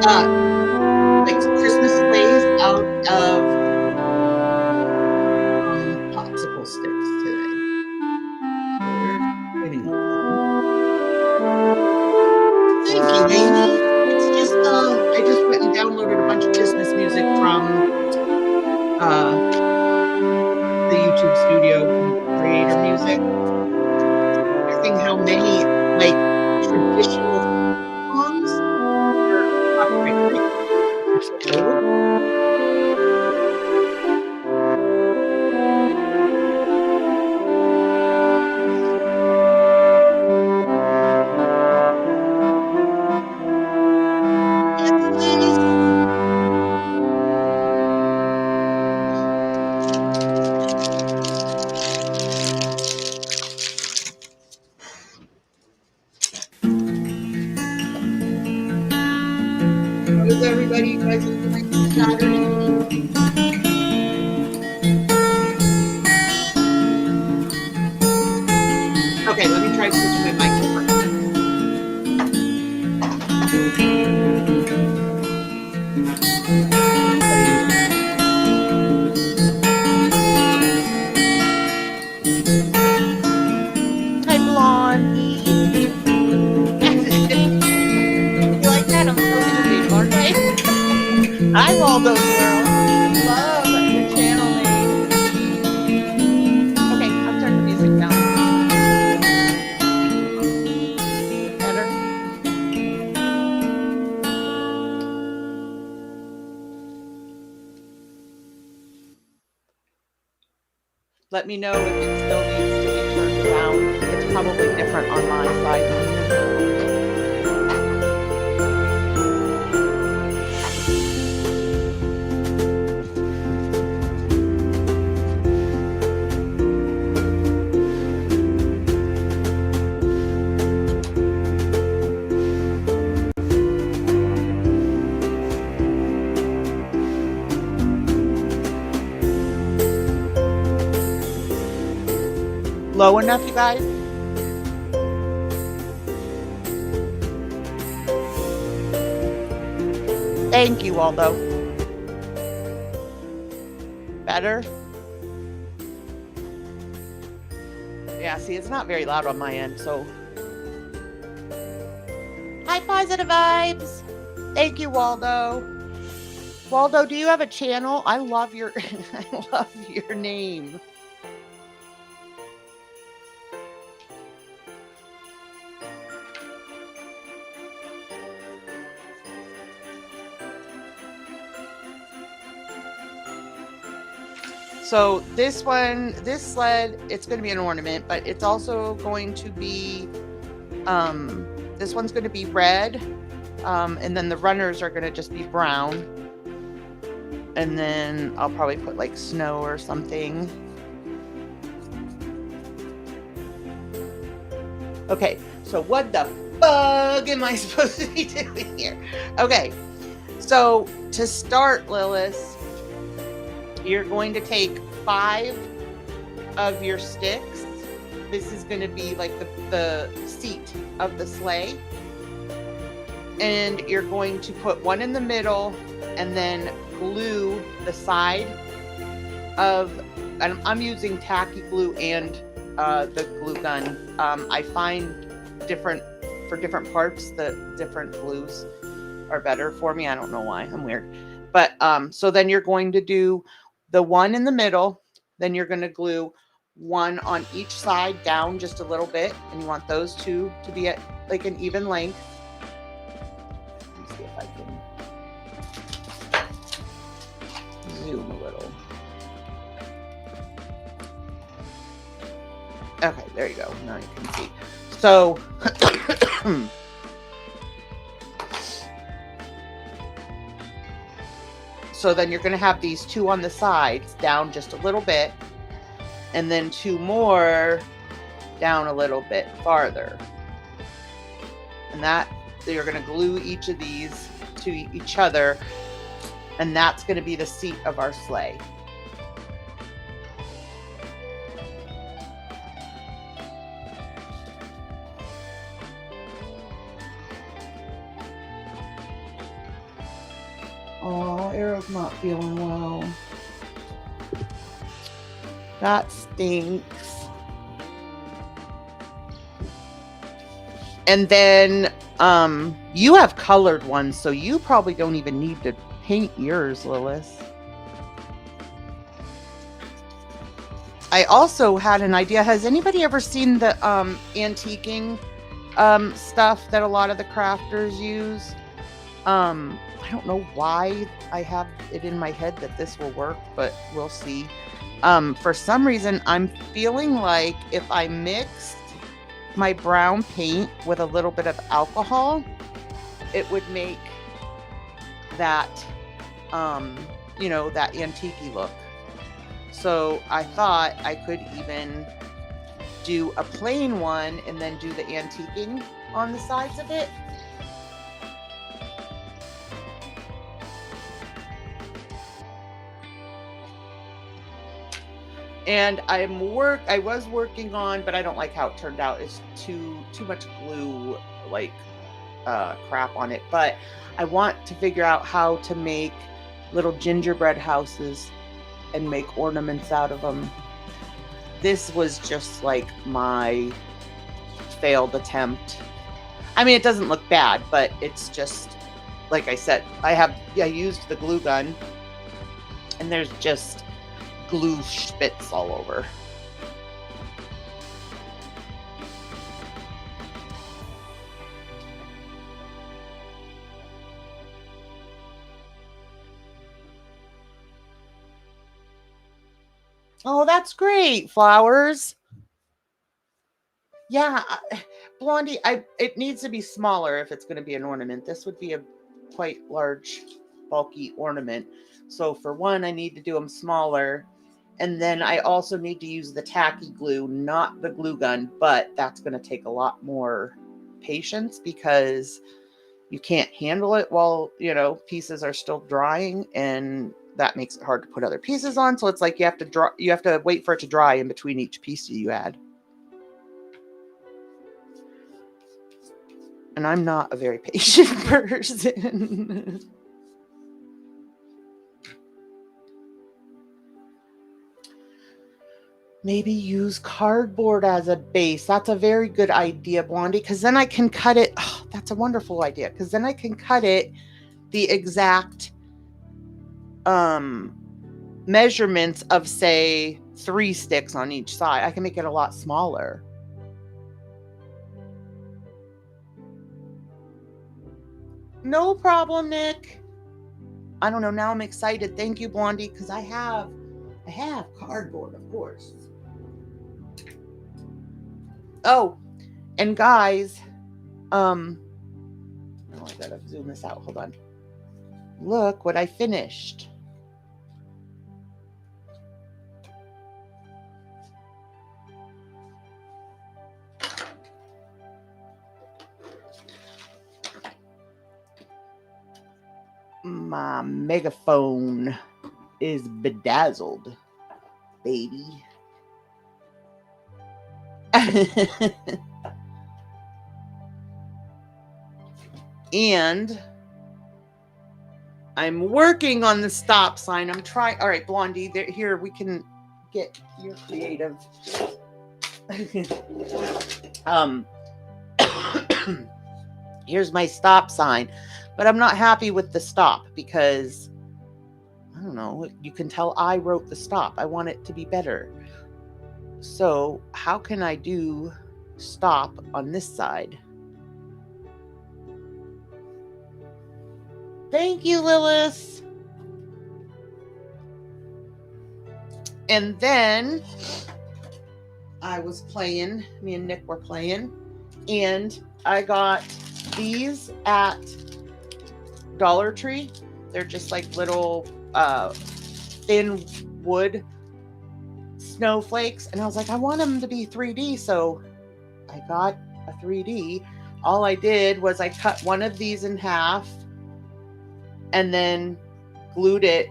uh, like Christmas sleighs out of popsicle sticks today. So we're getting them. Thank you, Amy. It's just I just went and downloaded a bunch of Christmas music from uh the YouTube studio from Creator Music. Surprising how many like traditional songs are copyright free because they're so old. Yes. How is everybody? You guys enjoying Saturday? Okay, let me try switching my mic over. Hi, Blondie. You like that? I'm so innovative, aren't I? Hi, Waldo Girl. Love your channel name. Okay, I'll turn the music down. Better? Let me know if it still needs to be turned down. It's probably different on my side. Low enough, you guys? Thank you, Waldo. Better? Yeah, see, it's not very loud on my end, so. Hi, Positive Vibes. Thank you, Waldo. Waldo, do you have a channel? I love your I love your name. So this sled, it's going to be an ornament, but it's also going to be, this one's going to be red, and then the runners are going to just be brown. And then I'll probably put like snow or something. Okay, so what the fuck am I supposed to be doing here? Okay, so to start, Lilith, you're going to take 5 of your sticks. This is going to be like the seat of the sleigh. And you're going to put one in the middle and then glue the side of, and I'm using tacky glue and the glue gun. I find for different parts, the different glues are better for me. I don't know why, I'm weird. But so then you're going to do the one in the middle, then you're going to glue one on each side down just a little bit, and you want those two to be at like an even length. Let me see if I can zoom a little. Okay, there you go. Now you can see. So so then you're going to have these 2 on the sides down just a little bit, and then 2 more down a little bit farther. And that you're going to glue each of these to each other, and that's going to be the seat of our sleigh. Oh, Arrow's not feeling well. That stinks. And then you have colored ones, so you probably don't even need to paint yours, Lilith. I also had an idea. Has anybody ever seen the antiquing stuff that a lot of the crafters use? I don't know why I have it in my head that this will work, but we'll see. For some reason, I'm feeling like if I mixed my brown paint with a little bit of alcohol, it would make that, you know, that antique-y look. So I thought I could even do a plain one and then do the antiquing on the sides of it. And I was working on, but I don't like how it turned out. It's too much glue, like crap on it. But I want to figure out how to make little gingerbread houses and make ornaments out of them. This was just like my failed attempt. I mean, it doesn't look bad, but it's just, like I said, I used the glue gun and there's just glue spits all over. Oh, that's great. Flowers. Yeah, Blondie, it needs to be smaller if it's going to be an ornament. This would be a quite large, bulky ornament. So for one, I need to do them smaller. And then I also need to use the tacky glue, not the glue gun, but that's going to take a lot more patience because you can't handle it while, you know, pieces are still drying, and that makes it hard to put other pieces on. So it's like you have to wait for it to dry in between each piece you add. And I'm not a very patient person. Maybe use cardboard as a base. That's a very good idea, Blondie, because then I can cut it. Oh, that's a wonderful idea, because then I can cut it the exact measurements of, say, 3 sticks on each side. I can make it a lot smaller. No problem, Nick. I don't know. Now I'm excited. Thank you, Blondie, because I have cardboard, of course. Oh, and guys, oh, I gotta zoom this out. Hold on. Look what I finished. My megaphone is bedazzled, baby. And I'm working on the stop sign. I'm trying. All right, Blondie, here we can get your creative. Here's my stop sign, but I'm not happy with the stop because I don't know. You can tell I wrote the stop. I want it to be better. So how can I do stop on this side? Thank you, Lilith. And then I was playing, me and Nick were playing, and I got these at Dollar Tree. They're just like little thin wood snowflakes. And I was like, I want them to be 3D. So I got a 3D. All I did was I cut one of these in half and then glued it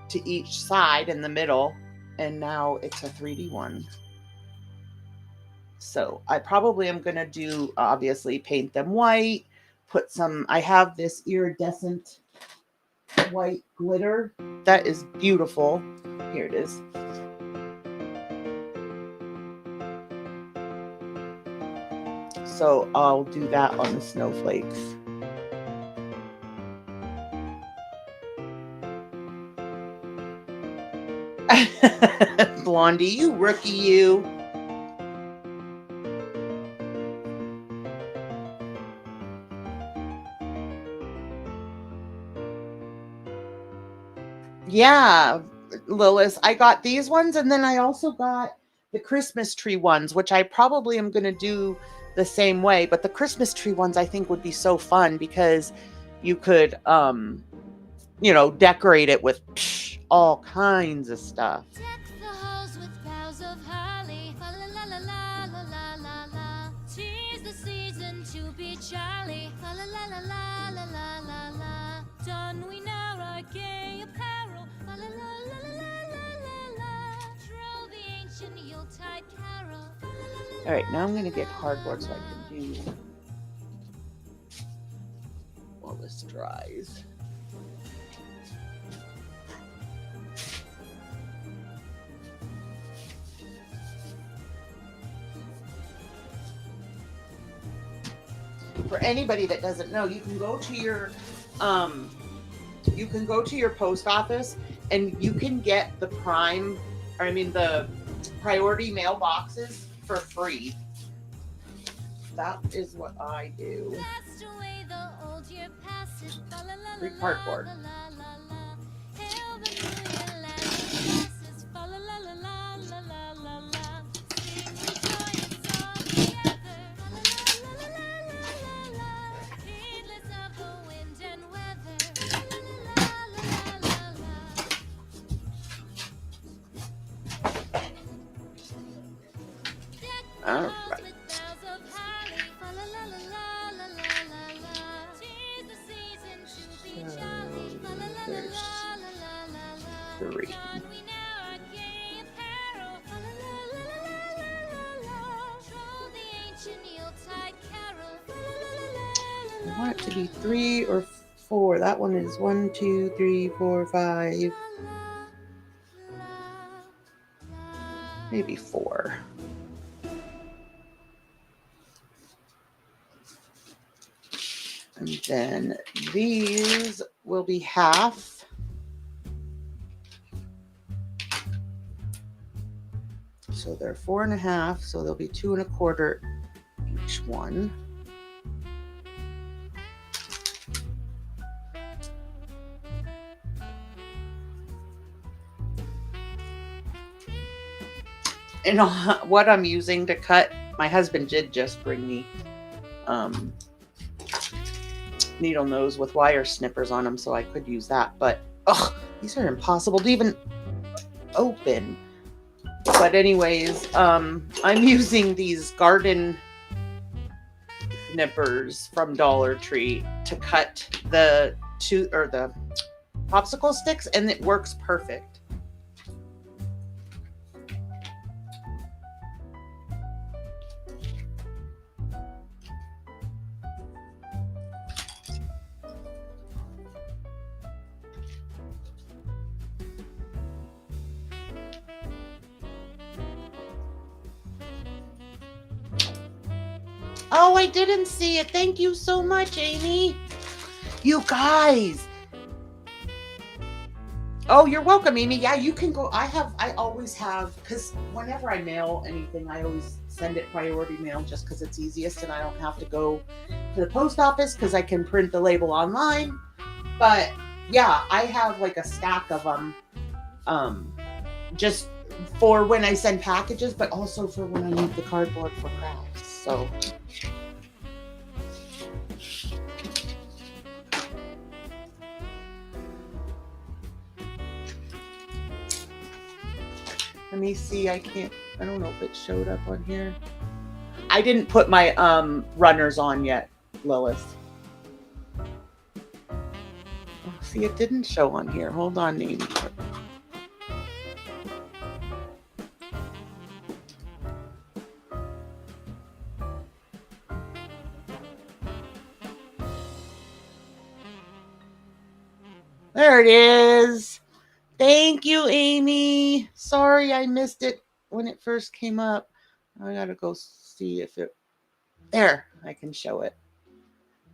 to each side in the middle. And now it's a 3D one. So I probably am going to do, obviously, paint them white, put some, I have this iridescent white glitter. That is beautiful. Here it is. So I'll do that on the snowflakes. Blondie, you rookie, you. Yeah, Lilith, I got these ones, and then I also got the Christmas tree ones, which I probably am going to do the same way. But the Christmas tree ones I think would be so fun because you could, you know, decorate it with all kinds of stuff. Deck the halls with boughs of holly. Fa la la la la la la la la. 'Tis the season to be jolly. Fa la la la la la la la la. Don we now our gay apparel. Fa la la la la la la la. Troll the ancient Yuletide carol. All right, now I'm going to get cardboard so I can do while this dries. For anybody that doesn't know, you can go to your post office and you can get the the priority mailboxes for free. That is what I do. Free cardboard. All right. So there's 3. I want it to be 3 or 4. That one is 1, 2, 3, 4, 5. Maybe 4. And then these will be half. So they're 4.5. So they'll be 2 1/4 each one. And what I'm using to cut, my husband did just bring me needle nose with wire snippers on them, so I could use that. But these are impossible to even open. But anyways, I'm using these garden snippers from Dollar Tree to cut the popsicle sticks, and it works perfect. Oh, I didn't see it. Thank you so much, Amy. You guys. Oh, you're welcome, Amy. Yeah, you can go. I always have, because whenever I mail anything, I always send it priority mail just because it's easiest and I don't have to go to the post office because I can print the label online. But yeah, I have like a stack of them just for when I send packages, but also for when I need the cardboard for crafts. So let me see. I don't know if it showed up on here. I didn't put my runners on yet, Lilith. Oh, see, it didn't show on here. Hold on, Amy. There it is. Thank you, Amy. Sorry I missed it when it first came up. I gotta go see if it. There, I can show it.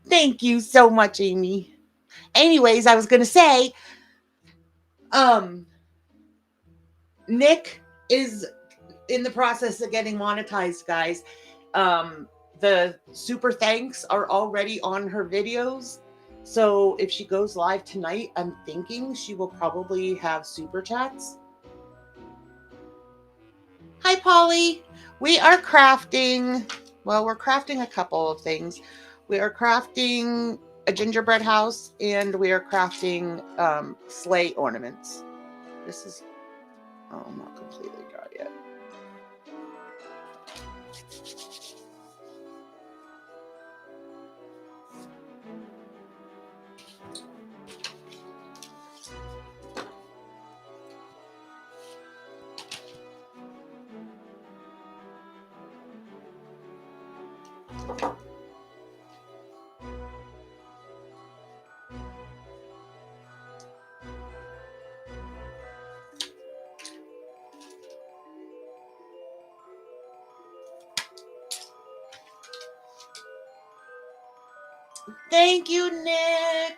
Thank you so much, Amy. Anyways, I was gonna say, Nick is in the process of getting monetized, guys. The super thanks are already on her videos. So if she goes live tonight, I'm thinking she will probably have super chats. Hi, Polly. We are crafting, well, we're crafting a couple of things. We are crafting a gingerbread house and we are crafting sleigh ornaments. This is, oh, not completely dry yet. Thank you, Nick.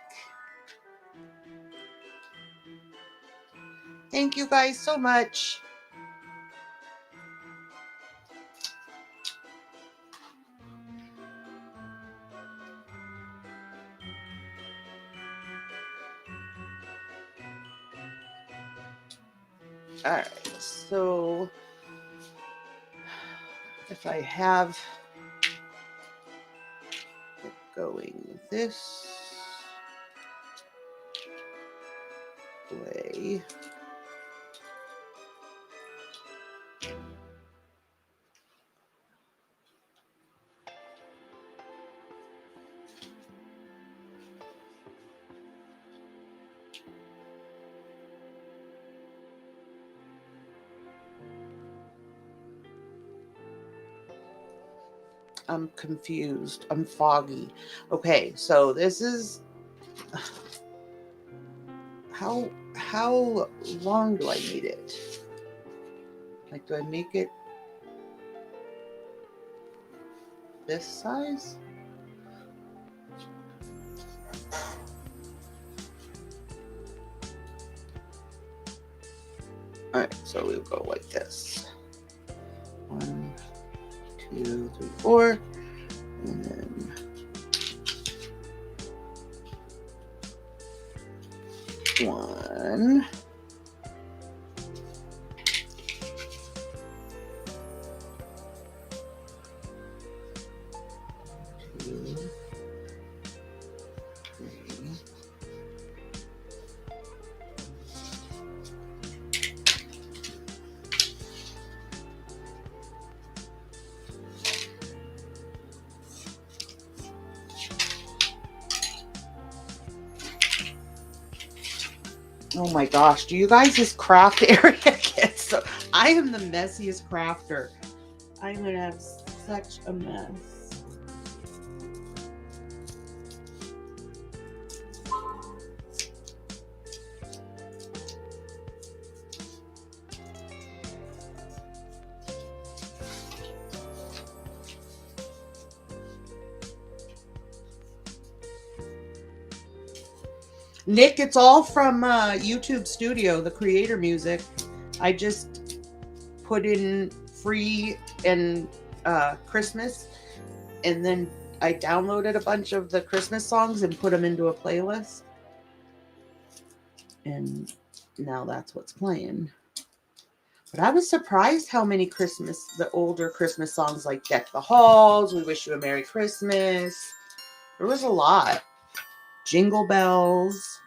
Thank you guys so much. All right, so if I have it going this way. I'm confused. I'm foggy. Okay, so this is how long do I need it? Like, do I make it this size? All right, so we'll go like this. 1, 2, 3, 4, and then 1. 2, 3. Oh my gosh, do you guys this craft area get so I am the messiest crafter. I'm gonna have such a mess. Nick, it's all from YouTube Studio, the creator music. I just put in free and Christmas, and then I downloaded a bunch of the Christmas songs and put them into a playlist. And now that's what's playing. But I was surprised how many the older Christmas songs like Deck the Halls, We Wish You a Merry Christmas. There was a lot. Jingle Bells.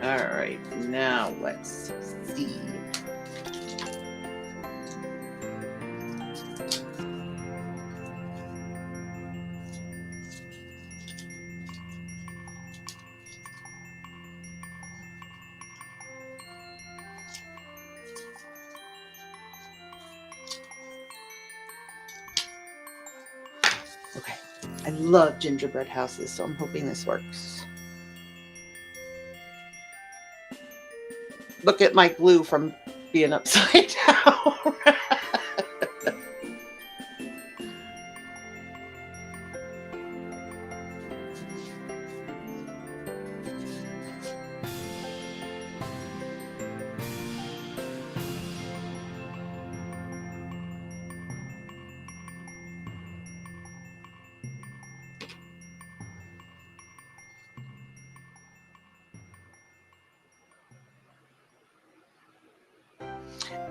All right, now let's see. Okay, I love gingerbread houses, so I'm hoping this works. Look at my glue from being upside down.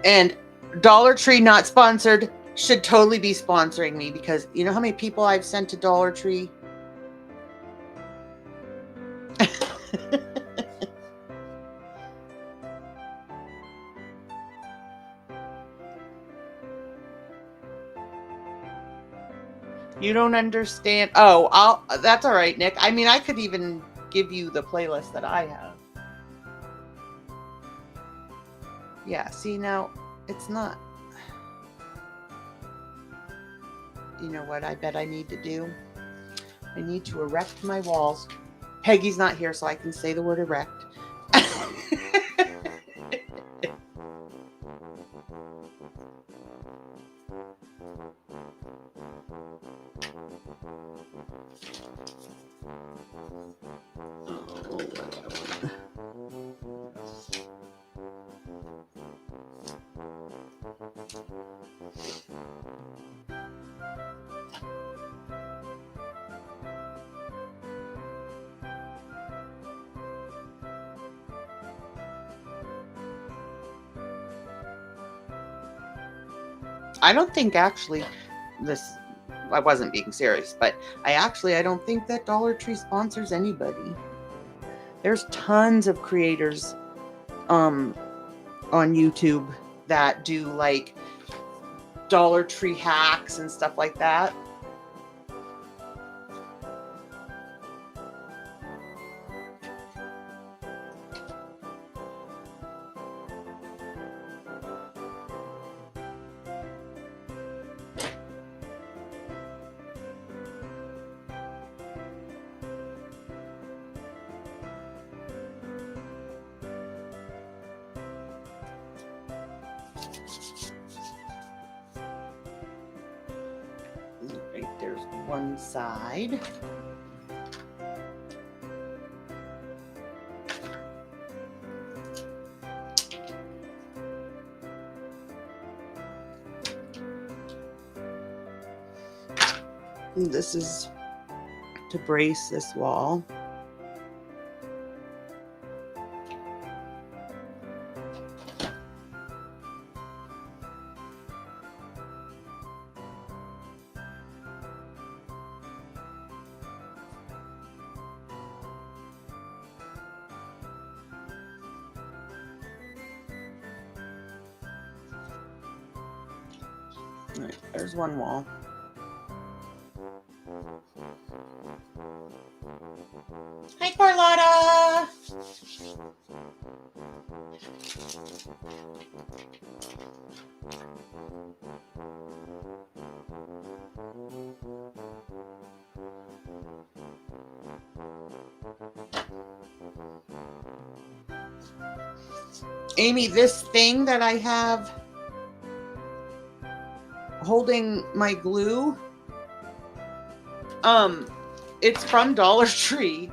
And Dollar Tree, not sponsored, should totally be sponsoring me, because you know how many people I've sent to Dollar Tree? You don't understand. Oh, that's all right, Nick. I mean, I could even give you the playlist that I have. Yeah, see, now it's not. You know what I bet I need to do? I need to erect my walls. Peggy's not here, so I can say the word erect. I don't think actually I wasn't being serious, but I don't think that Dollar Tree sponsors anybody. There's tons of creators on YouTube that do like Dollar Tree hacks and stuff like that. Right, there's one side. And this is to brace this wall. All right, there's one wall. Hi, Carlotta. Amy, this thing that I have holding my glue, it's from Dollar Tree,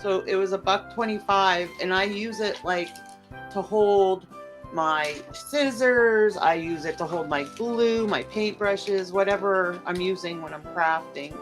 so it was $1.25, and I use it like to hold my scissors. I use it to hold my glue, my paintbrushes, whatever I'm using when I'm crafting.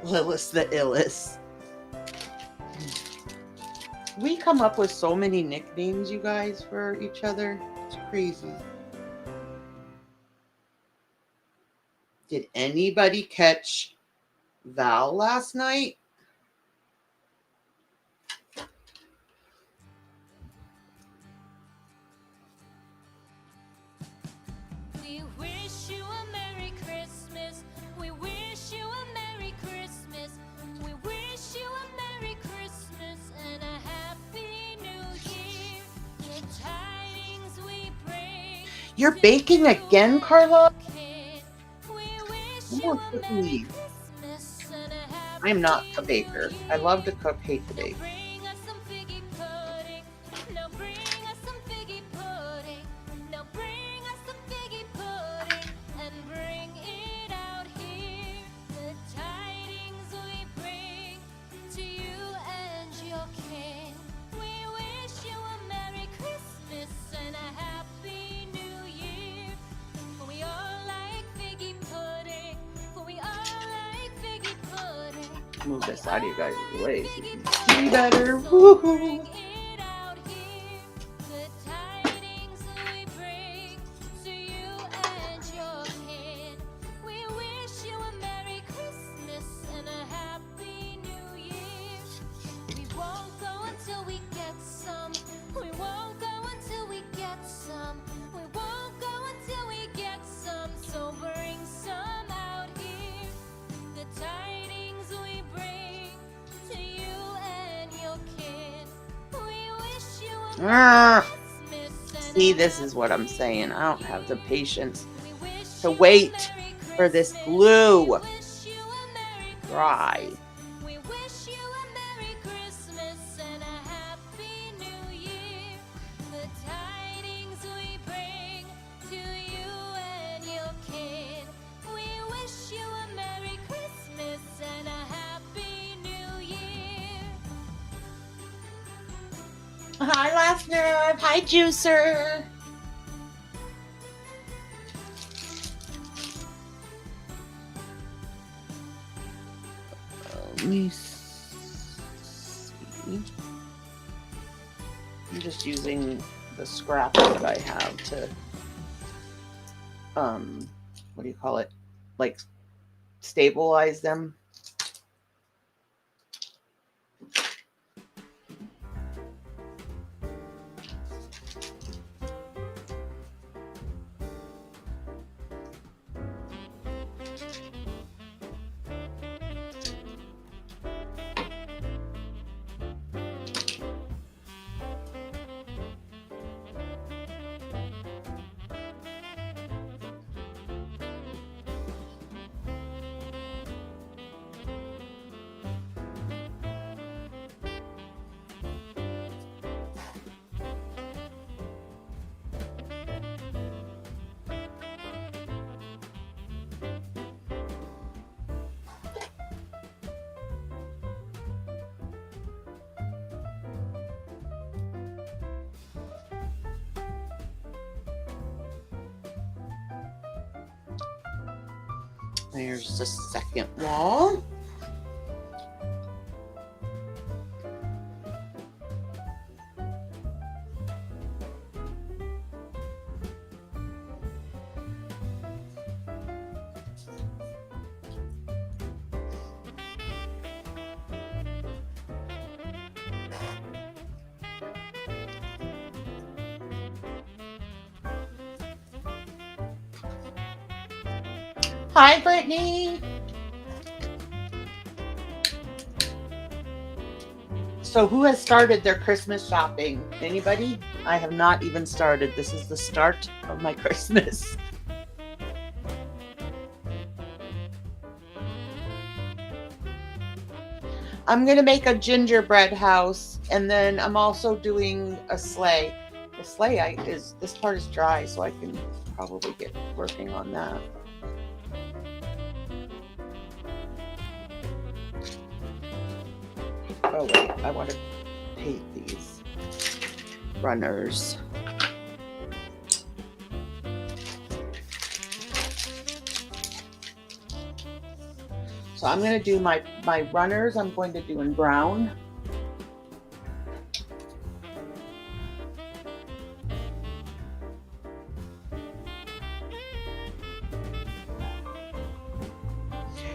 Lilith the illest. We come up with so many nicknames, you guys, for each other. It's crazy. Did anybody catch Val last night? We wish you a Merry Christmas. We wish you a Merry Christmas. We wish you a Merry Christmas and a Happy New Year. The tidings we bring. You're baking again, Carla? We wish No you more a cooking Merry me. Christmas and a Happy I am not a New baker. Year. I love to cook, hate to Now bake. bring us some figgy pudding. Now bring us some figgy pudding. Now bring us some figgy pudding and bring it out here. The tidings we bring to you and your king. We wish you a Merry Christmas and a Happy New Year. For we all like figgy pudding. For we all like figgy pudding. Move this out of you guys' way so you can see better. Woohoo! So bring some out here. The tidings we bring to you and your kin. We wish you a Ah, Merry Christmas and see, a this is what I'm Happy saying. I don't New have the Year. patience We wish to you a wait Merry for this Christmas. glue We wish you a Merry dry. Christmas. We wish you a Merry Christmas and a Happy New Year. The tidings we bring to you and your kin. We wish you a Merry Christmas and a Happy New Year. Hi, last nerve. Hi, juicer. Let me see. I'm just using the scraps that I have to, what do you call it? Like stabilize them. There's the second wall. Hi, Brittany. So who has started their Christmas shopping? Anybody? I have not even started. This is the start of my Christmas. I'm going to make a gingerbread house, and then I'm also doing a sleigh. The sleigh this part is dry, so I can probably get working on that. Oh wait, I want to paint these runners. So I'm going to do my runners. I'm going to do in brown.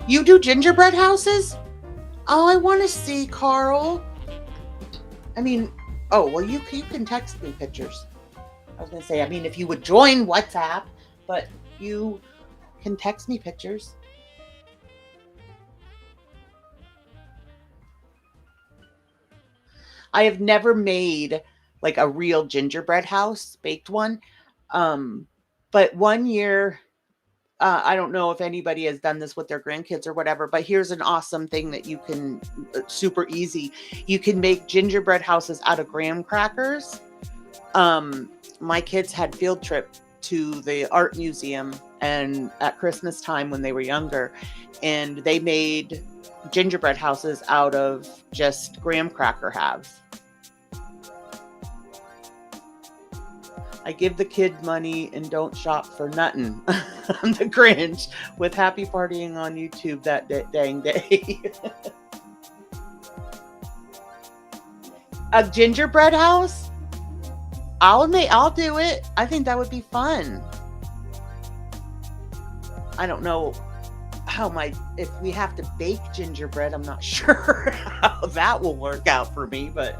You do gingerbread houses? Oh, I want to see, Carl. I mean, oh, well, you can text me pictures. I was going to say, I mean, if you would join WhatsApp, but you can text me pictures. I have never made like a real gingerbread house, baked one. But one year, I don't know if anybody has done this with their grandkids or whatever, but here's an awesome thing that you can, super easy. You can make gingerbread houses out of graham crackers. My kids had field trip to the art museum and at Christmas time when they were younger, and they made gingerbread houses out of just graham cracker halves. I give the kid money and don't shop for nothing. I'm the Grinch with happy partying on YouTube that dang day. A gingerbread house? I'll do it. I think that would be fun. I don't know if we have to bake gingerbread, I'm not sure how that will work out for me, but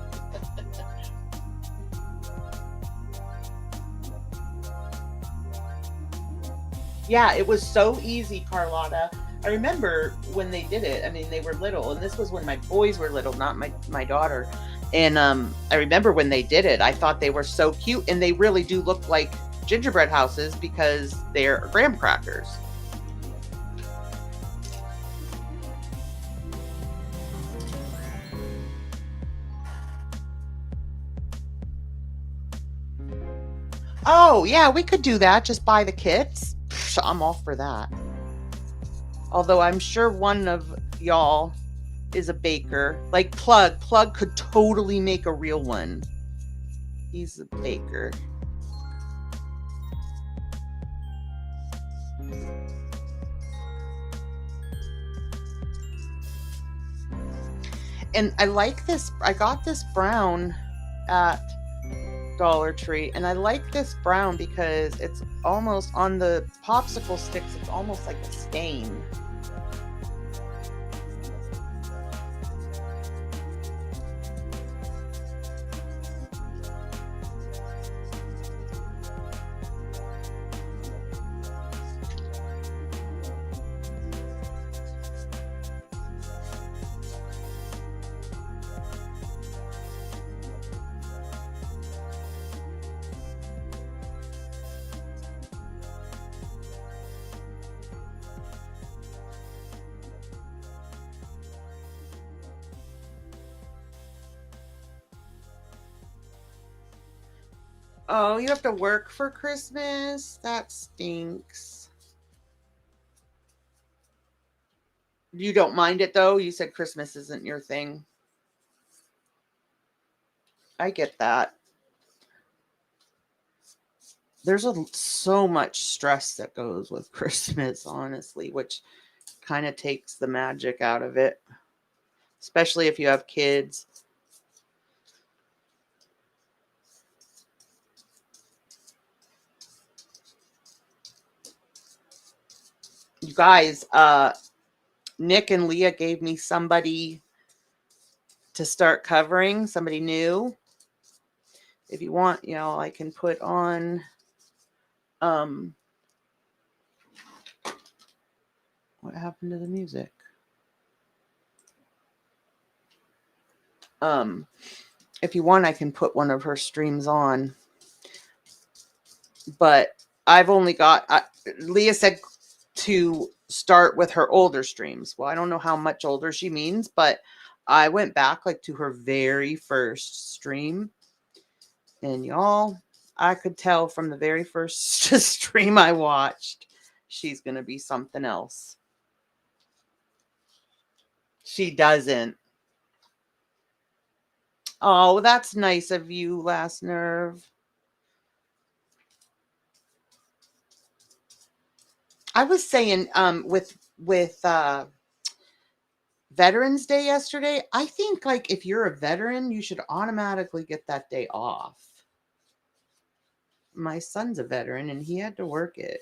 yeah, it was so easy, Carlotta. I remember when they did it. I mean, they were little, and this was when my boys were little, not my daughter. And I remember when they did it, I thought they were so cute, and they really do look like gingerbread houses because they're graham crackers. Oh, yeah, we could do that. Just buy the kits. I'm all for that. Although I'm sure one of y'all is a baker. Like Plug. Plug could totally make a real one. He's a baker. And I like this. I got this brown at Dollar Tree, and I like this brown because it's almost on the popsicle sticks. It's almost like a stain. Oh, you have to work for Christmas? That stinks. You don't mind it though? You said Christmas isn't your thing. I get that. There's so much stress that goes with Christmas, honestly, which kind of takes the magic out of it, especially if you have kids. You guys, Nick and Leah gave me somebody to start covering, somebody new. If you want, I can put on what happened to the music? If you want, I can put one of her streams on. But I've only got Leah said to start with her older streams. Well, I don't know how much older she means, but I went back like to her very first stream, and y'all, I could tell from the very first stream I watched, she's gonna be something else. She doesn't. Oh, that's nice of you, Last Nerve. I was saying with Veterans Day yesterday. I think like if you're a veteran, you should automatically get that day off. My son's a veteran and he had to work it.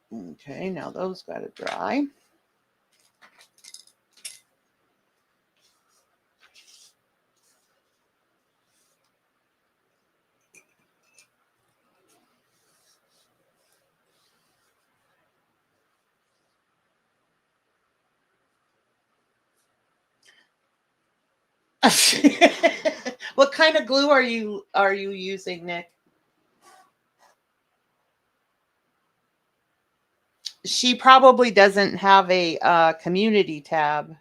Okay, now those got to dry. What kind of glue are you using, Nick? She probably doesn't have a community tab.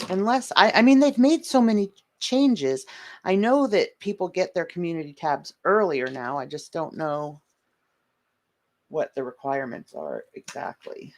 Unless I mean they've made so many changes. I know that people get their community tabs earlier now. I just don't know what the requirements are exactly.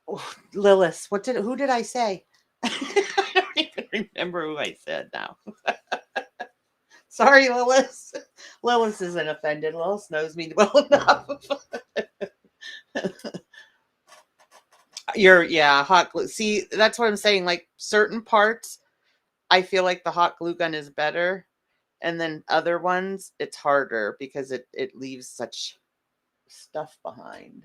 Oh, Lilith, who did I say? I don't even remember who I said now. Sorry, Lilith. Lilith isn't offended. Lilith knows me well enough. Hot glue. See, that's what I'm saying. Like certain parts, I feel like the hot glue gun is better. And then other ones, it's harder because it leaves such stuff behind.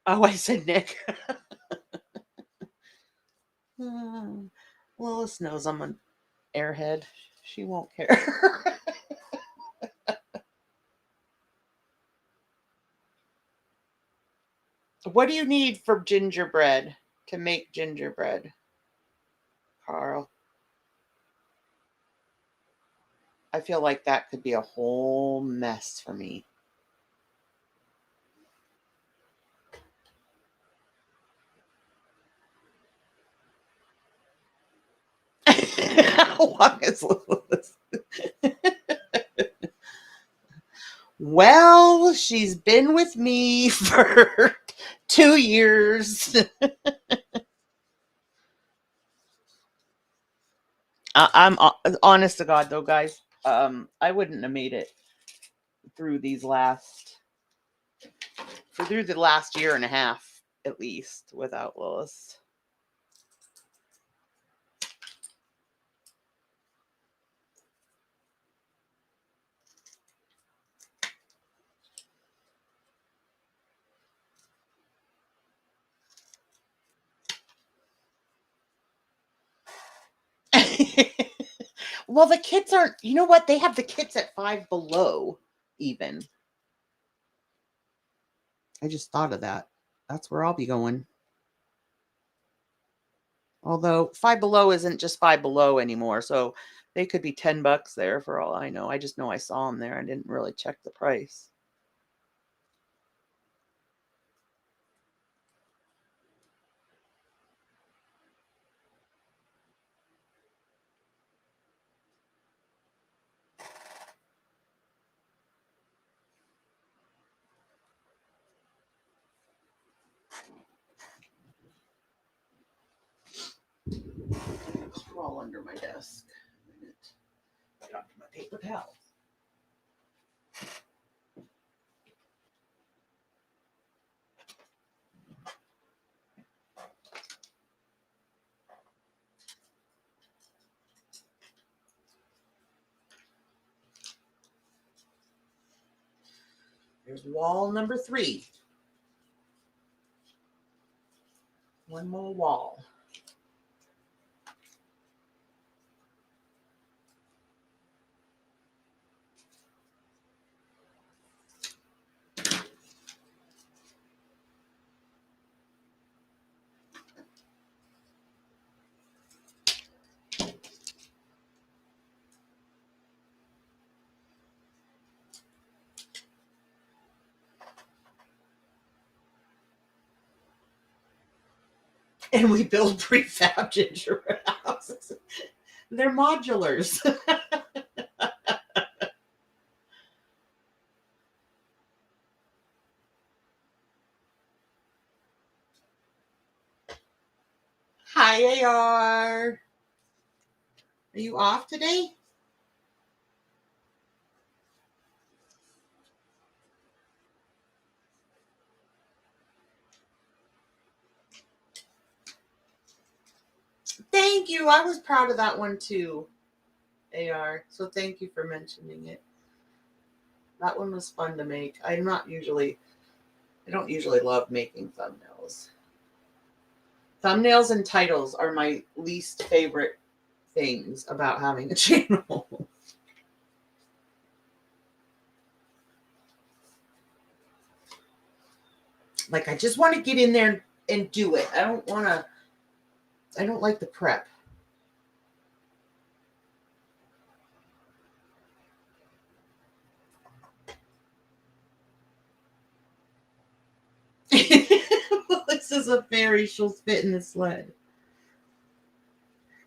Oh, I said Nick. Lois knows I'm an airhead. She won't care. What do you need for gingerbread to make gingerbread, Carl? I feel like that could be a whole mess for me. How long is Lois? Well, she's been with me for 2 years. I'm honest to God, though, guys. I wouldn't have made it through the last year and a half, at least, without Lois. Well, the kits aren't, you know what? They have the kits at Five Below, even. I just thought of that. That's where I'll be going. Although Five Below isn't just Five Below anymore, so they could be $10 there for all I know. I just know I saw them there. I didn't really check the price. under my desk. I got my paper towels. There's wall number 3. One more wall. And we build prefab gingerbread houses. They're modulars. Hi, AR. Are you off today? Thank you. I was proud of that one too, AR. So thank you for mentioning it. That one was fun to make. I don't usually love making thumbnails. Thumbnails and titles are my least favorite things about having a channel. Like, I just want to get in there and do it. I don't like the prep. This is a fairy. She'll fit in the sled.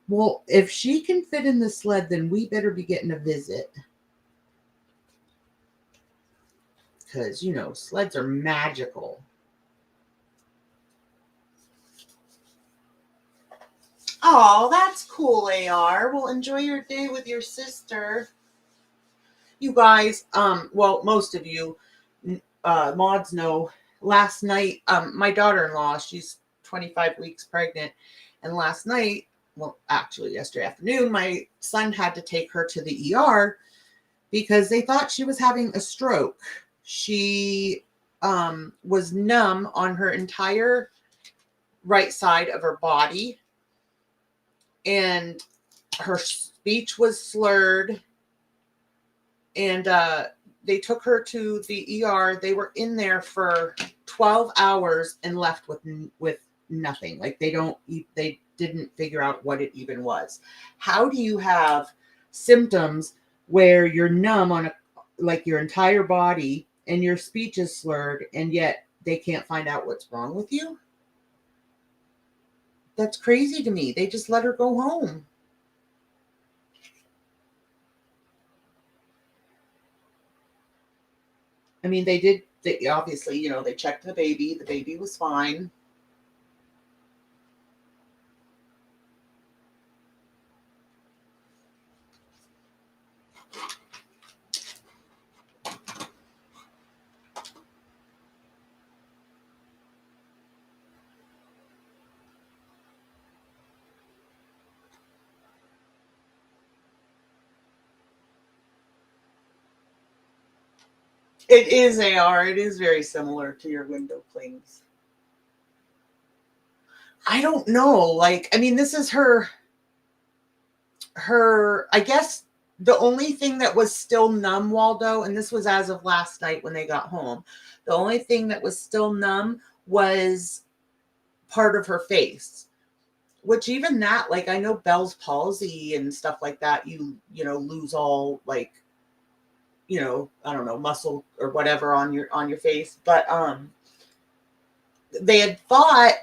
Well, if she can fit in the sled, then we better be getting a visit. Because, sleds are magical. Oh, that's cool, AR. Well, enjoy your day with your sister. You guys, well, most of you mods know, last night, my daughter-in-law, she's 25 weeks pregnant, and last night, well, actually yesterday afternoon, my son had to take her to the ER because they thought she was having a stroke. She was numb on her entire right side of her body, and her speech was slurred, and they took her to the ER. They were in there for 12 hours and left with nothing. Like, they didn't figure out what it even was. How do you have symptoms where you're numb on like your entire body and your speech is slurred, and yet they can't find out what's wrong with you? That's crazy to me. They just let her go home. I mean, they obviously, they checked the baby. The baby was fine. It is, AR. It is very similar to your window clings. I don't know. Like, I mean, this is her, I guess the only thing that was still numb, Waldo, and this was as of last night when they got home, the only thing that was still numb was part of her face, which even that, like, I know Bell's palsy and stuff like that, you lose all, like, I don't know, muscle or whatever on your face. But they had thought,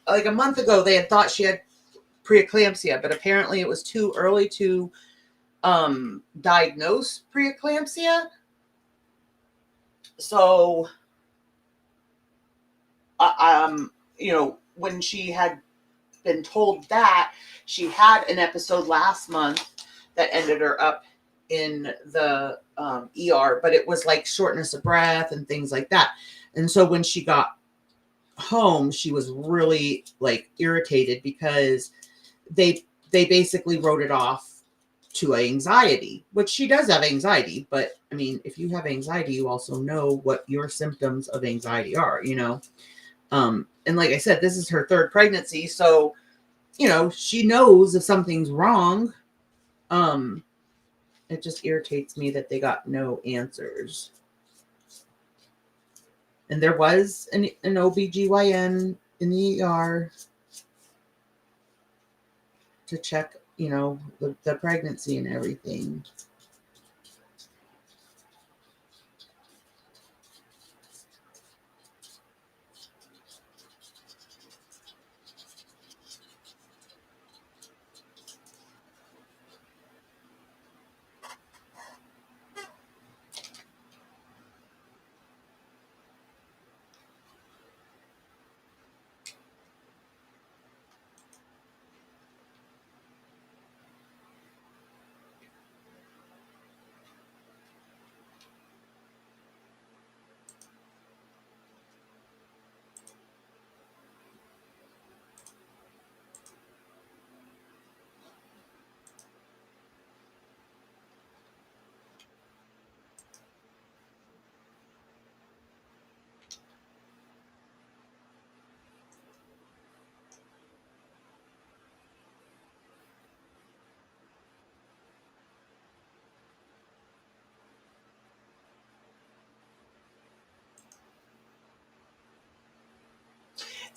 like a month ago, they had thought she had preeclampsia, but apparently it was too early to diagnose preeclampsia. So when she had been told that. She had an episode last month that ended her up in the ER, but it was like shortness of breath and things like that. And so when she got home, she was really like irritated because they basically wrote it off to anxiety, which she does have anxiety. But I mean, if you have anxiety, you also know what your symptoms of anxiety are, you know? And like I said, this is her third pregnancy. So, you know, she knows if something's wrong. It just irritates me that they got no answers. And there was an OBGYN in the ER to check, you know, the pregnancy and everything.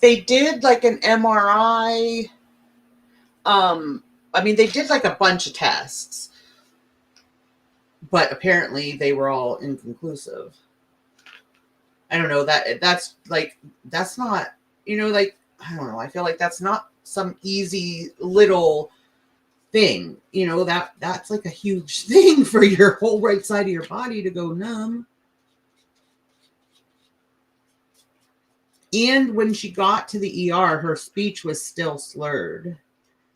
They did like an MRI. I mean, they did like a bunch of tests, but apparently they were all inconclusive. I don't know, that's not, you know, like, I don't know. I feel like that's not some easy little thing, you know, that's like a huge thing for your whole right side of your body to go numb. And when she got to the ER, her speech was still slurred.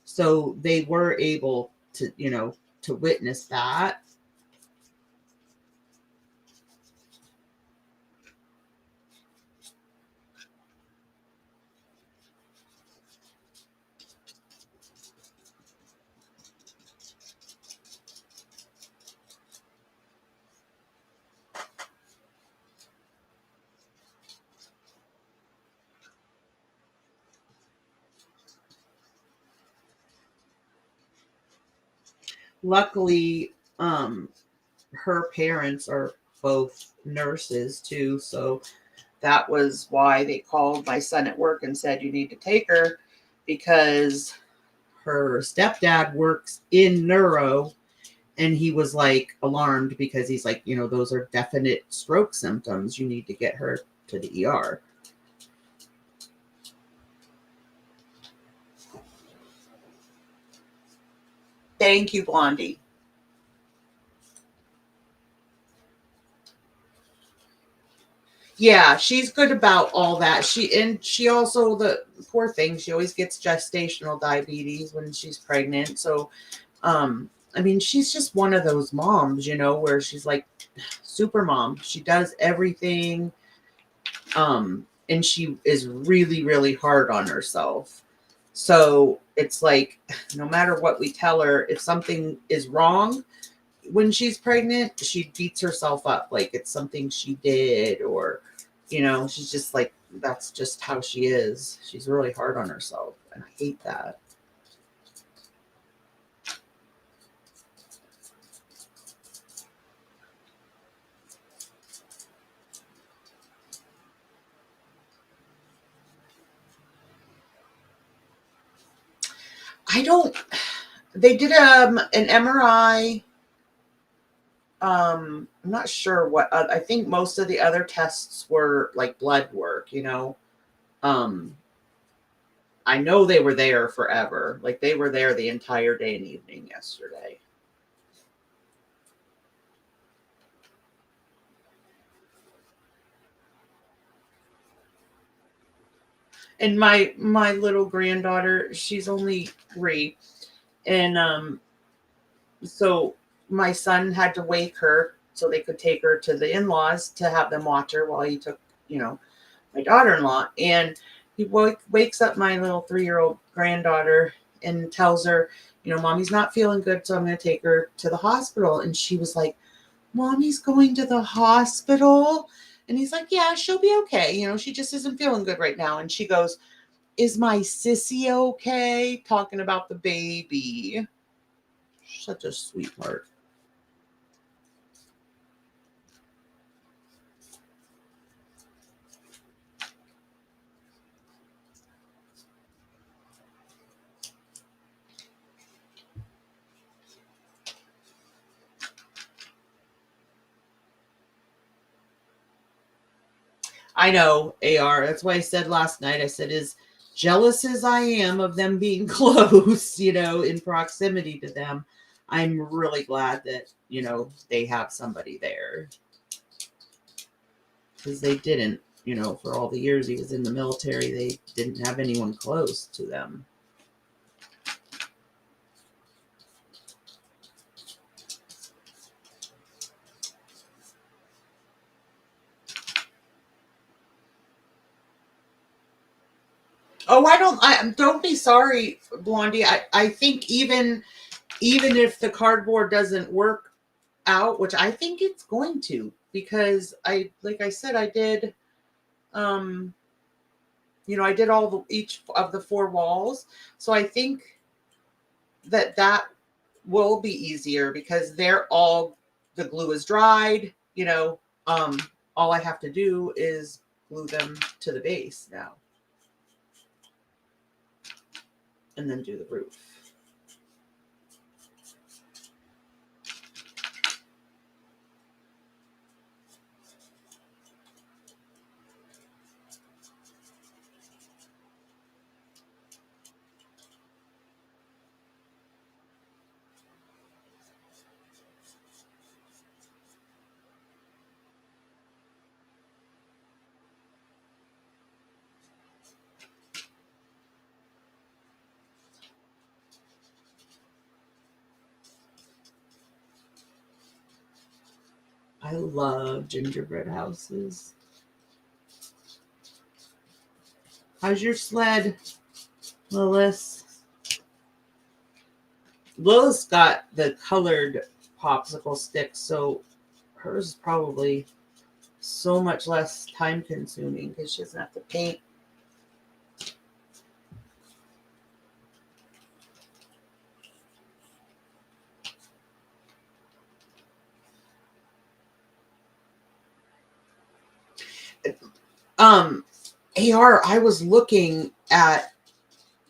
So they were able to, you know, to witness that. Luckily, her parents are both nurses too, so that was why they called my son at work and said, you need to take her, because her stepdad works in neuro, and he was like alarmed because he's like, you know, those are definite stroke symptoms. You need to get her to the ER. Thank you, Blondie. Yeah, she's good about all that. She also, the poor thing, she always gets gestational diabetes when she's pregnant. So I mean, she's just one of those moms, you know, where she's like super mom. She does everything. And she is really, really hard on herself. So it's like, no matter what we tell her, if something is wrong when she's pregnant, she beats herself up like it's something she did, or, you know, she's just like, that's just how she is. She's really hard on herself. And I hate that. They did an MRI. I'm not sure what, I think most of the other tests were like blood work, you know. Um, I know they were there forever. Like they were there the entire day and evening yesterday. And my little granddaughter, she's only 3, and so my son had to wake her so they could take her to the in-laws to have them watch her while he took, my daughter-in-law. And he wakes up my little 3-year-old granddaughter and tells her, mommy's not feeling good, so I'm going to take her to the hospital. And she was like, mommy's going to the hospital? And he's like, yeah, she'll be okay. She just isn't feeling good right now. And she goes, is my sissy okay? Talking about the baby. Such a sweetheart. I know, AR. That's why I said last night, I said, as jealous as I am of them being close, in proximity to them, I'm really glad that, they have somebody there. Because they didn't, for all the years he was in the military, they didn't have anyone close to them. Oh, don't be sorry, Blondie. I think even if the cardboard doesn't work out, which I think it's going to, because like I said, I did, I did each of the 4 walls. So I think that will be easier because the glue is dried, all I have to do is glue them to the base now. And then do the roof. I love gingerbread houses. How's your sled, Lilith? Lilith's got the colored popsicle sticks, so hers is probably so much less time consuming because she doesn't have to paint. AR, I was looking at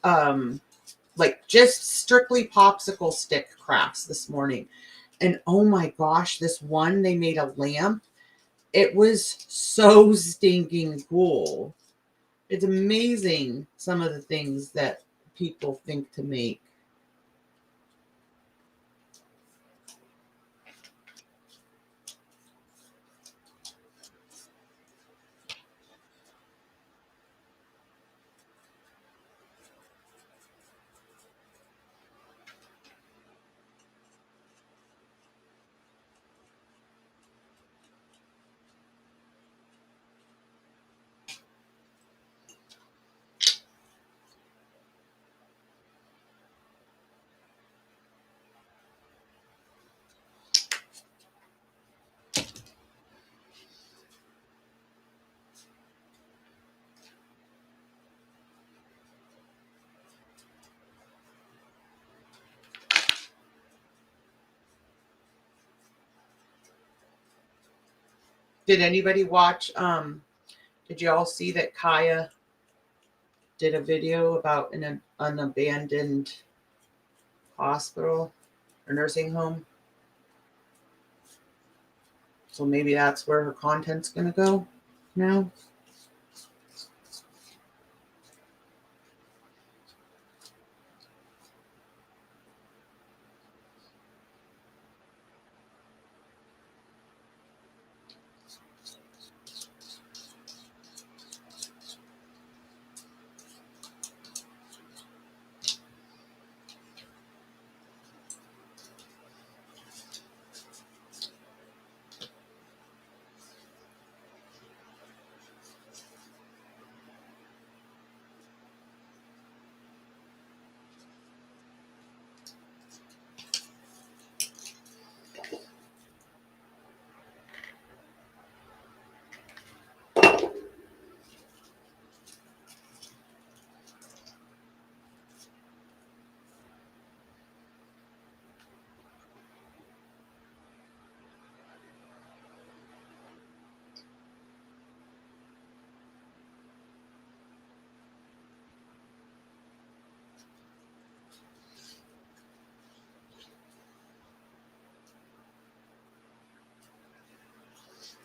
like just strictly popsicle stick crafts this morning. And oh my gosh, this one, they made a lamp. It was so stinking cool. It's amazing some of the things that people think to make. Did anybody watch did you all see that Kaya did a video about an abandoned hospital or nursing home? So maybe that's where her content's going to go now.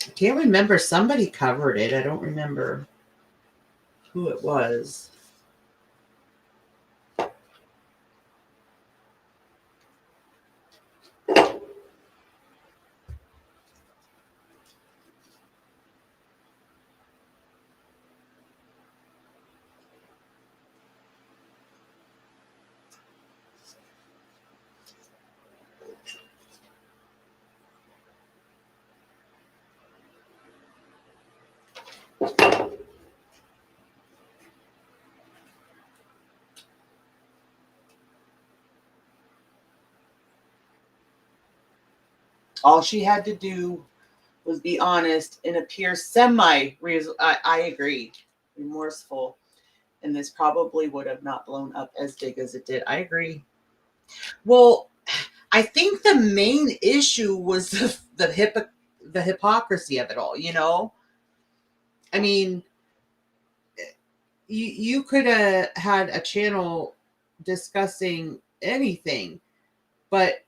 I can't remember. Somebody covered it. I don't remember who it was. All she had to do was be honest and appear I agree, remorseful. And this probably would have not blown up as big as it did. I agree. Well, I think the main issue was the hypocrisy of it all, you know? I mean, you could have had a channel discussing anything, but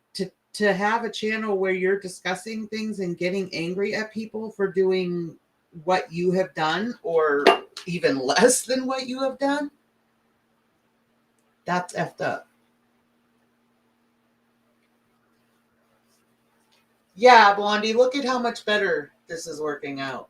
to have a channel where you're discussing things and getting angry at people for doing what you have done or even less than what you have done, that's effed up. Yeah, Blondie, look at how much better this is working out.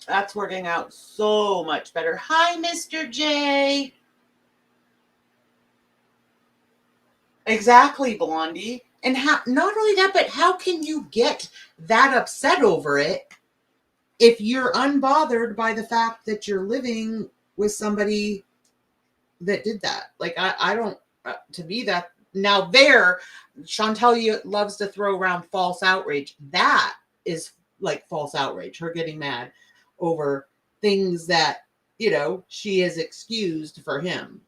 That's working out so much better. Hi, Mr. J. Exactly, Blondie. And not only that, but how can you get that upset over it if you're unbothered by the fact that you're living with somebody that did that? Like, I don't, to me, that now there, Chantel loves to throw around false outrage. That is like false outrage, her getting mad over things that, she is excused for him.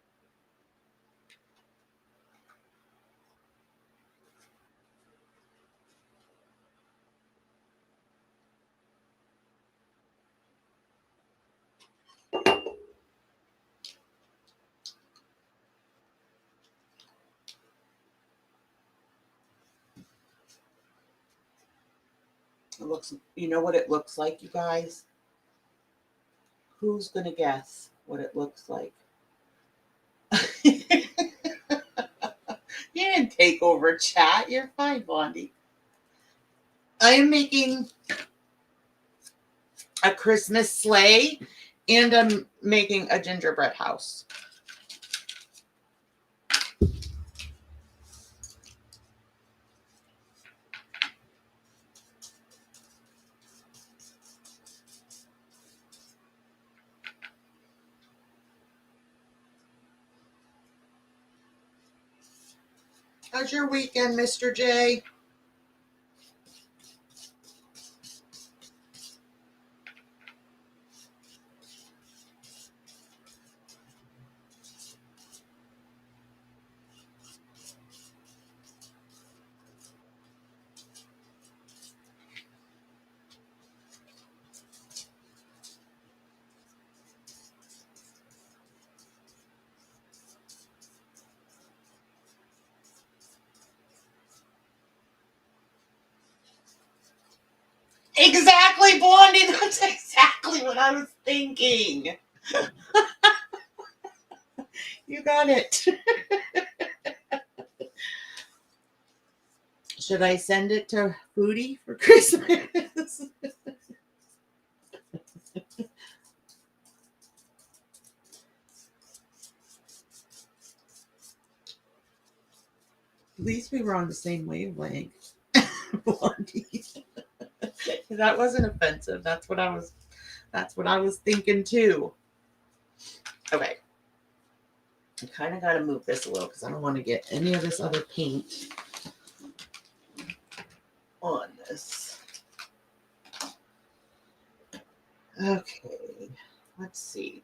You know what it looks like, you guys? Who's going to guess what it looks like? You didn't take over chat. You're fine, Blondie. I am making a Christmas sleigh and I'm making a gingerbread house. How's your weekend, Mr. J? Exactly, Blondie. That's exactly what I was thinking. You got it. Should I send it to Foodie for Christmas? At least we were on the same wavelength. Blondie. That wasn't offensive. That's what I was thinking too. Okay. I kind of got to move this a little because I don't want to get any of this other paint on this. Okay. Let's see.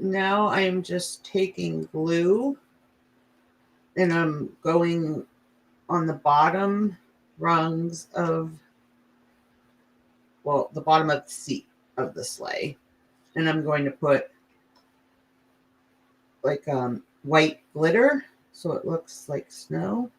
Now I am just taking glue and I'm going on the bottom rungs of, well, the bottom of the seat of the sleigh. And I'm going to put like white glitter so it looks like snow.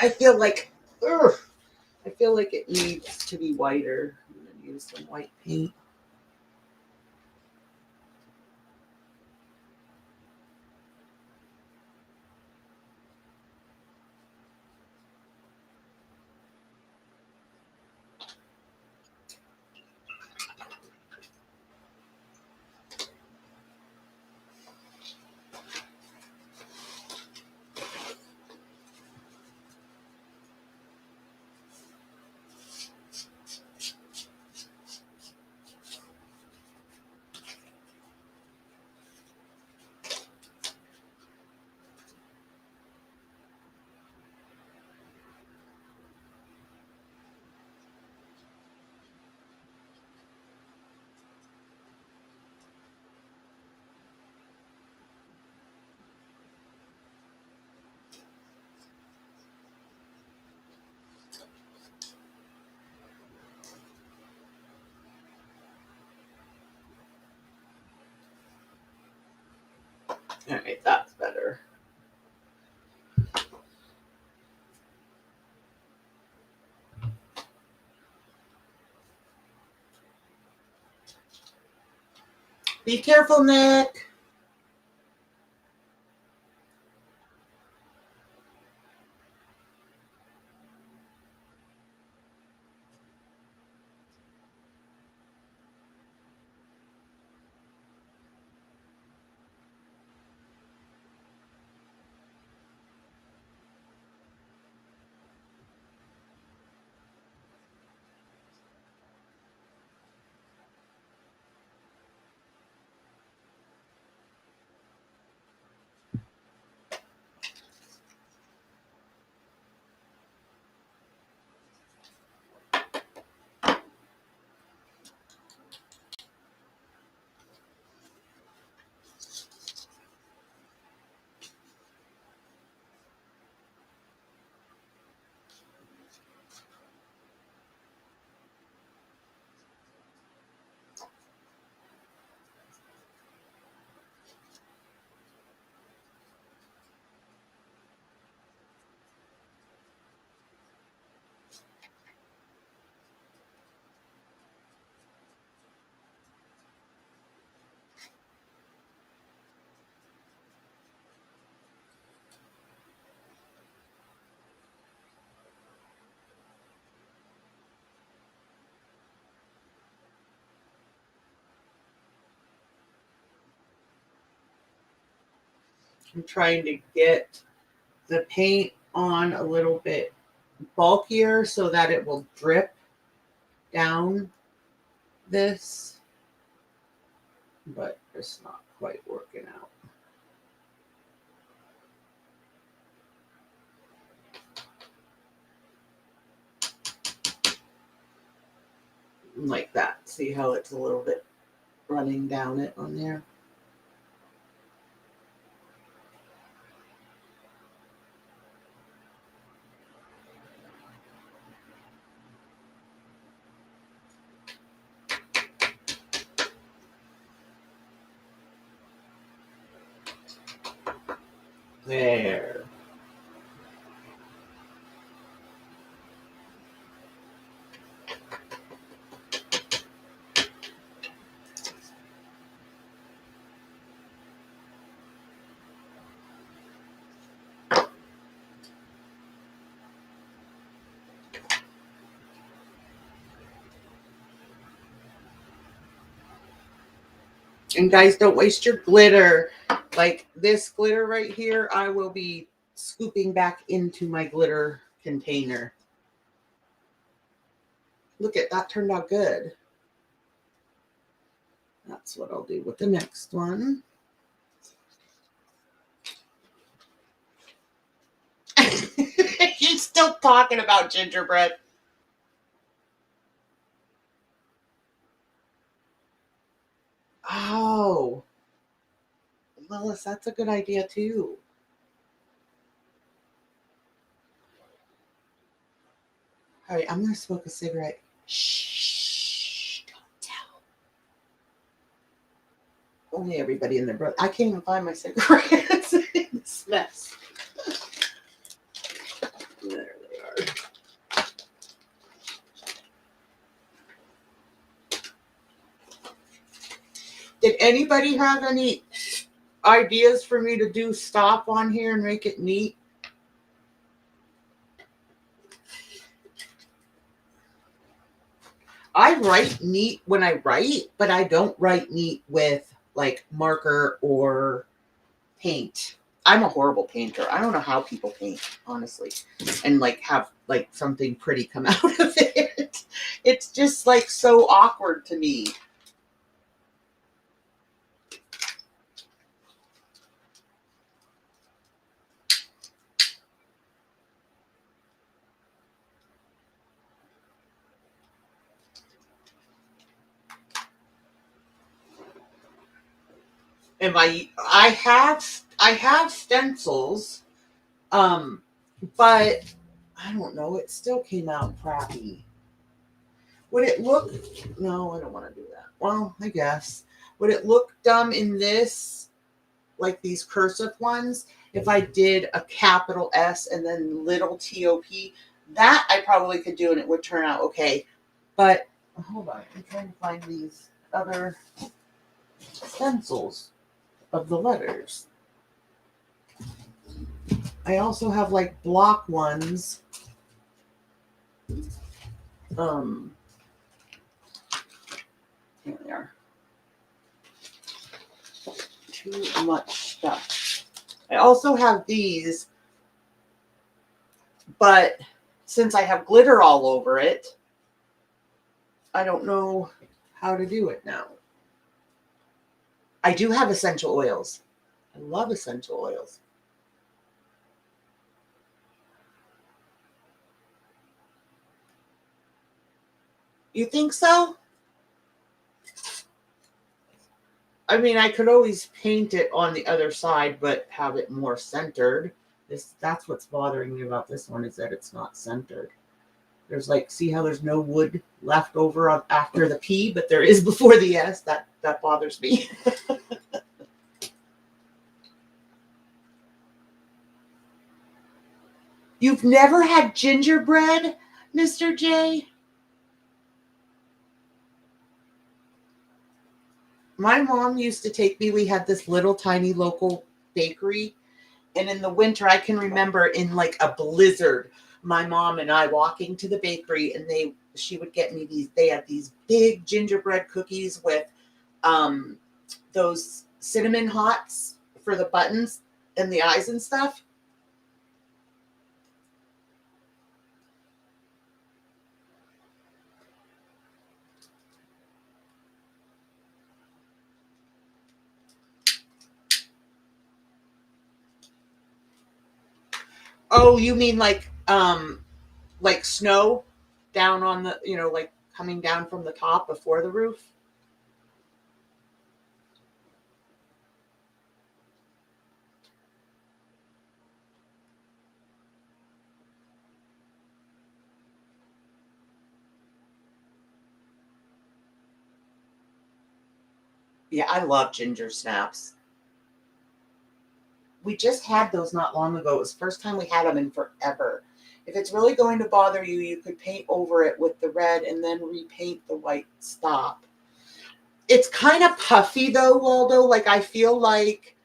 I feel like, it needs to be whiter. I'm going to use some white paint. All right, that's better. Be careful, Nick. I'm trying to get the paint on a little bit bulkier so that it will drip down this, but it's not quite working out. Like that. See how it's a little bit running down it on there? There. And guys, don't waste your glitter. Like this glitter right here, I will be scooping back into my glitter container. Look at that, turned out good. That's what I'll do with the next one. He's still talking about gingerbread. Oh, Lois, that's a good idea too. All right, I'm gonna smoke a cigarette. Shh, don't tell. Only everybody in their brother. I can't even find my cigarettes in this mess. There they are. Did anybody have any ideas for me to do stop on here and make it neat? I write neat when I write, but I don't write neat with like marker or paint. I'm a horrible painter. I don't know how people paint, honestly, and like have like something pretty come out of it. It's just like so awkward to me. And I have stencils, but I don't know. It still came out crappy. Would it look? No, I don't want to do that. Well, I guess. Would it look dumb in this, like these cursive ones, if I did a capital S and then little TOP? That I probably could do and it would turn out okay. But hold on, I'm trying to find these other stencils of the letters. I also have like block ones. Here they are. Too much stuff. I also have these, but since I have glitter all over it, I don't know how to do it now. I do have essential oils. I love essential oils. You think so? I mean, I could always paint it on the other side, but have it more centered. That's what's bothering me about this one, is that it's not centered. There's like, see how there's no wood left over after the P, but there is before the S. That bothers me. You've never had gingerbread, Mr. J? My mom used to take me. We had this little tiny local bakery. And in the winter, I can remember in like a blizzard, my mom and I walking to the bakery, and she would get me these. They had these big gingerbread cookies with those cinnamon hots for the buttons. in the eyes and stuff. Oh, you mean like snow down on the, like coming down from the top before the roof? Yeah, I love ginger snaps. We just had those not long ago. It was the first time we had them in forever. If it's really going to bother you, you could paint over it with the red and then repaint the white stop. It's kind of puffy though, Waldo. Like I feel like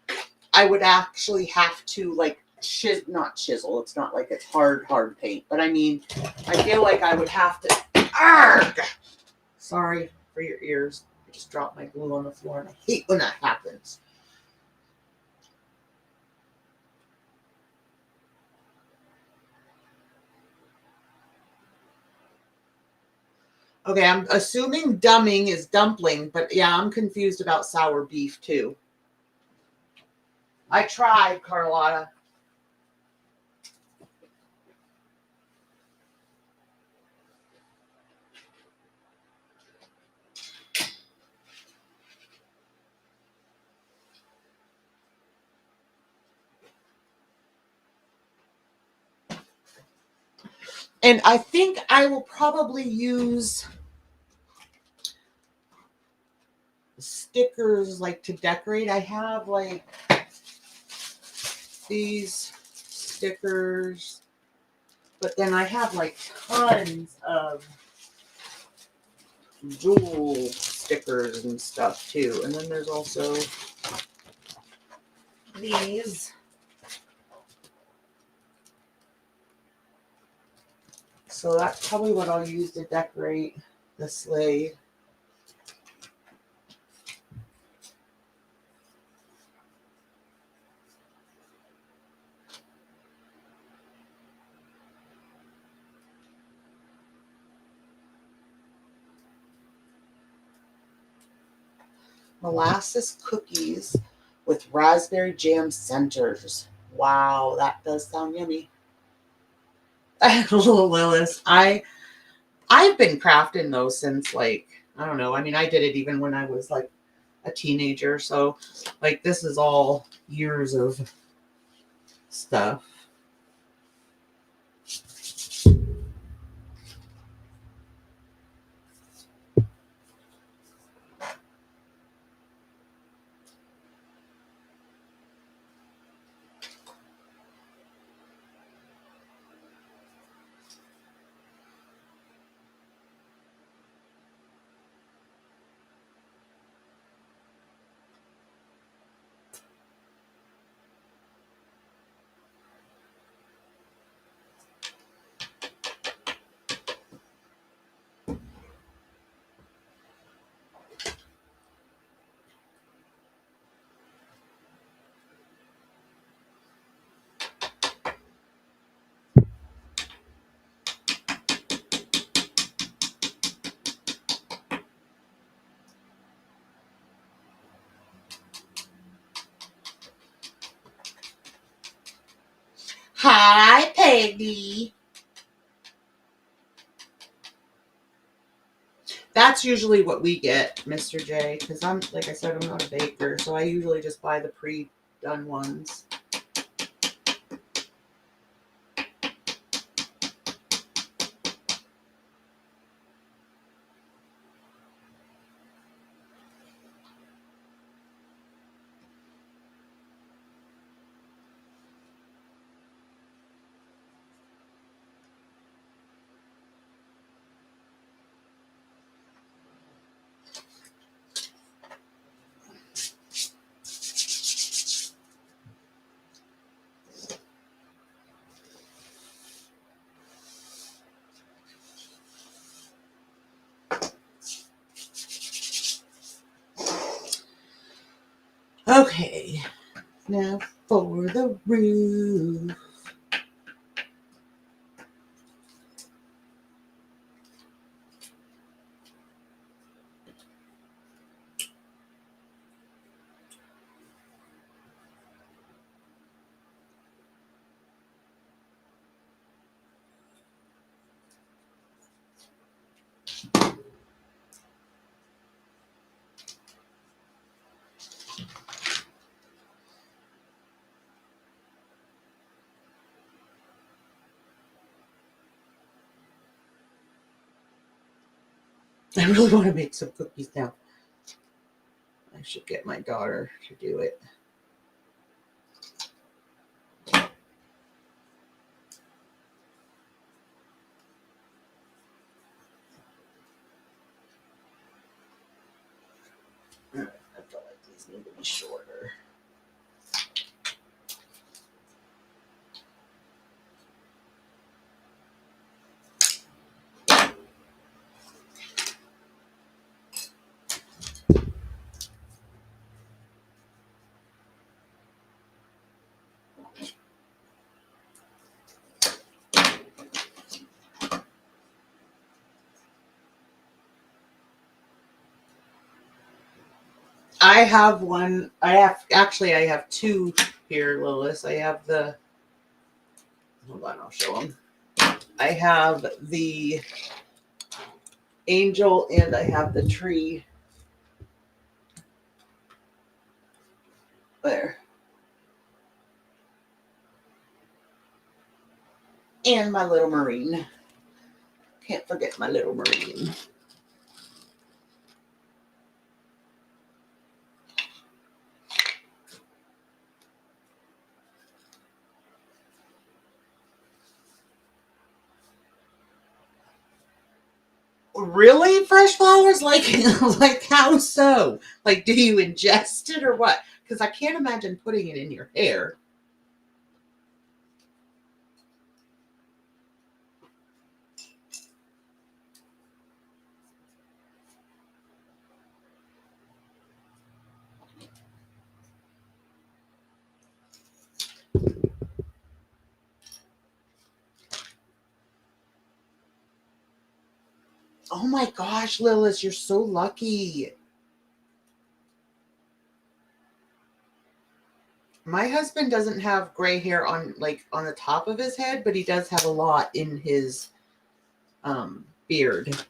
I would actually have to like not chisel. It's not like it's hard paint, but I mean, I feel like I would have to. Arg! Sorry for your ears. I just dropped my glue on the floor, and I hate when that happens. Okay, I'm assuming dumbing is dumpling, but yeah, I'm confused about sour beef too. I tried, Carlotta. And I think I will probably use stickers like to decorate. I have like these stickers, but then I have like tons of jewel stickers and stuff too. And then there's also these. So that's probably what I'll use to decorate the sleigh. Molasses cookies with raspberry jam centers. Wow, that does sound yummy. Little Lilith. I've been crafting those since like, I don't know. I mean, I did it even when I was like a teenager. So like this is all years of stuff. Hi, Peggy. That's usually what we get, Mr. J, because I'm, like I said, I'm not a baker, so I usually just buy the pre-done ones. Okay, now for the roof. I really want to make some cookies now. I should get my daughter to do it. I feel like these need to be shorter. I have one. I have two here, Lois. I have the. Hold on, I'll show them. I have the angel and I have the tree. There. And my little marine. Can't forget my little marine. Really? Fresh flowers? Like, like how so? Like, do you ingest it or what? Because I can't imagine putting it in your hair. Oh my gosh, Lilith, you're so lucky. My husband doesn't have gray hair on the top of his head, but he does have a lot in his beard.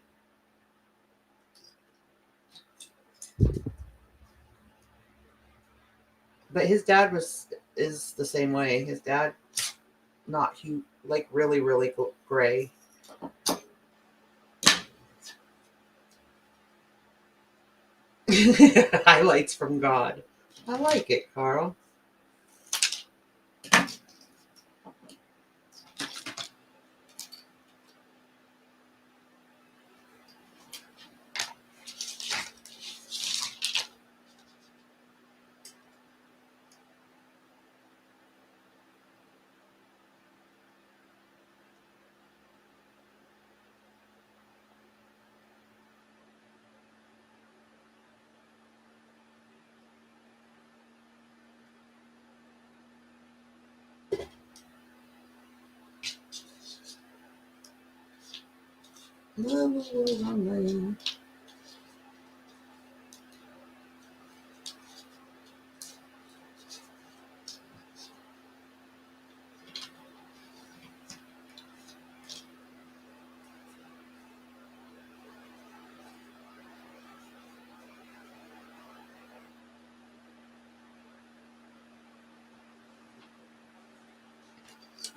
But his dad is the same way. His dad not huge, like really gray. Highlights from God. I like it, Carl.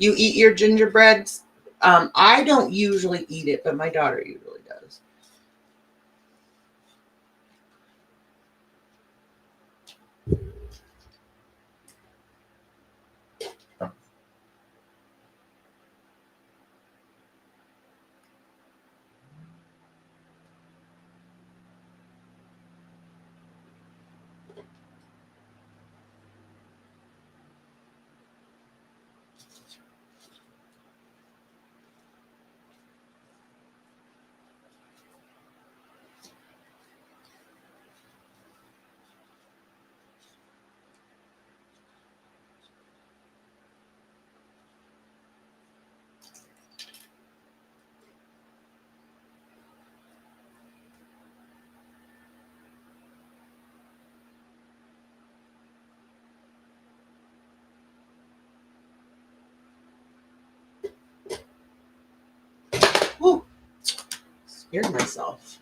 You eat your gingerbreads? I don't usually eat it, but my daughter usually does. Here's myself.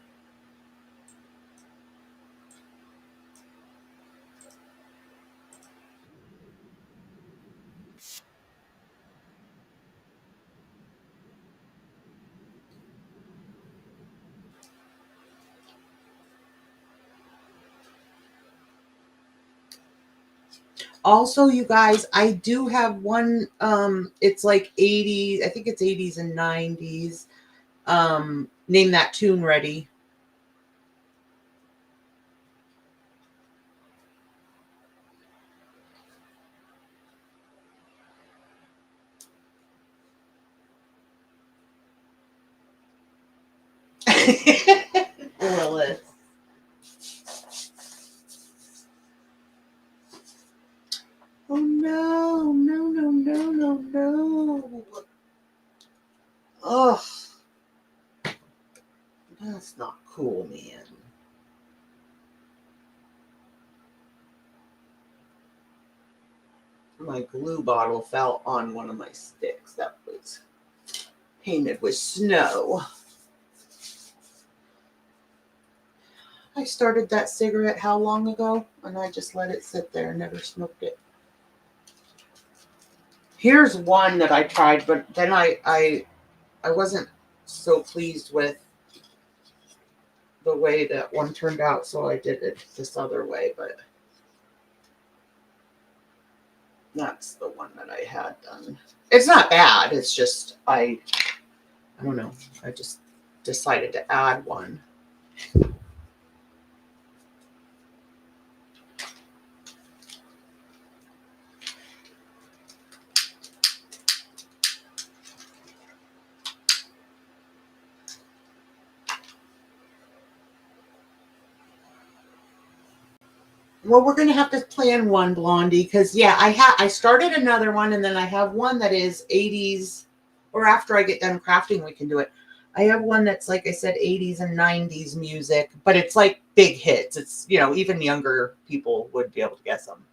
Also, you guys, I do have one, it's like 80s, I think it's 80s and 90s. Name that tune ready. Willis. Oh no, no, no, no, no, no. Ugh. That's not cool, man. My glue bottle fell on one of my sticks that was painted with snow. I started that cigarette how long ago? And I just let it sit there and never smoked it. Here's one that I tried, but then I wasn't so pleased with the way that one turned out, so I did it this other way, but that's the one that I had done. It's not bad, it's just I don't know. I just decided to add one. Well, we're gonna have to plan one, Blondie, because yeah, I started another one, and then I have one that is 80s, or after I get done crafting, we can do it. I have one that's like I said, 80s and 90s music, but it's like big hits. It's, you know, even younger people would be able to guess them.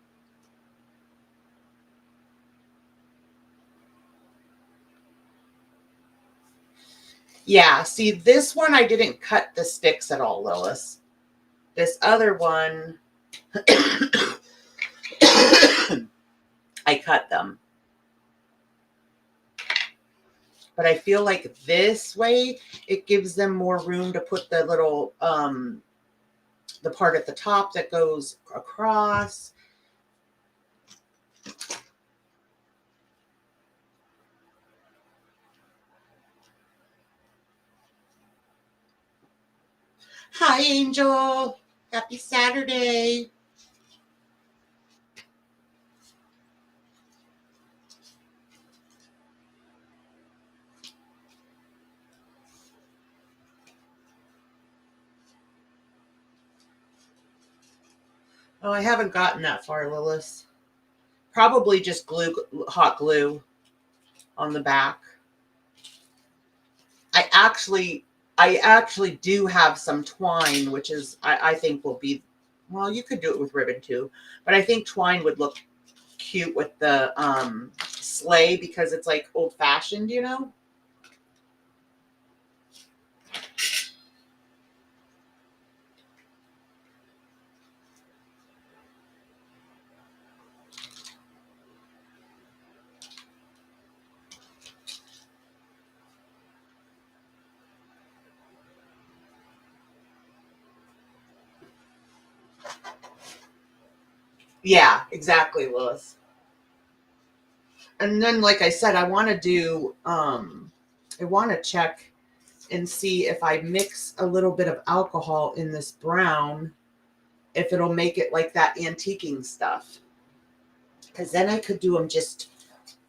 Yeah, see, this one I didn't cut the sticks at all, Lilith. This other one, I cut them. But I feel like this way, it gives them more room to put the little, the part at the top that goes across. Hi, Angel. Happy Saturday. Oh, I haven't gotten that far, Lilith. Probably just glue, hot glue on the back. I actually do have some twine, which is, I think will be, well, you could do it with ribbon too, but I think twine would look cute with the sleigh because it's like old fashioned, you know? Yeah, exactly, Willis. And then, like I said, I want to do, I want to check and see if I mix a little bit of alcohol in this brown, if it'll make it like that antiquing stuff. Because then I could do them just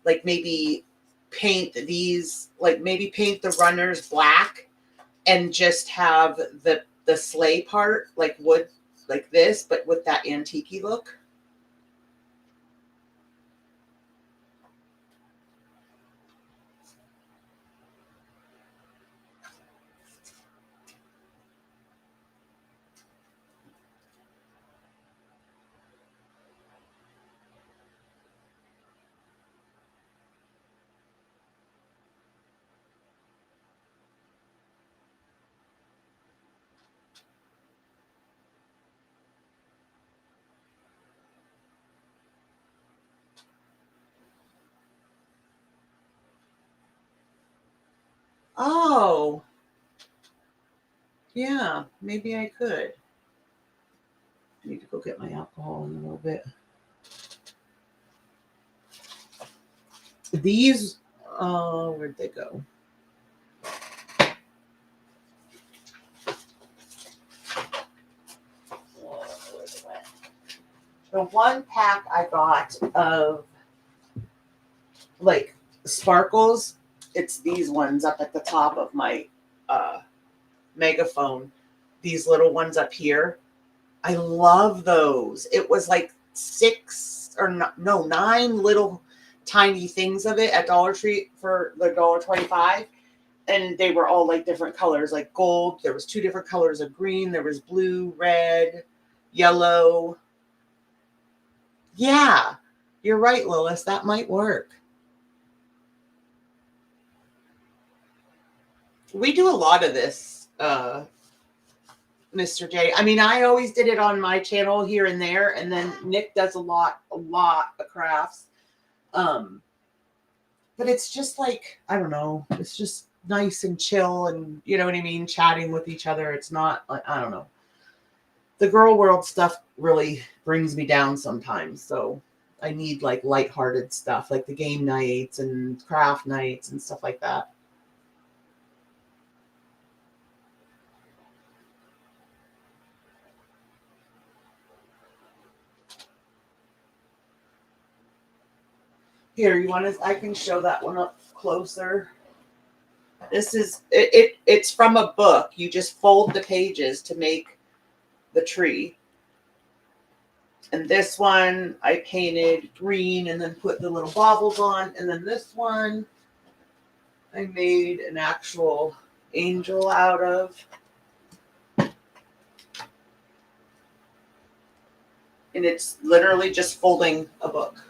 like maybe paint these, like maybe paint the runners black and just have the sleigh part like wood, like this, but with that antique look. Oh, yeah, maybe I could. I need to go get my alcohol in a little bit. These, where'd they go? The one pack I got of like sparkles, it's these ones up at the top of my megaphone. These little ones up here. I love those. It was like 9 little tiny things of it at Dollar Tree for the $1.25. And they were all like different colors, like gold. There was 2 different colors of green. There was blue, red, yellow. Yeah, you're right, Lois. That might work. We do a lot of this, Mr. J. I mean, I always did it on my channel here and there, and then Nick does a lot of crafts. But it's just like, I don't know, it's just nice and chill, and you know what I mean, chatting with each other. It's not like, I don't know. The girl world stuff really brings me down sometimes, so I need like lighthearted stuff, like the game nights and craft nights and stuff like that. Here, you want to? I can show that one up closer. This is it's from a book. You just fold the pages to make the tree. And this one I painted green and then put the little baubles on. And then this one I made an actual angel out of. And it's literally just folding a book.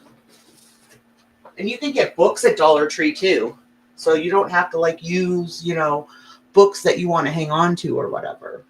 And you can get books at Dollar Tree too. So you don't have to like use, you know, books that you want to hang on to or whatever.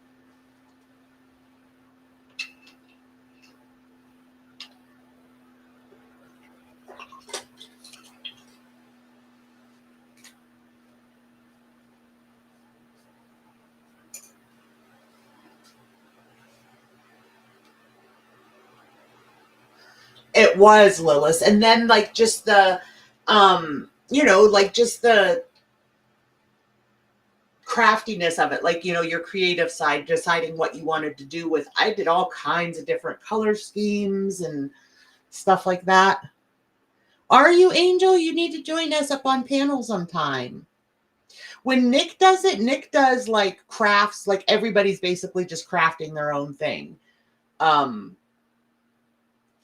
It was, Lilith. And then like just the you know, like just the craftiness of it, like, you know, your creative side, deciding what you wanted to do with. I did all kinds of different color schemes and stuff like that. Are you, Angel? You need to join us up on panel sometime. When Nick does it, Nick does like crafts, like everybody's basically just crafting their own thing.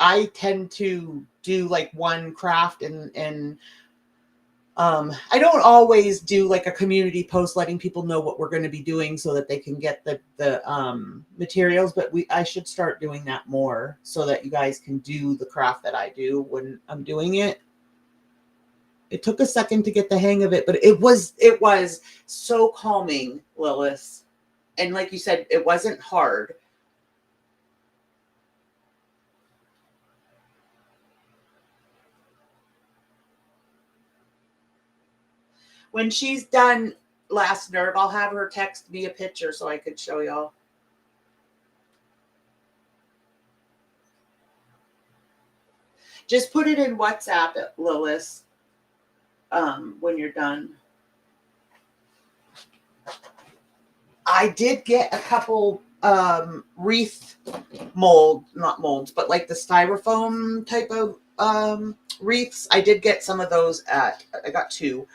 I tend to do like one craft and I don't always do like a community post letting people know what we're going to be doing so that they can get the materials, but I should start doing that more so that you guys can do the craft that I do when I'm doing it. It took a second to get the hang of it, but it was so calming, Lilith. And like you said, it wasn't hard. When she's done Last Nerve, I'll have her text me a picture so I could show y'all. Just put it in WhatsApp, Lilith, when you're done. I did get a couple wreath not molds, but like the styrofoam type of wreaths. I did get some of those I got 2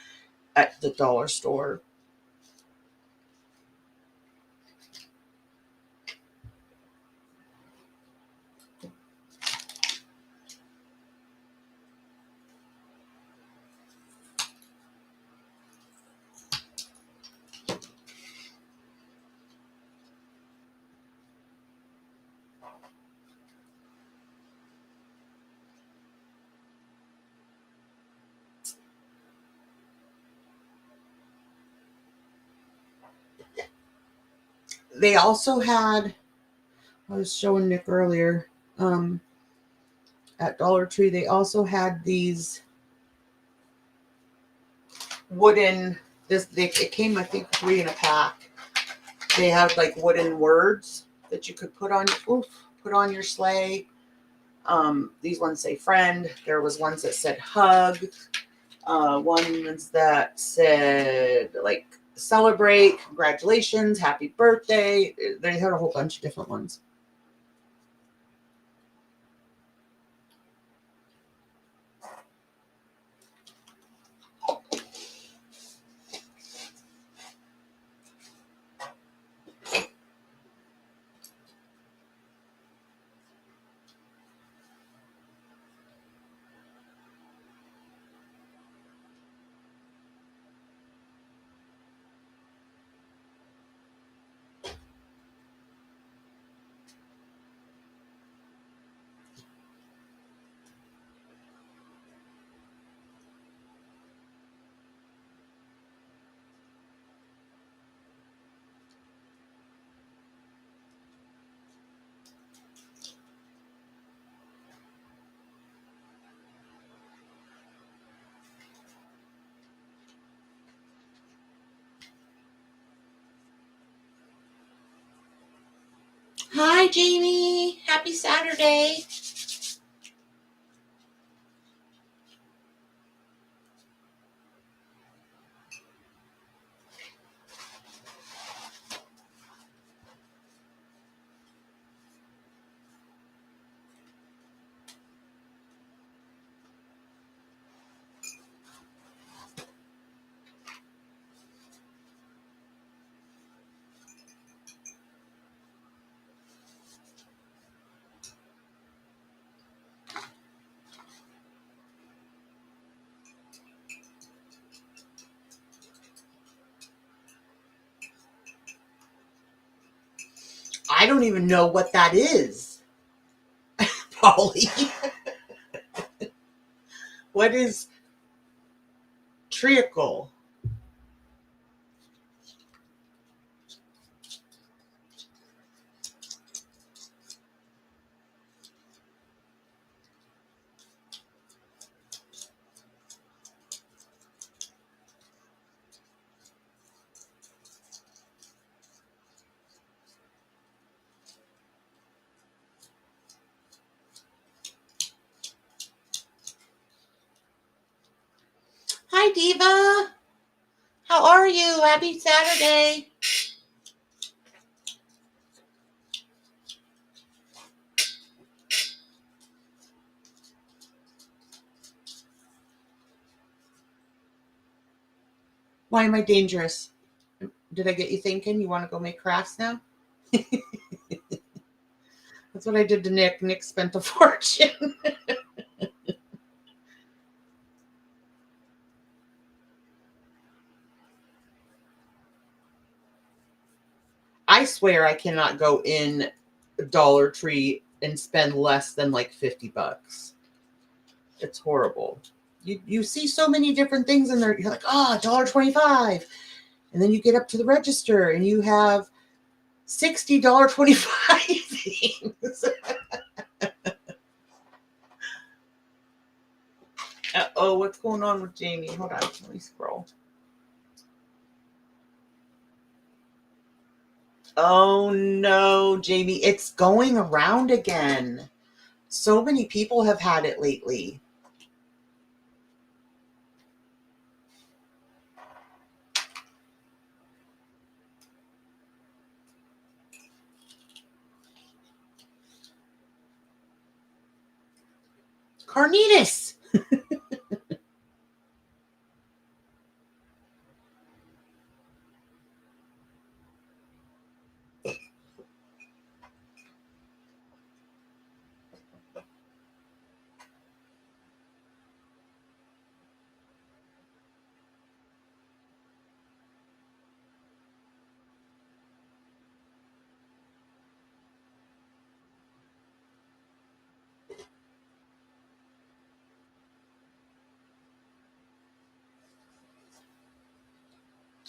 at the dollar store. They also had, I was showing Nick earlier, at Dollar Tree, they also had these wooden It came, I think, 3 in a pack. They have like wooden words that you could put on your sleigh. These ones say friend. There was ones that said hug. Ones that said like celebrate, congratulations, happy birthday. They had a whole bunch of different ones. Hi, Jamie. Happy Saturday. I don't even know what that is, Polly. What is treacle? Hi, Diva. How are you? Happy Saturday. Why am I dangerous? Did I get you thinking you want to go make crafts now? That's what I did to Nick. Nick spent a fortune. I swear I cannot go in Dollar Tree and spend less than like $50. It's horrible. You see so many different things in there. You're like, oh, $1.25. And then you get up to the register and you have $60.25 things. Uh-oh, what's going on with Jamie? Hold on, let me scroll. Oh no, Jamie, it's going around again. So many people have had it lately. Carnitas.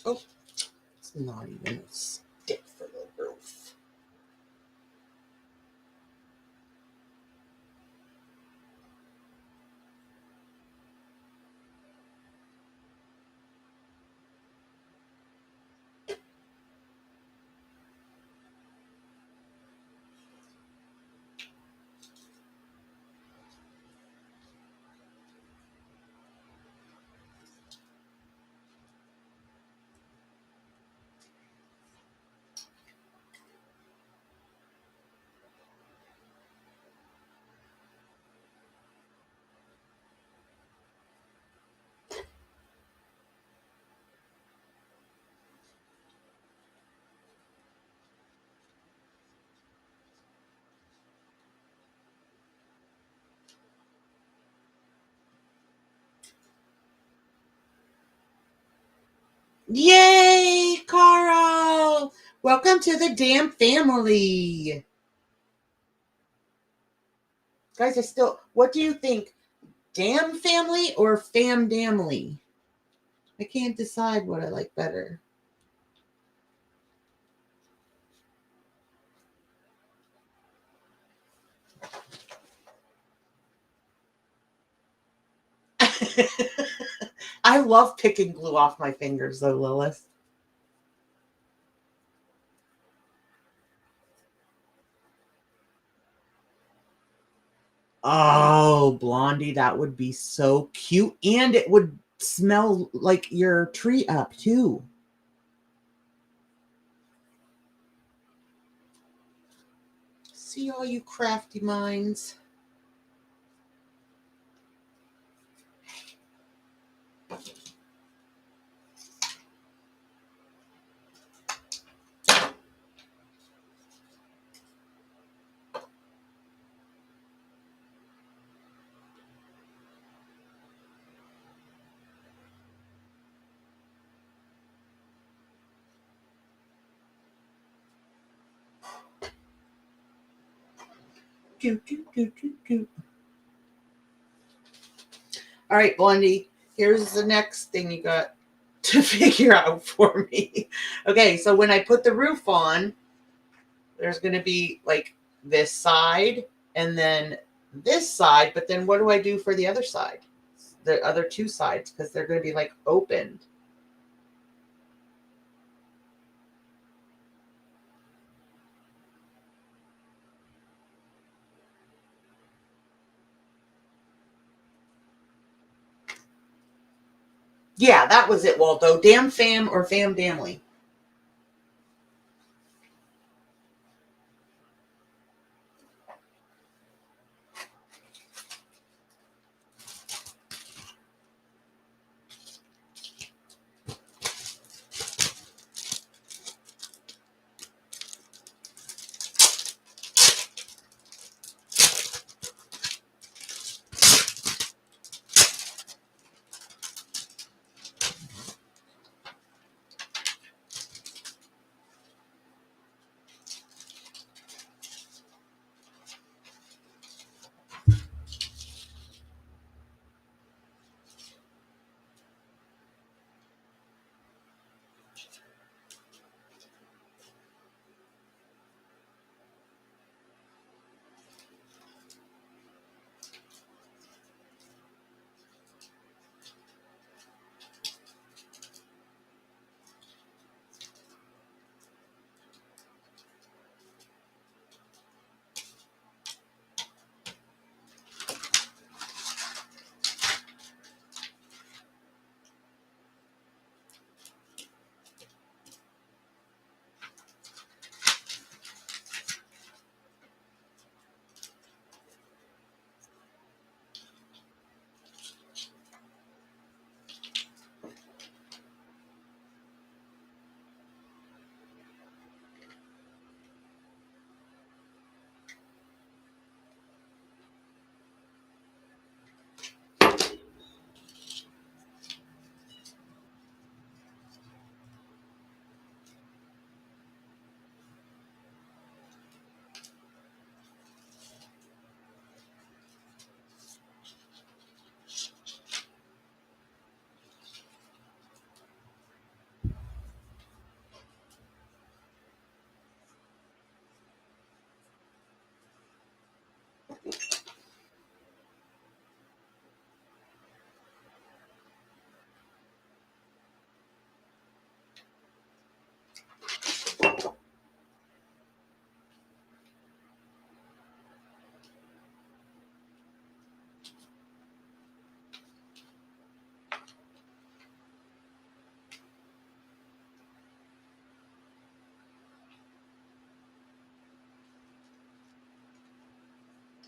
Oh, it's not even a stick for the roof. Yay, Carl! Welcome to the Damn family. Guys, what do you think? Damn family or fam damly? I can't decide what I like better. I love picking glue off my fingers though, Lilith. Oh, Blondie, that would be so cute. And it would smell like your tree up too. See all you crafty minds. Do, do, do, do, do. All right, Blondie, here's the next thing you got to figure out for me. Okay, so when I put the roof on, there's going to be like this side and then this side, but then what do I do for the other side? The other two sides, because they're going to be like opened. Yeah, that was it, Waldo. Damn fam or fam damly.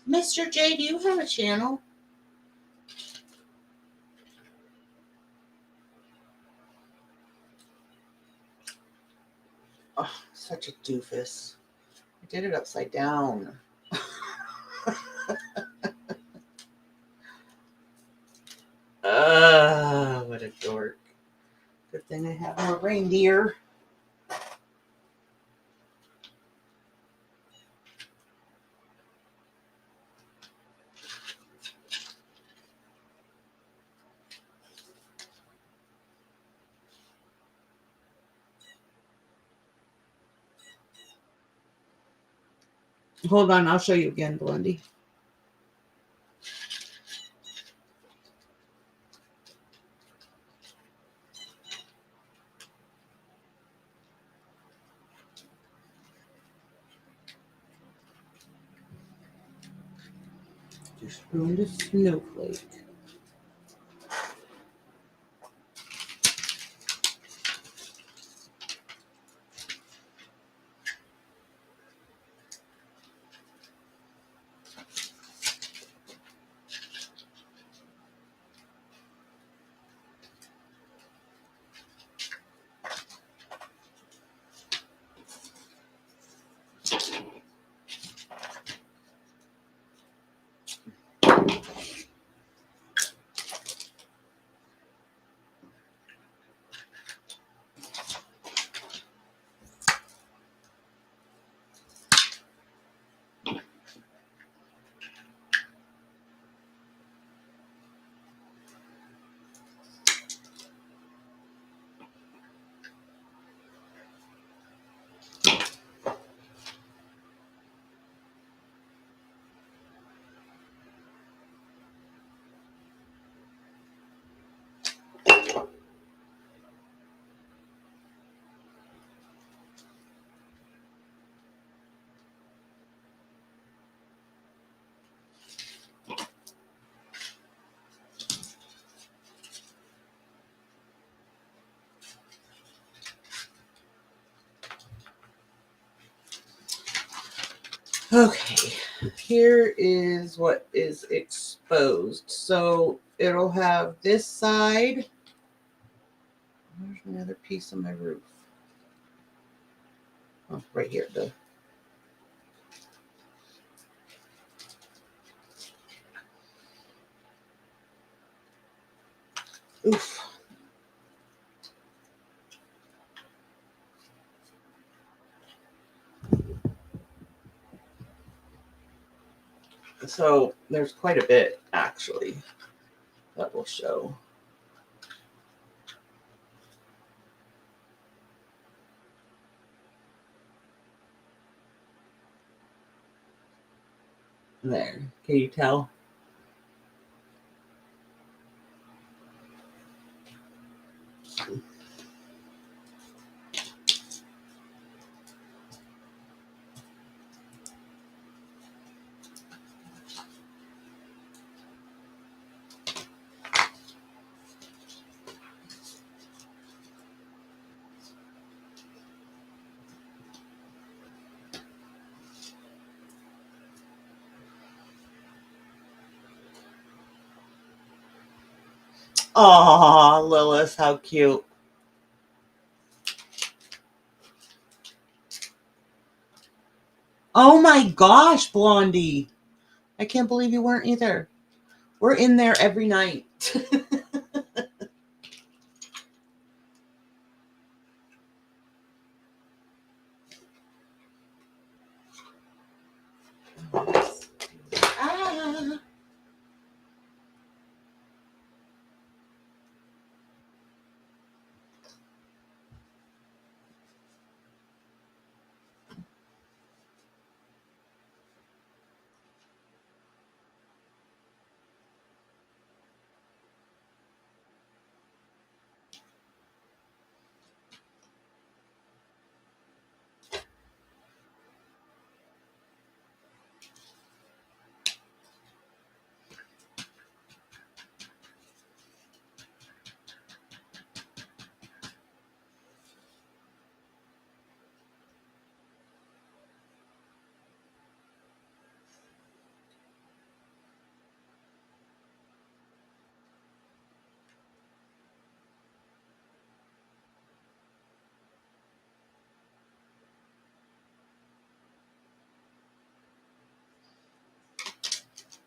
Mr. J, do you have a channel? Oh, such a doofus. I did it upside down. What a dork. Good thing I have more reindeer. Hold on, I'll show you again, Blondie. Just ruined a snowflake. Okay, here is what is exposed. So it'll have this side. Where's my other piece of my roof? Oh, right here. Oof. So there's quite a bit actually that will show. There, can you tell? Aw, Lilith, how cute. Oh my gosh, Blondie. I can't believe you weren't either. We're in there every night. Ah.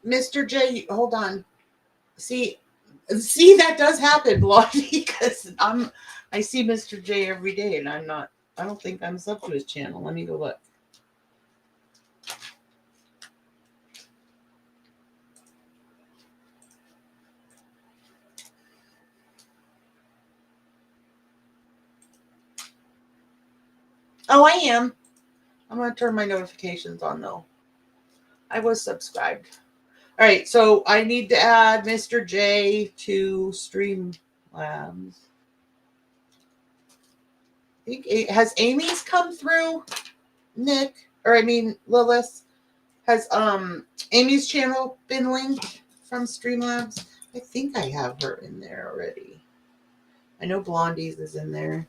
Mr. J, hold on. See, that does happen, Blondie, because I see Mr. J every day, and I don't think I'm sub to his channel. Let me go look. Oh, I am. I'm going to turn my notifications on, though. I was subscribed. All right, so I need to add Mr. J to Streamlabs. I think has Amy's come through, Nick? Or I mean, Lilith. Has Amy's channel been linked from Streamlabs? I think I have her in there already. I know Blondie's is in there.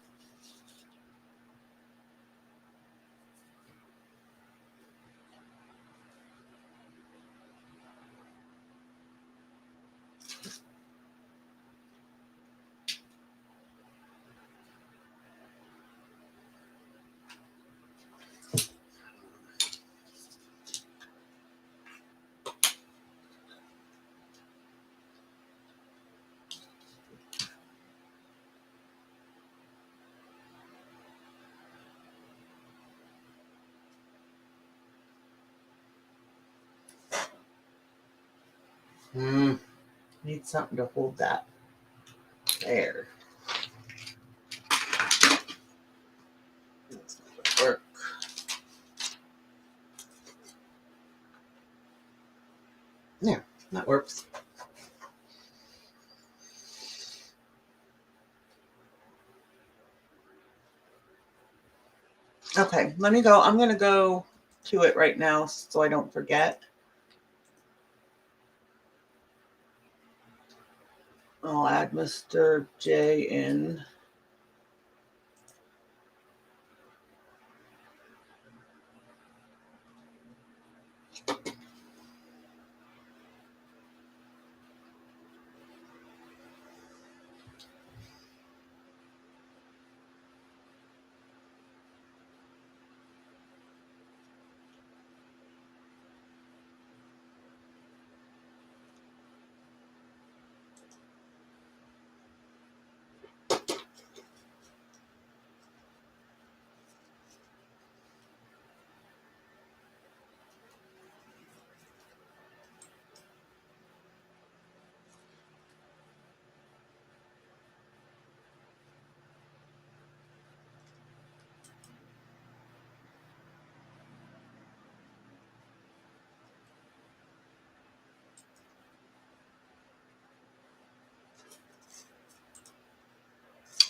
Need something to hold that. There. That's not gonna work. There, that works. Okay, let me go. I'm going to go to it right now so I don't forget. I'll add Mr. J in.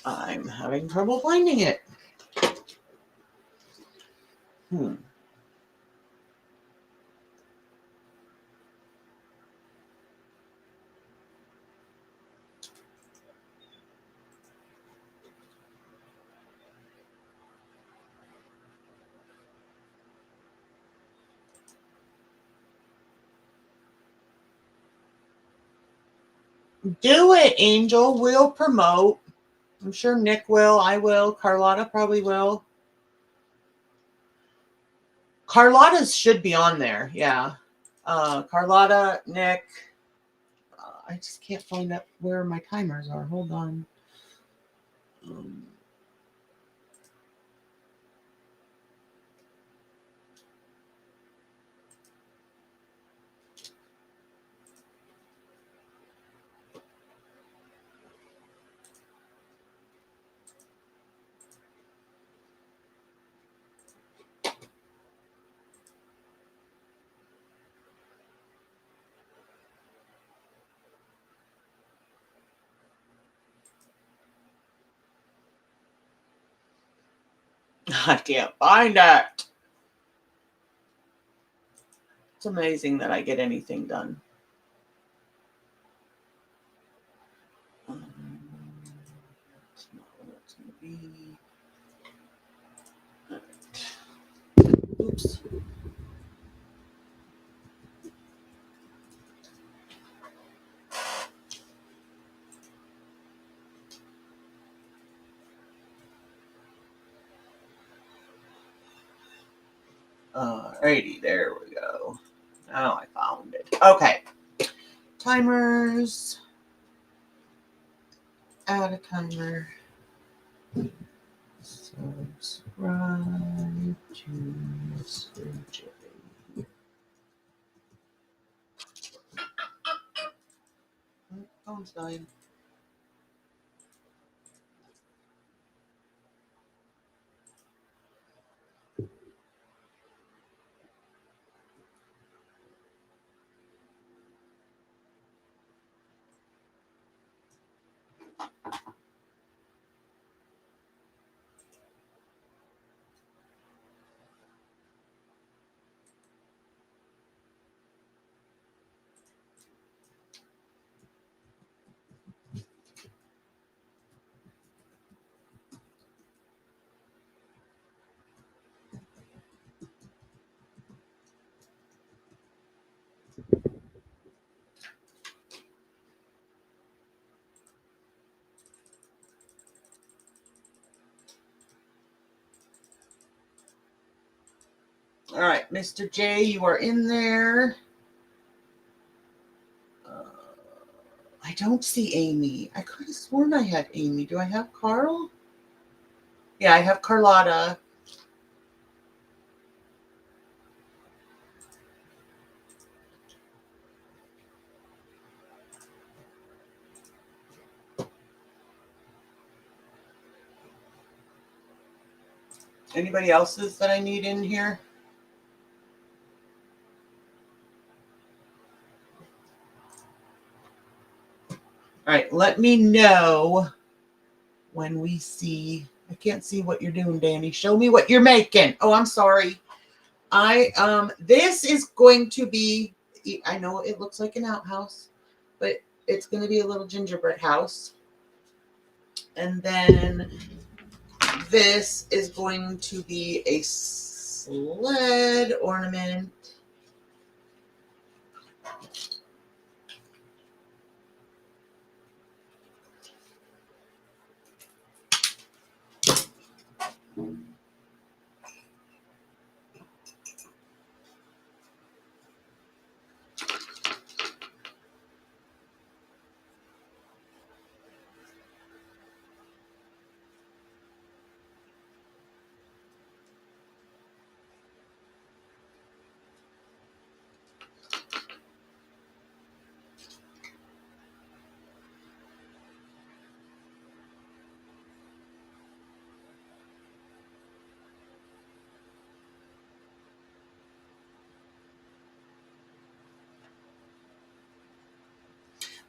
I'm having trouble finding it. Do it, Angel. We'll promote. I'm sure Nick will. I will. Carlotta probably will. Carlotta's should be on there. Yeah. Carlotta, Nick. I just can't find out where my timers are. Hold on. I can't find it. It's amazing that I get anything done. That's not what it's going to be. Right. Oops. Alrighty, there we go. Now I found it. Okay. Timers. Add a timer. Subscribe to Mr. J. Phone's dying. All right, Mr. J, you are in there. I don't see Amy. I could have sworn I had Amy. Do I have Carl? Yeah, I have Carlotta. Anybody else's that I need in here? All right, let me know when we see. I can't see what you're doing, Danny. Show me what you're making. Oh, I'm sorry. This is going to be, I know it looks like an outhouse, but it's going to be a little gingerbread house. And then this is going to be a sled ornament.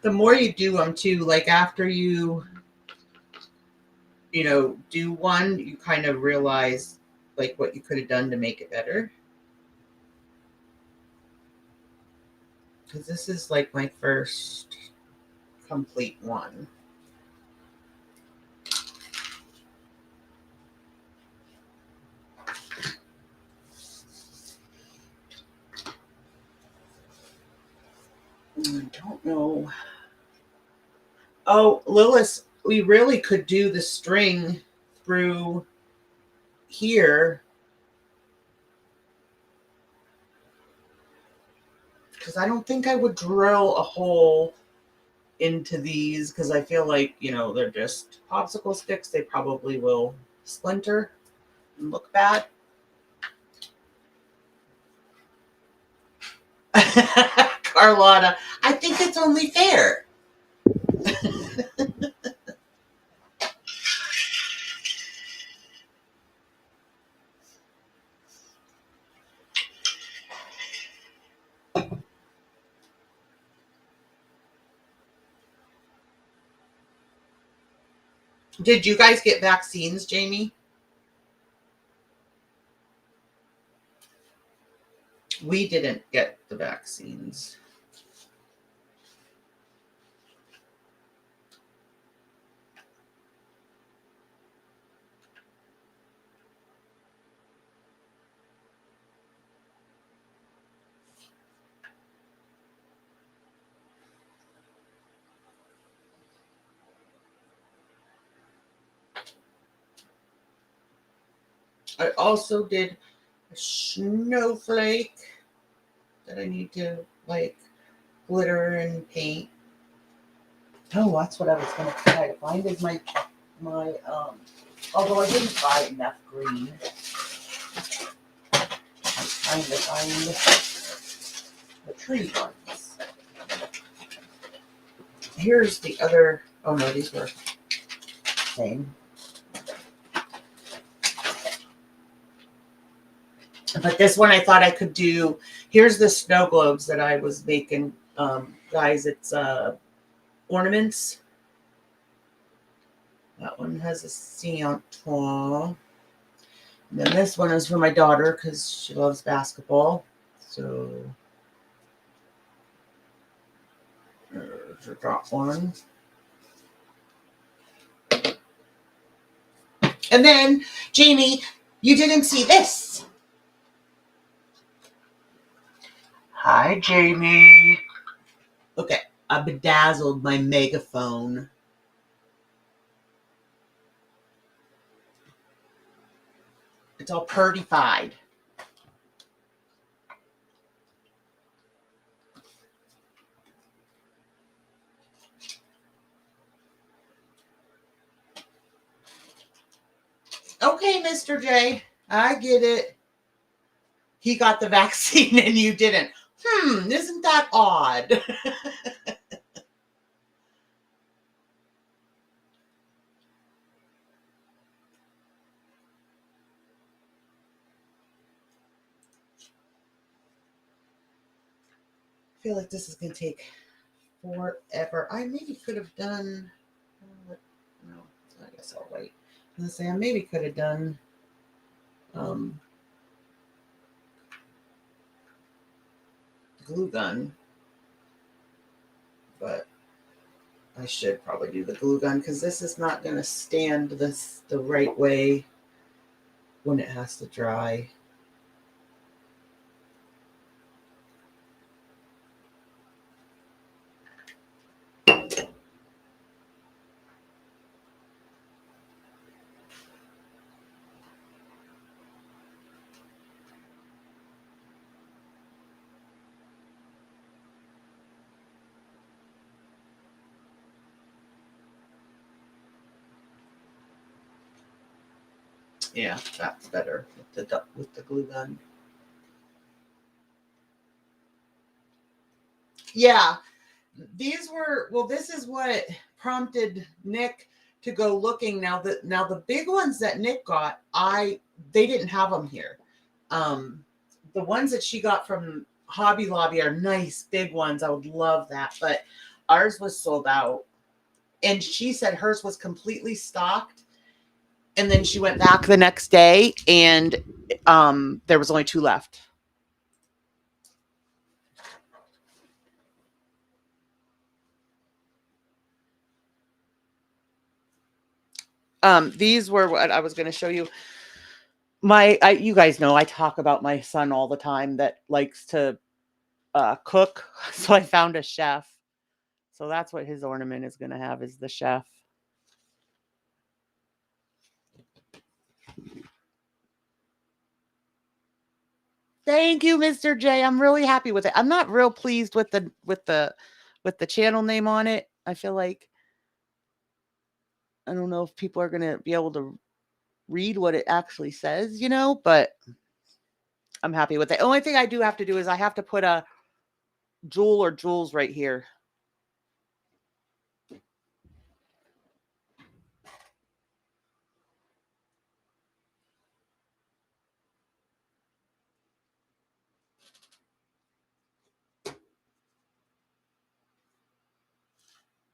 The more you do them too, like after you do one, you kind of realize like what you could have done to make it better. Because this is like my first complete one. I don't know. Oh, Lilith, we really could do the string through here. Because I don't think I would drill a hole into these because I feel like, they're just popsicle sticks. They probably will splinter and look bad. Carlotta, I think it's only fair. Did you guys get vaccines, Jamie? We didn't get the vaccines. I also did a snowflake that I need to like glitter and paint. Oh, that's what I was going to try to find is my Although I didn't buy enough green. I'm trying to find the tree ones. Here's the other. Oh no, these were same. But this one I thought I could do. Here's the snow globes that I was making. Guys, it's ornaments. That one has a Saint-Ouen. And then this one is for my daughter because she loves basketball. So there's a drop one. And then, Jamie, you didn't see this. Hi, Jamie. Okay, I bedazzled my megaphone. It's all purtified. Okay, Mr. J, I get it. He got the vaccine and you didn't. Isn't that odd? I feel like this is going to take forever. I maybe could have done, no, I guess I'll wait. I was gonna say I maybe could have done glue gun, but I should probably do the glue gun because this is not going to stand this the right way when it has to dry. Yeah, that's better with the glue gun. Yeah, these were, well, this is what prompted Nick to go looking. Now the big ones that Nick got, they didn't have them here. The ones that she got from Hobby Lobby are nice big ones. I would love that, but ours was sold out. And she said hers was completely stocked. And then she went back the next day and there was only 2 left. These were what I was going to show you. You guys know I talk about my son all the time that likes to cook. So I found a chef. So that's what his ornament is going to have, is the chef. Thank you, Mr. J. I'm really happy with it. I'm not real pleased with the channel name on it. I feel like I don't know if people are going to be able to read what it actually says, but I'm happy with it. The only thing I do have to do is I have to put a jewel or jewels right here.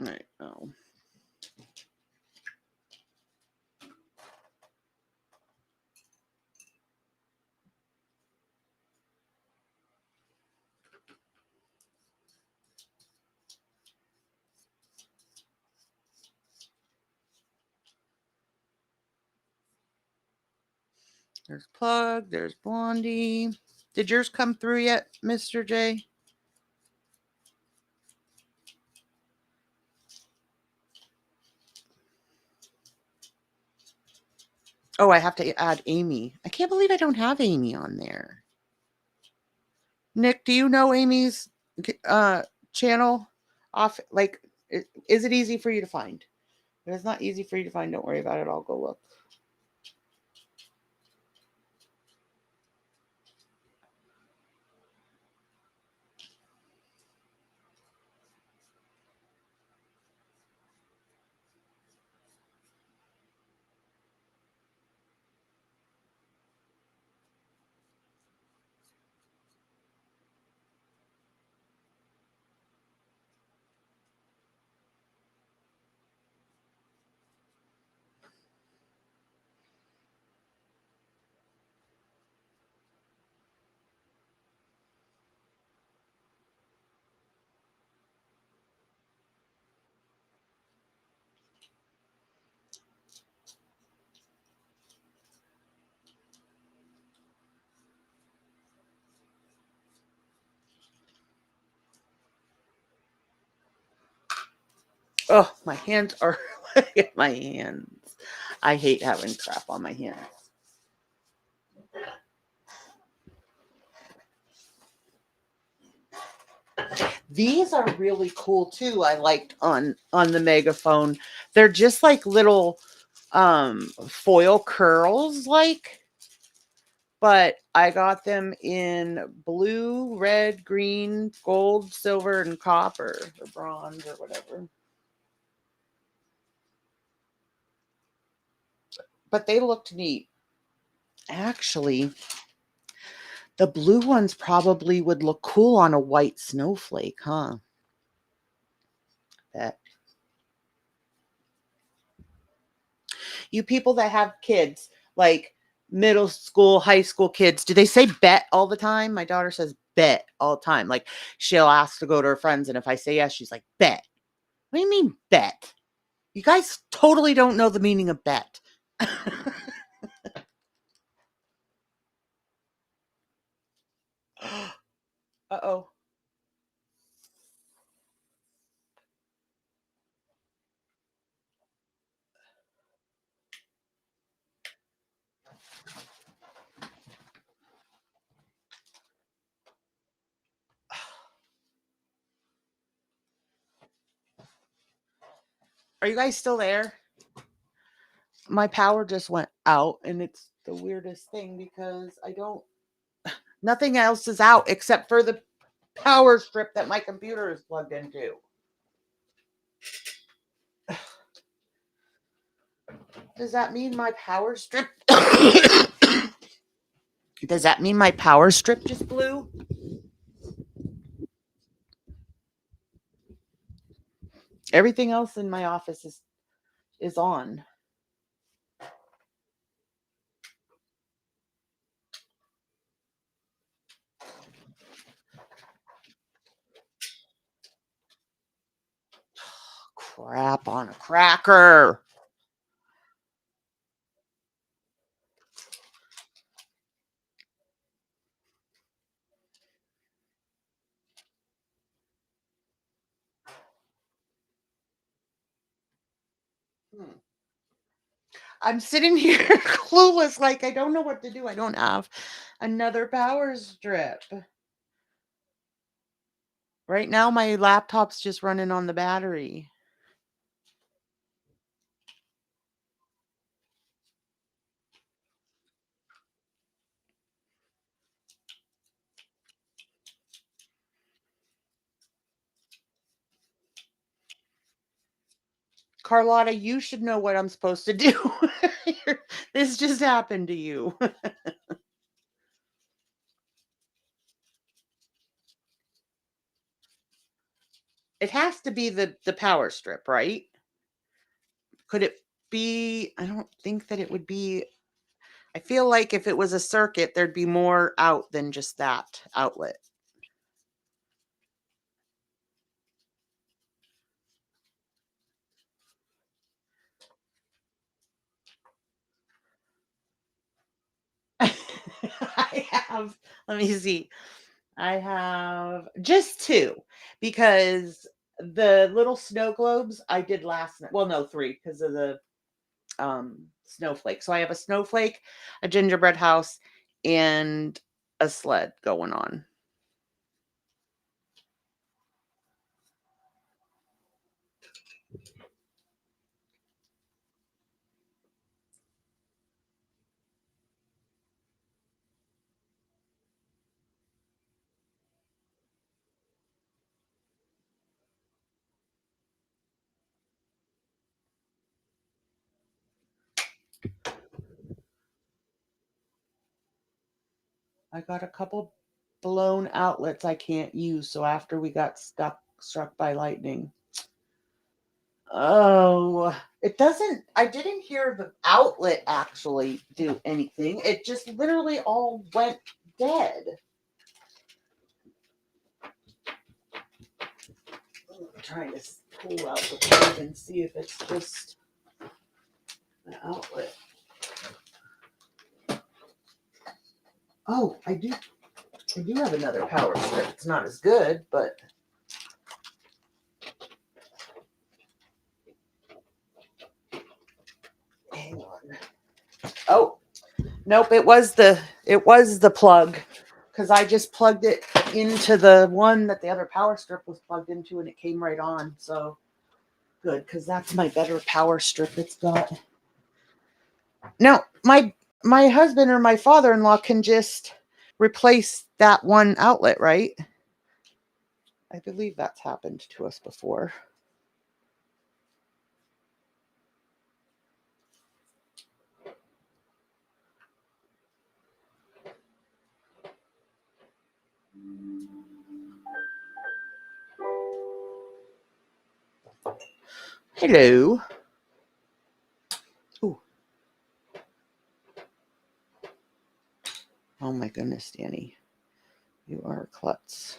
All right. Oh. There's Plug. There's Blondie. Did yours come through yet, Mr. J? Oh, I have to add Amy. I can't believe I don't have Amy on there. Nick, do you know Amy's channel off? Is it easy for you to find? If it's not easy for you to find, don't worry about it. I'll go look. Oh, my hands are my hands. I hate having crap on my hands. These are really cool too. I liked on the megaphone. They're just like little foil curls but I got them in blue, red, green, gold, silver, and copper or bronze or whatever. But they looked neat. Actually, the blue ones probably would look cool on a white snowflake, huh? That you people that have kids, like middle school, high school kids, do they say bet all the time? My daughter says bet all the time. Like she'll ask to go to her friends, and if I say yes, she's like, bet. What do you mean bet? You guys totally don't know the meaning of bet. Uh-oh. Are you guys still there? My power just went out, and it's the weirdest thing because nothing else is out except for the power strip that my computer is plugged into. Does that mean my power strip? Does that mean my power strip just blew? Everything else in my office is on. Crap on a cracker. I'm sitting here clueless, like I don't know what to do. I don't have another power strip. Right now, my laptop's just running on the battery. Carlotta, you should know what I'm supposed to do. This just happened to you. It has to be the power strip, right? Could it be? I don't think that it would be. I feel like if it was a circuit, there'd be more out than just that outlet. I have, let me see. I have just two because the little snow globes I did last night. Well, no, three because of the snowflake. So I have a snowflake, a gingerbread house, and a sled going on. I got a couple blown outlets I can't use. So after we got struck by lightning. Oh, it doesn't. I didn't hear the outlet actually do anything. It just literally all went dead. I'm trying to pull out the plug and see if it's just the outlet. Oh, I do have another power strip. It's not as good, but hang on. Oh, nope, it was the plug, because I just plugged it into the one that the other power strip was plugged into, and it came right on. So good, because that's my better power strip. It's got now my husband or my father-in-law can just replace that one outlet, right? I believe that's happened to us before. Hello. Ooh. Oh my goodness, Danny. You are a klutz.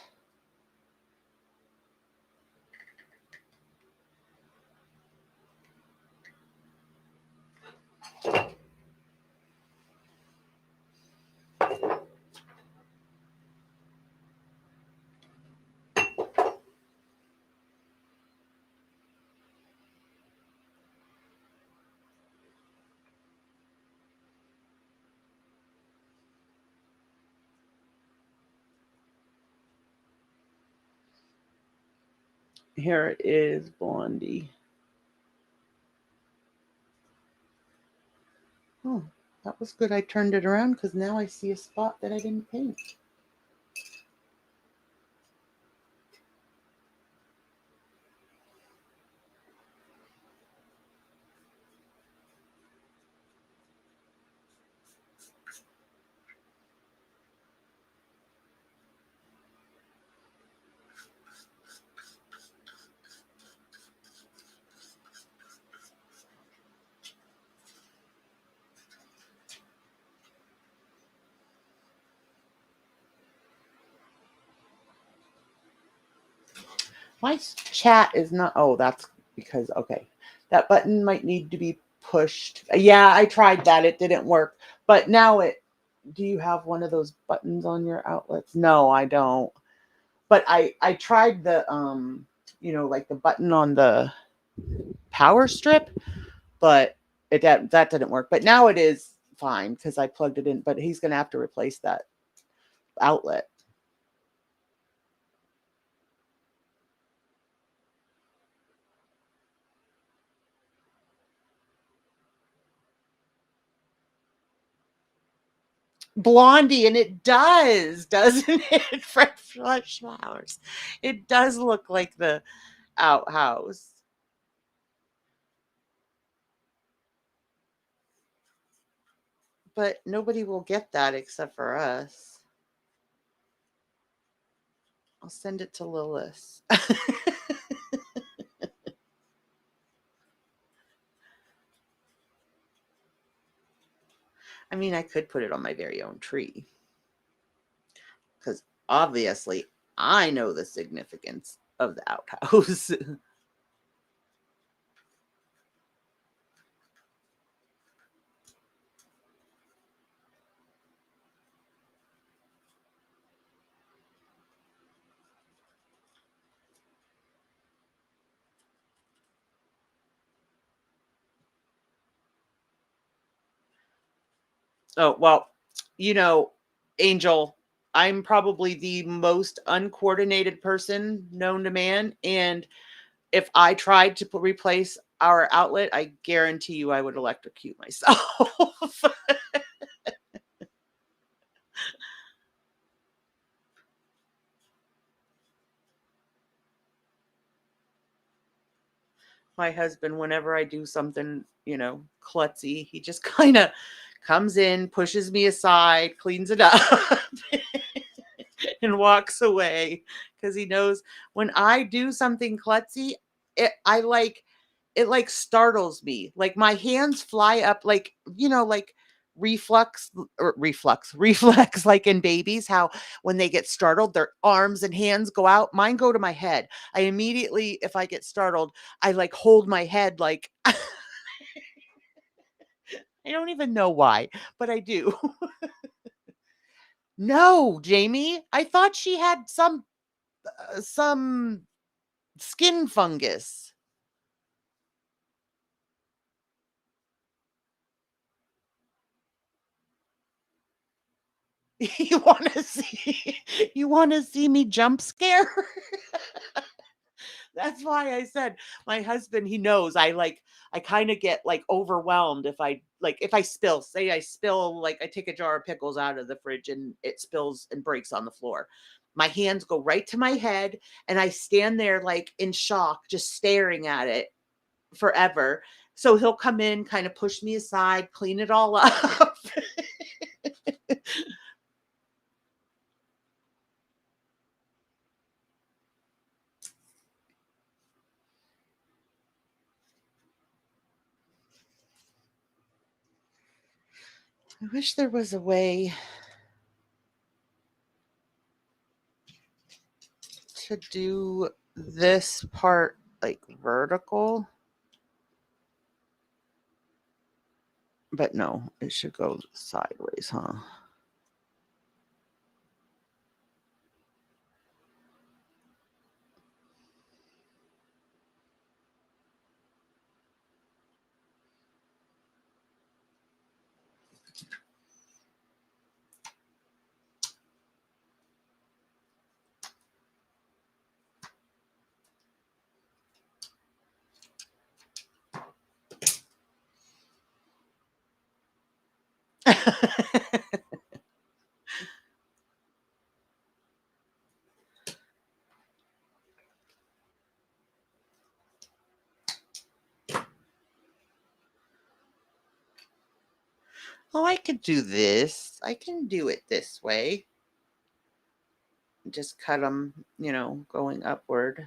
Here is Blondie. Oh, that was good. I turned it around because now I see a spot that I didn't paint. My chat is not. Oh, that's because, okay. That button might need to be pushed. Yeah, I tried that. It didn't work. But now do you have one of those buttons on your outlets? No, I don't. But I tried the, like the button on the power strip, but that didn't work. But now it is fine because I plugged it in. But he's going to have to replace that outlet. Blondie, and it does, doesn't it? Fresh flowers. It does look like the outhouse. But nobody will get that except for us. I'll send it to Lilith. I mean, I could put it on my very own tree. Because obviously, I know the significance of the outhouse. Oh, well, Angel, I'm probably the most uncoordinated person known to man. And if I tried to replace our outlet, I guarantee you I would electrocute myself. My husband, whenever I do something, klutzy, he just kind of comes in, pushes me aside, cleans it up, and walks away because he knows when I do something klutzy, it startles me. Like my hands fly up, like, like reflex, like in babies, how when they get startled, their arms and hands go out. Mine go to my head. I immediately, if I get startled, I like hold my head, like, I don't even know why, but I do. No, Jamie, I thought she had some skin fungus. You want to see me jump scare? That's why I said my husband, he knows I kind of get like overwhelmed if I spill, say I spill, like I take a jar of pickles out of the fridge and it spills and breaks on the floor. My hands go right to my head and I stand there like in shock, just staring at it forever. So he'll come in, kind of push me aside, clean it all up. I wish there was a way to do this part like vertical. But no, it should go sideways, huh? Oh, I could do this. I can do it this way. Just cut them, going upward.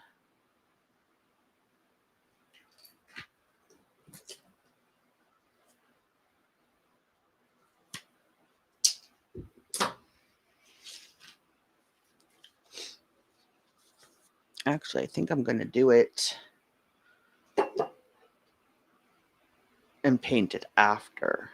Actually, I think I'm going to do it and paint it after.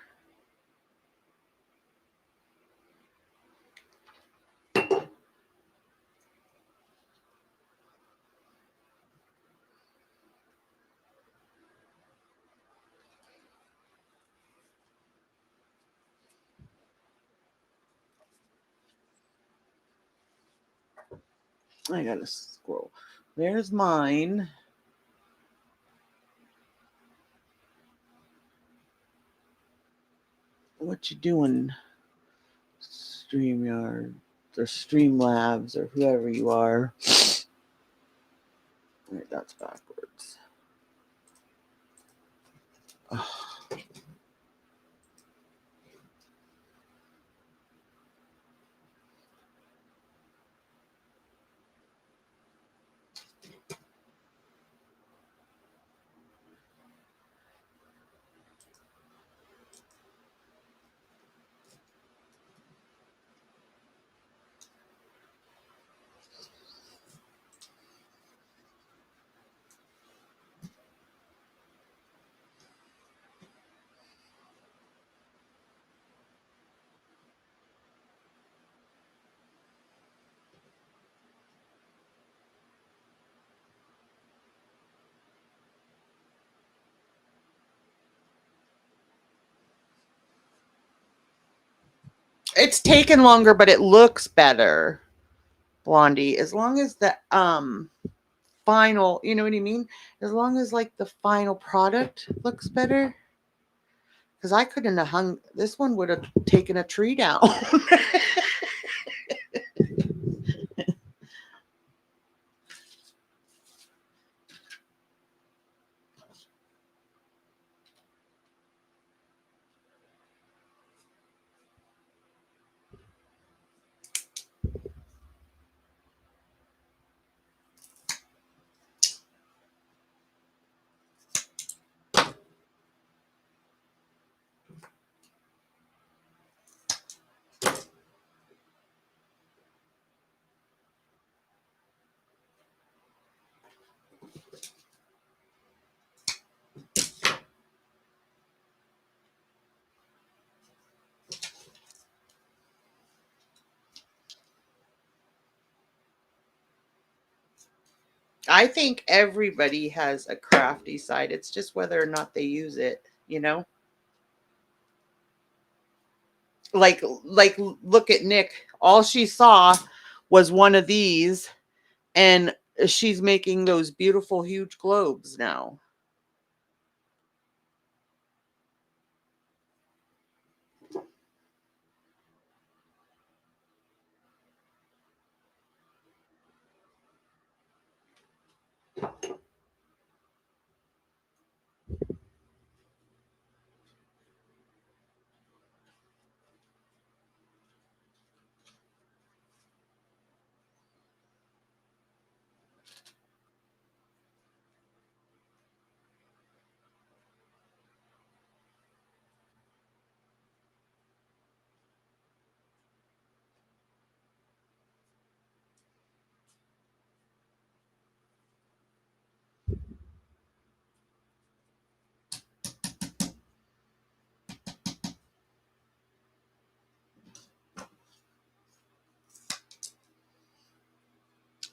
I gotta scroll. There's mine. What you doing, StreamYard or Streamlabs or whoever you are? Wait, that's backwards. Oh. It's taken longer, but it looks better, Blondie. As long as the final, you know what I mean? As long as like the final product looks better. Because I couldn't have hung, this one would have taken a tree down. I think everybody has a crafty side. It's just whether or not they use it, like look at Nick. All she saw was one of these, and she's making those beautiful huge globes now.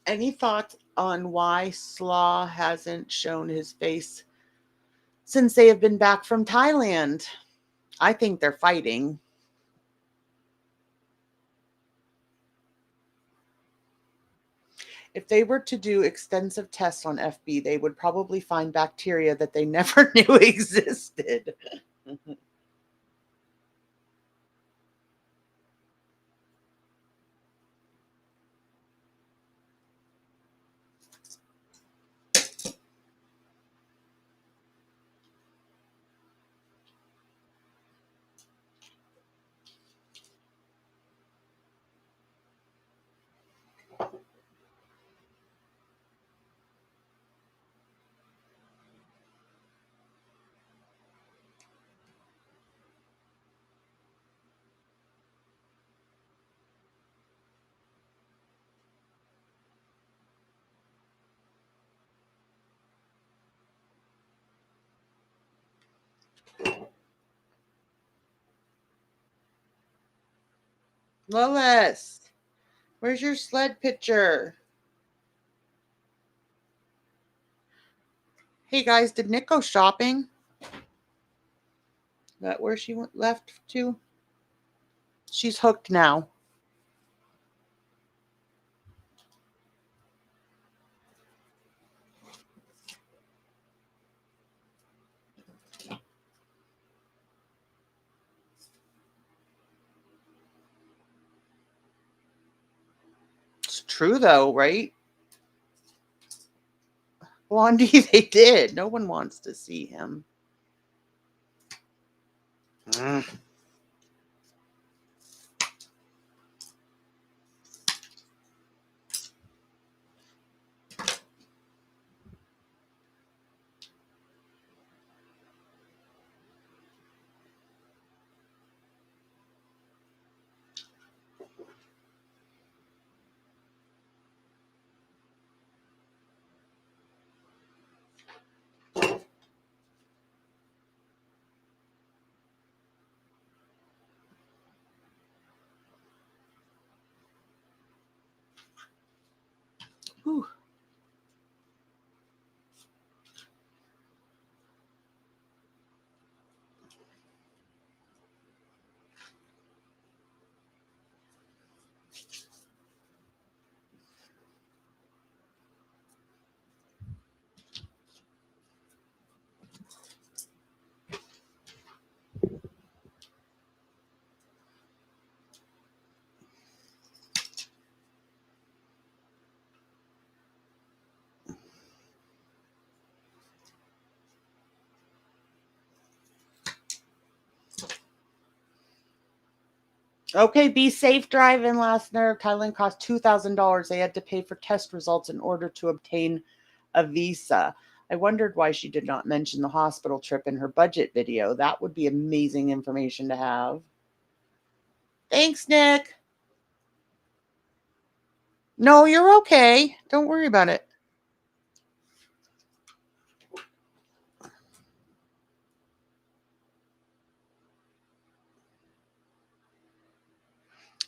Any thoughts on why Slaw hasn't shown his face since they have been back from Thailand? I think they're fighting. If they were to do extensive tests on FB, they would probably find bacteria that they never knew existed. Lois, where's your sled picture? Hey guys, did Nick go shopping? That where she went left to? She's hooked now. It's true though, right? Blondie, they did. No one wants to see him. Mm. Whew. Okay, be safe driving, last nerve. Thailand cost $2,000. They had to pay for test results in order to obtain a visa. I wondered why she did not mention the hospital trip in her budget video. That would be amazing information to have. Thanks, Nick. No, you're okay. Don't worry about it.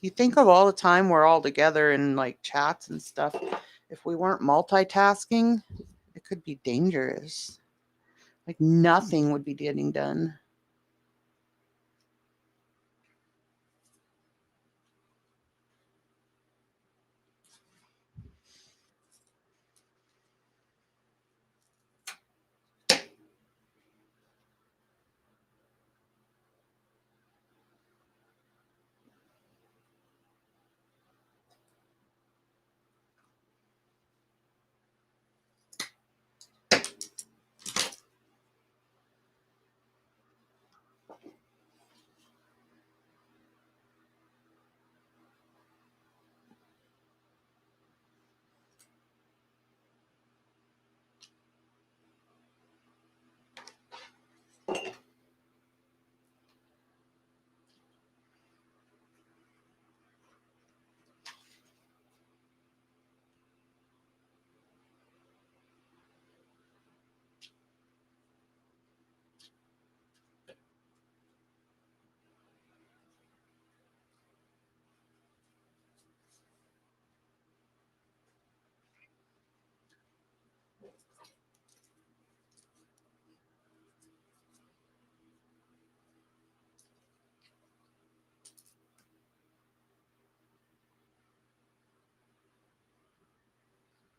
You think of all the time we're all together in like chats and stuff. If we weren't multitasking, it could be dangerous. Like nothing would be getting done.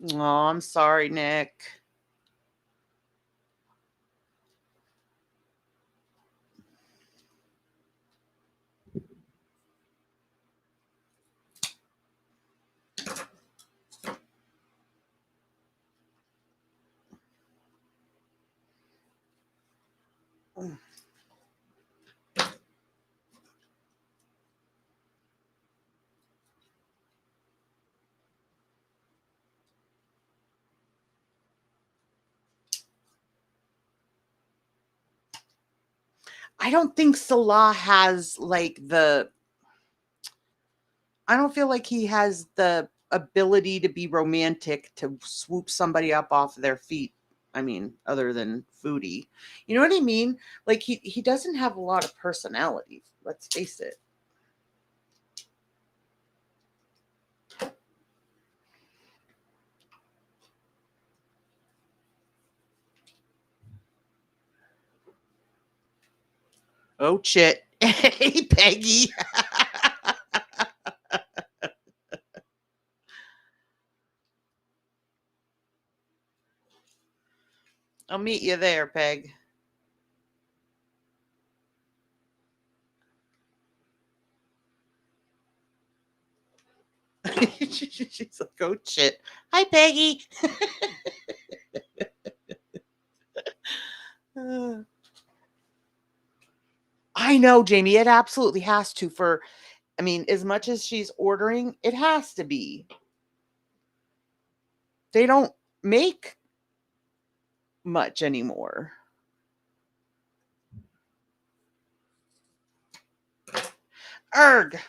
Oh, I'm sorry, Nick. I don't think Salah has like I don't feel like he has the ability to be romantic to swoop somebody up off their feet. I mean, other than Foodie. You know what I mean? Like he doesn't have a lot of personality, let's face it. Oh shit. Hey Peggy. I'll meet you there, Peg. She's like, oh shit. Hi, Peggy. I know, Jamie. It absolutely has to I mean, as much as she's ordering, it has to be. They don't make much anymore. Erg.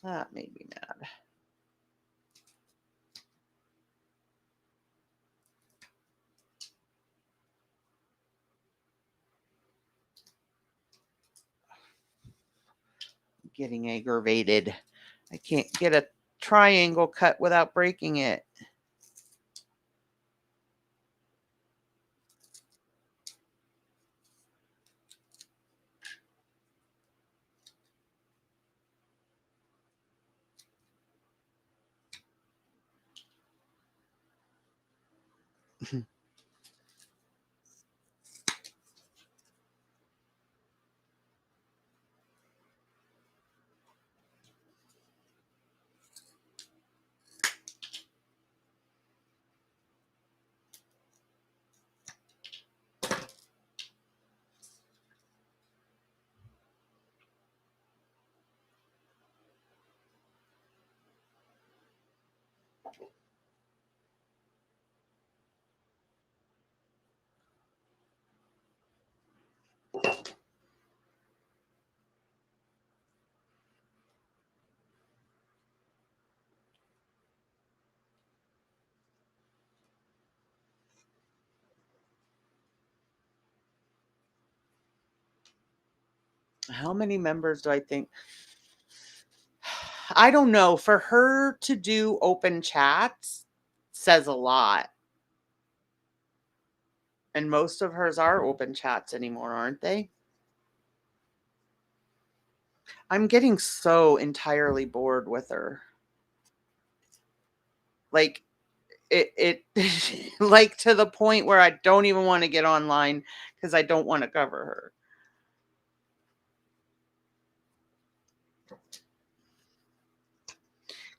That made me mad. Getting aggravated. I can't get a triangle cut without breaking it. How many members do I think? I don't know. For her to do open chats says a lot. And most of hers are open chats anymore, aren't they? I'm getting so entirely bored with her. Like it like to the point where I don't even want to get online because I don't want to cover her.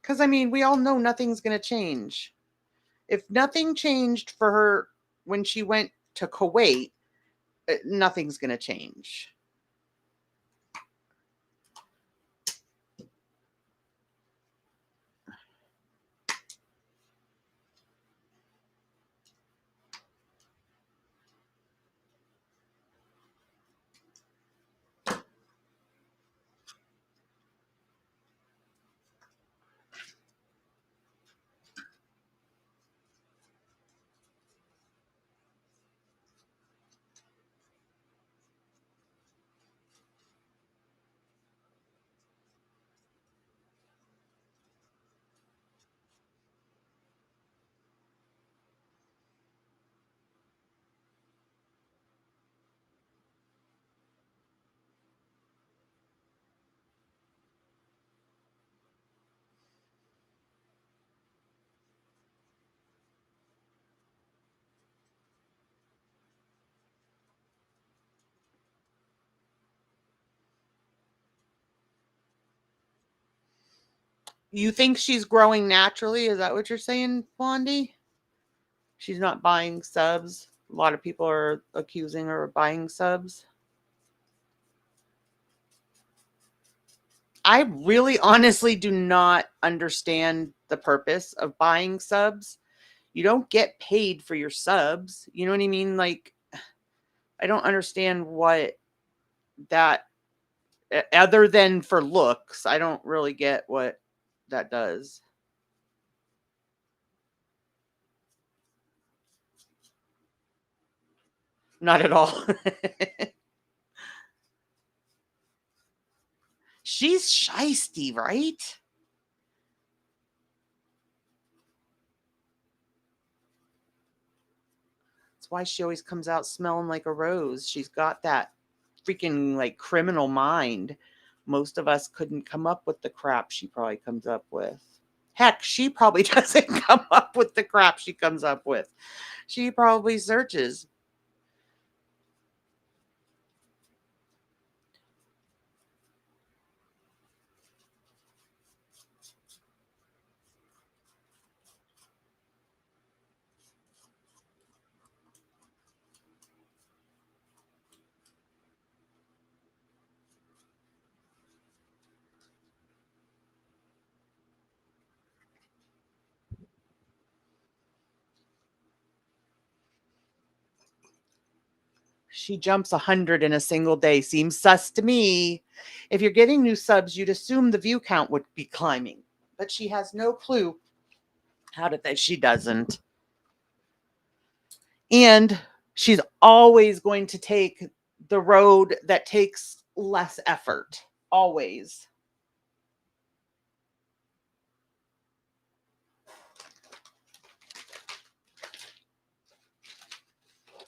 Because I mean, we all know nothing's going to change. If nothing changed for her when she went to Kuwait, nothing's going to change. You think she's growing naturally? Is that what you're saying, Blondie? She's not buying subs. A lot of people are accusing her of buying subs. I really honestly do not understand the purpose of buying subs. You don't get paid for your subs. You know what I mean? Like, I don't understand what that, other than for looks, I don't really get what that does. Not at all. She's shisty, right? That's why she always comes out smelling like a rose. She's got that freaking like criminal mind. Most of us couldn't come up with the crap she probably comes up with. Heck, she probably doesn't come up with the crap she comes up with. She probably searches. She jumps 100 in a single day. Seems sus to me. If you're getting new subs, you'd assume the view count would be climbing. But she has no clue how to think. She doesn't. And she's always going to take the road that takes less effort. Always.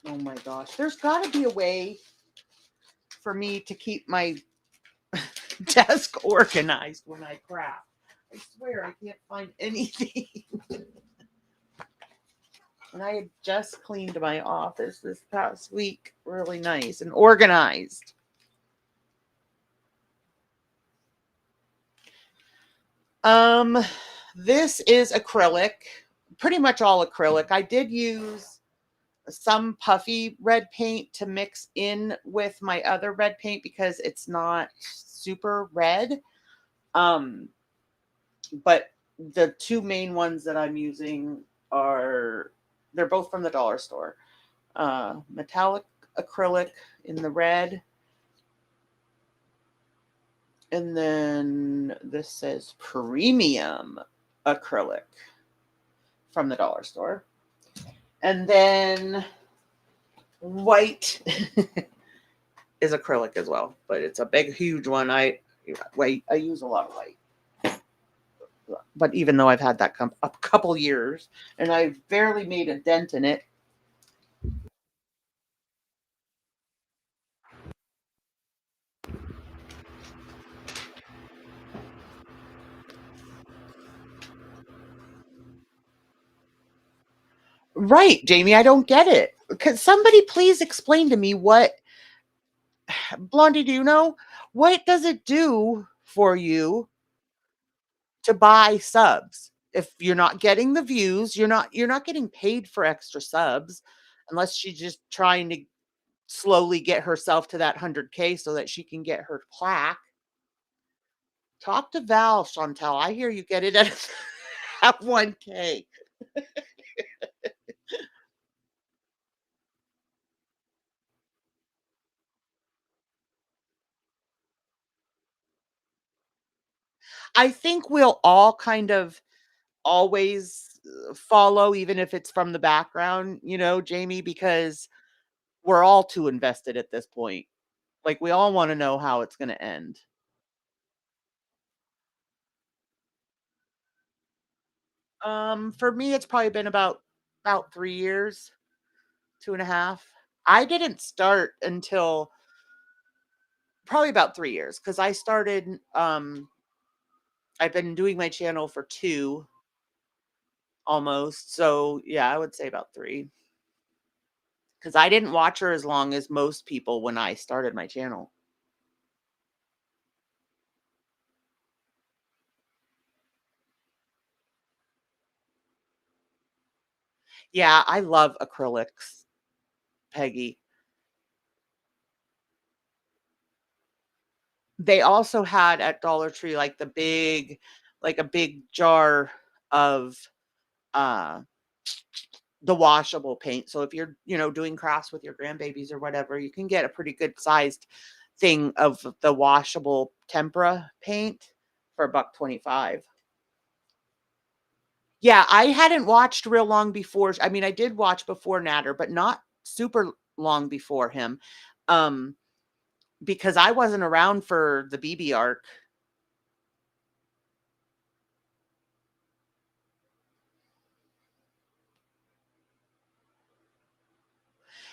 Oh my gosh. There's got to be a way for me to keep my desk organized when I craft. I swear I can't find anything. And I had just cleaned my office this past week. Really nice and organized. This is acrylic. Pretty much all acrylic. I did use some puffy red paint to mix in with my other red paint because it's not super red. But the two main ones that I'm using are, they're both from the dollar store. Metallic acrylic in the red. And then this says premium acrylic from the dollar store. And then white is acrylic as well, but it's a big, huge one. I use a lot of white. But even though I've had that a couple years and I've barely made a dent in it. Right, Jamie, I don't get it. Could somebody please explain to me what, Blondie, do you know? What does it do for you to buy subs? If you're not getting the views, you're not getting paid for extra subs unless she's just trying to slowly get herself to that 100K so that she can get her plaque. Talk to Val, Chantel. I hear you get it at, at 1K. I think we'll all kind of always follow, even if it's from the background, Jamie, because we're all too invested at this point. Like, we all want to know how it's going to end. For me, it's probably been about 3 years, 2.5. I didn't start until probably about 3 years because I started. I've been doing my channel for 2 almost. So yeah, I would say about 3 because I didn't watch her as long as most people when I started my channel. Yeah, I love acrylics, Peggy. They also had at Dollar Tree, like, a big jar of, uh, the washable paint. So if you're, doing crafts with your grandbabies or whatever, you can get a pretty good sized thing of the washable tempera paint for a buck 25. Yeah, I hadn't watched real long before. I mean, I did watch before Natter, but not super long before him. Um, because I wasn't around for the BB arc.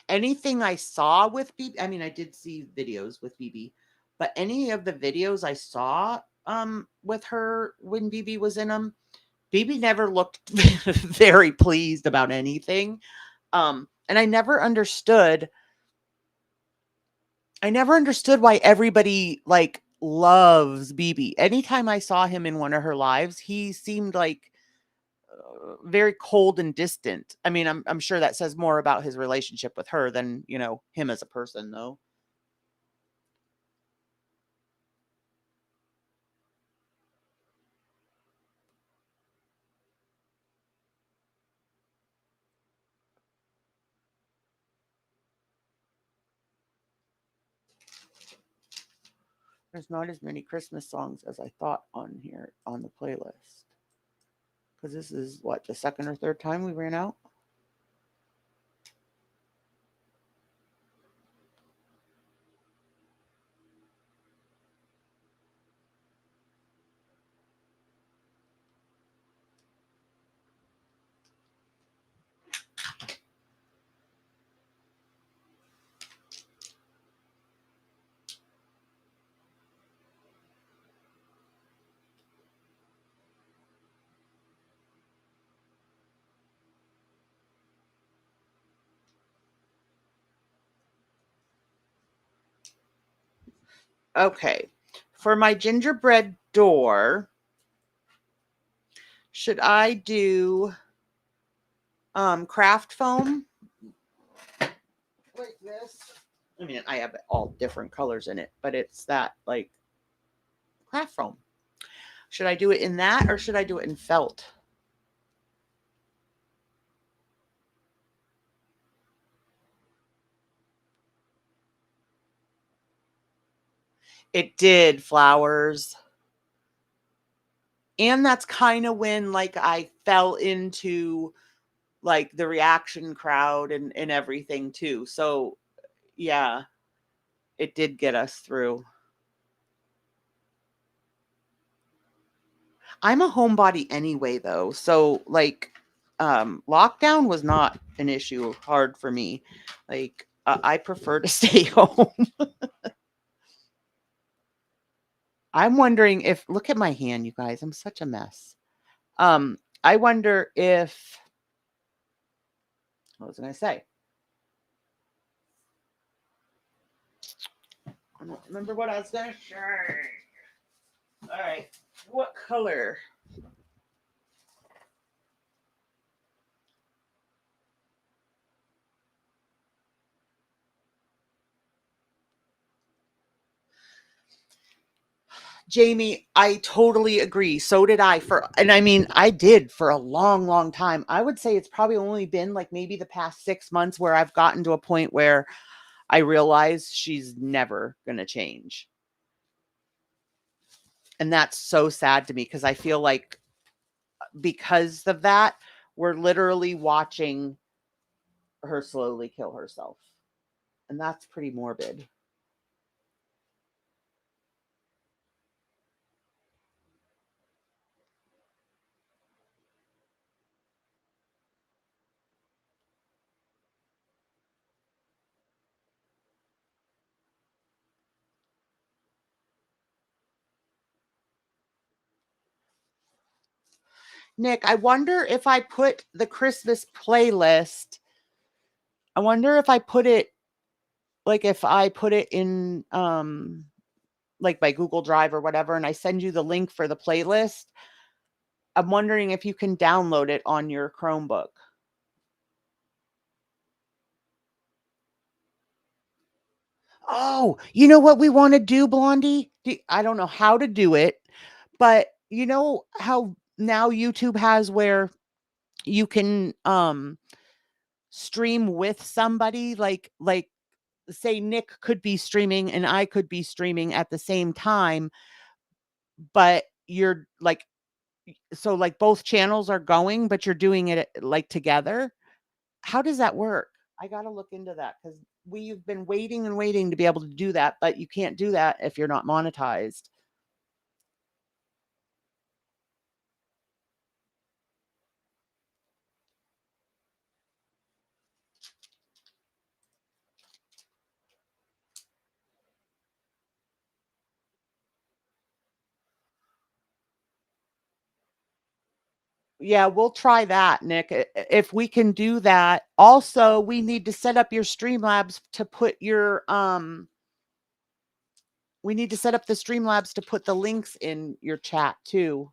Anything I saw with BB, I mean, I did see videos with BB, but any of the videos I saw with her when BB was in them, BB never looked very pleased about anything. And I never understood why everybody like loves BB. Anytime I saw him in one of her lives, he seemed like very cold and distant. I mean, I'm sure that says more about his relationship with her than, him as a person though. There's not as many Christmas songs as I thought on here on the playlist. Because this is what, the second or third time we ran out? Okay. For my gingerbread door, should I do craft foam like this? I mean, I have all different colors in it, but it's that like craft foam. Should I do it in that or should I do it in felt? It did flowers. And that's kind of when like I fell into like the reaction crowd and everything too. So yeah, it did get us through. I'm a homebody anyway though. So like lockdown was not an issue hard for me. Like I prefer to stay home. I'm wondering if look at my hand, you guys. I'm such a mess. I wonder if what was I gonna say? I don't remember what I was gonna say. All right. What color? Jamie, I totally agree. So did I and I mean, I did for a long, long time. I would say it's probably only been like maybe the past 6 months where I've gotten to a point where I realize she's never going to change. And that's so sad to me because I feel like because of that, we're literally watching her slowly kill herself. And that's pretty morbid. Nick, I wonder if I put the Christmas playlist, I wonder if I put it like if I put it in like by Google Drive or whatever and I send you the link for the playlist, I'm wondering if you can download it on your Chromebook. Oh, you know what we wanna do, Blondie? I don't know how to do it, but you know how now YouTube has where you can, stream with somebody? Like, say Nick could be streaming and I could be streaming at the same time, but you're like so, like, both channels are going, but you're doing it, like, together? How does that work? I gotta look into that because 'cause we've been waiting and waiting to be able to do that, but you can't do that if you're not monetized. Yeah, we'll try that, Nick, if we can do that. Also, we need to set up your Streamlabs to put your, we need to set up the Streamlabs to put the links in your chat too.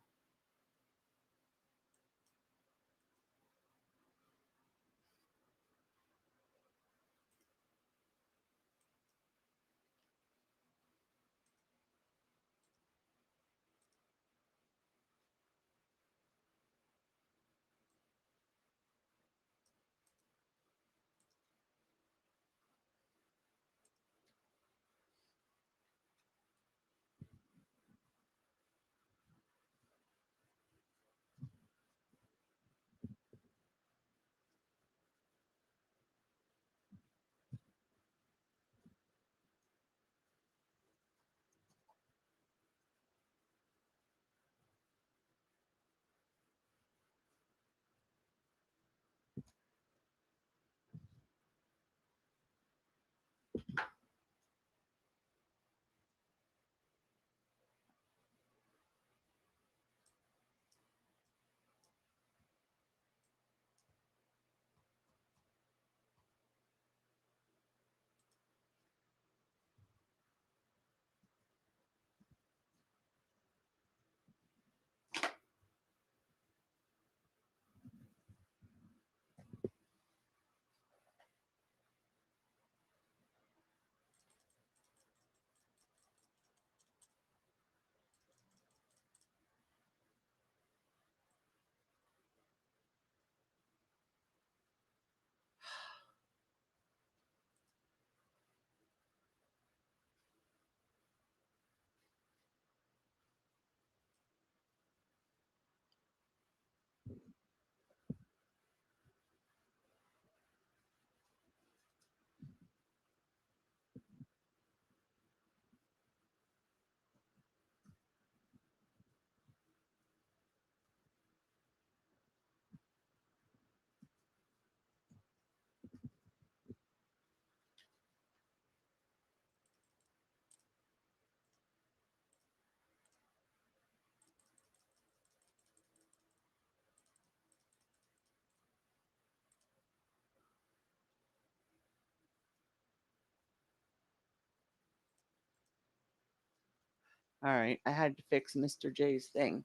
Alright, I had to fix Mr. J's thing.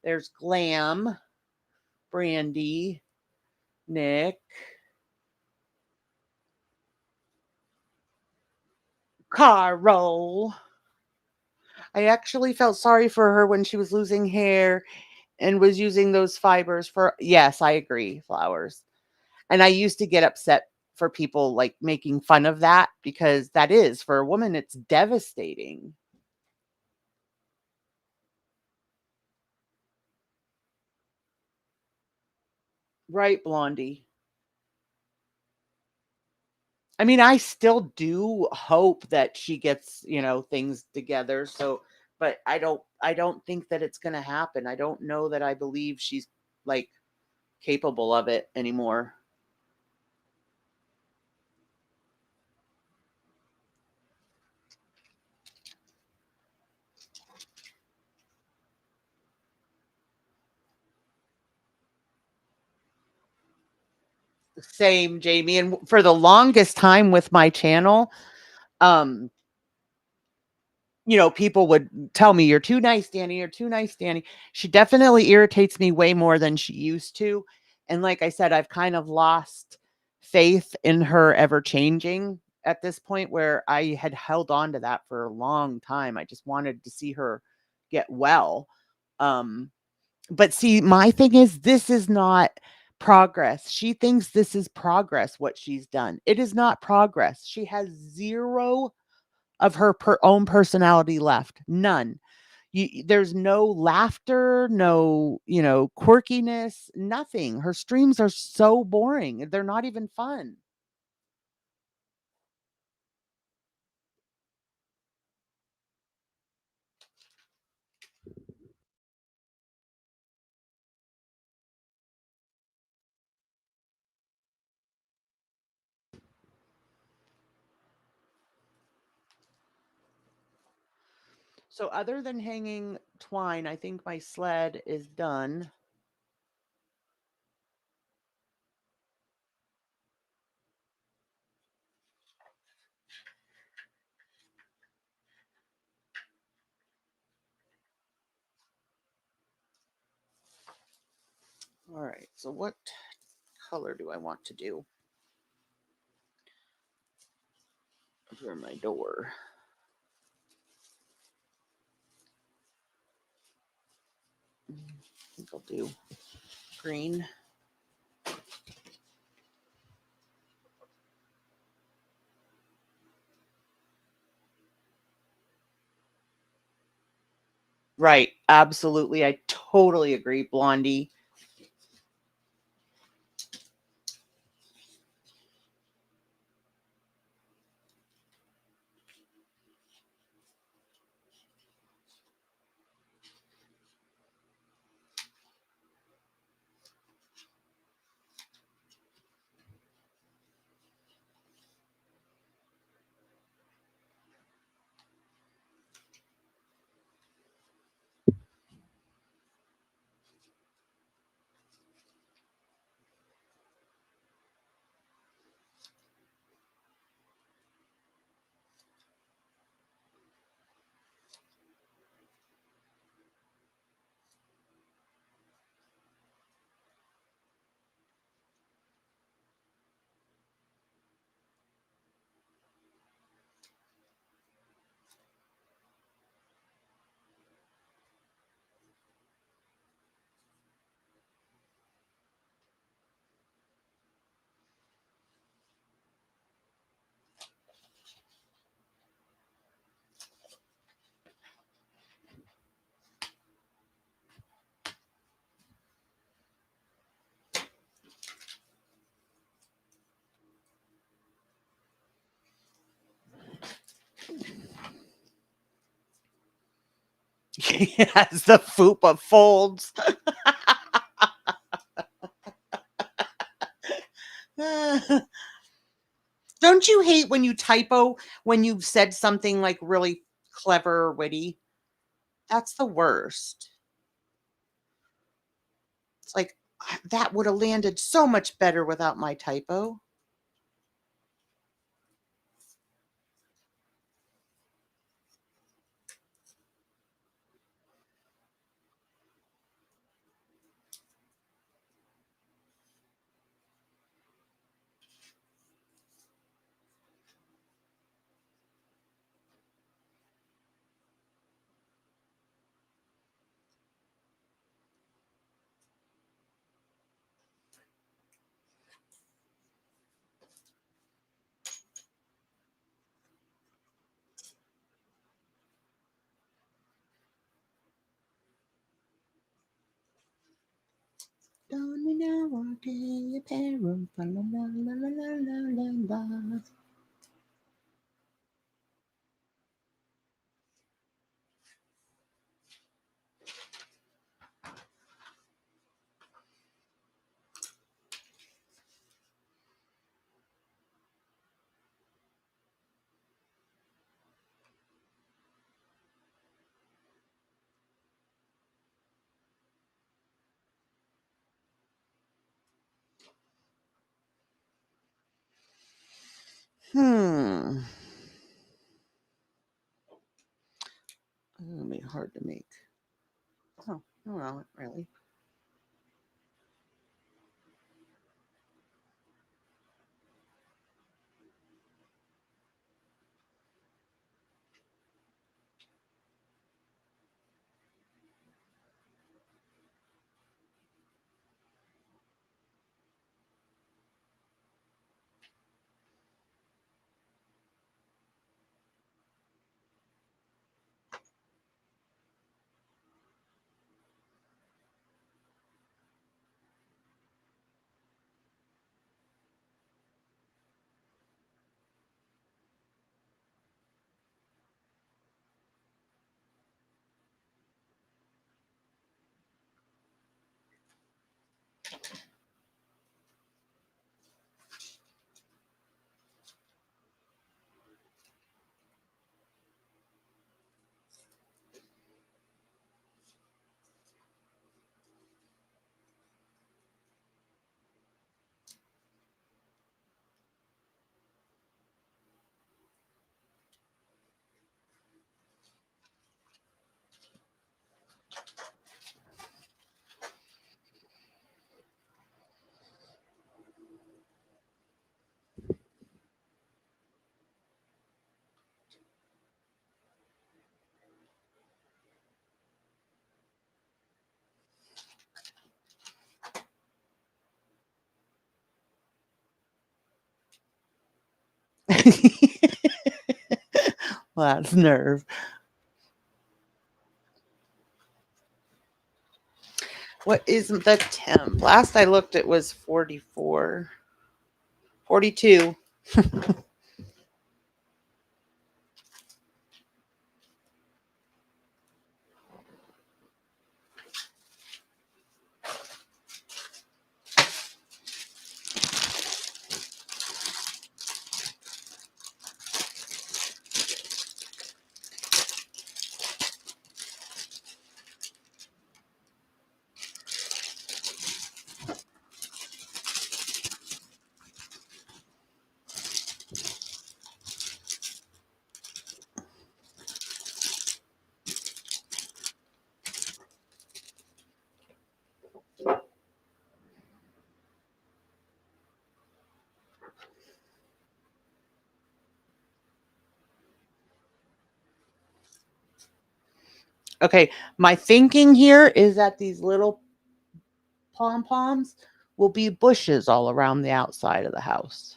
There's Glam, Brandy, Nick, Carol. I actually felt sorry for her when she was losing hair and was using those fibers for yes, I agree, flowers. And I used to get upset for people, like, making fun of that because that is for a woman, it's devastating. Right, Blondie? I mean, I still do hope that she gets, things together, so but I don't think that it's gonna happen. I don't know that I believe she's, like, capable of it anymore. Same, Jamie, and for the longest time with my channel, um, people would tell me, "You're too nice, Danny. You're too nice, Danny." She definitely irritates me way more than she used to. And like I said, I've kind of lost faith in her ever changing. at this point where I had held on to that for a long time. I just wanted to see her get well. Um, but see, my thing is this is not progress. She thinks this is progress, what she's done. It is not progress. She has zero of her own personality left. None. There's no laughter, no, quirkiness, nothing. Her streams are so boring. They're not even fun. So other than hanging twine, I think my sled is done. All right. So what color do I want to do for my door? I think I'll do green. Right. Absolutely. I totally agree, Blondie. Yes, the fupa folds. Don't you hate when you typo when you've said something like really clever or witty? That's the worst. It's like that would have landed so much better without my typo. Don't we know what day apparel? La la la la la la la la. Hmm. It'll be hard to make. Oh, no, not really. Well, that's nerve. What is the temp? Last I looked, it was 44, 42. Okay, my thinking here is that these little pom poms will be bushes all around the outside of the house.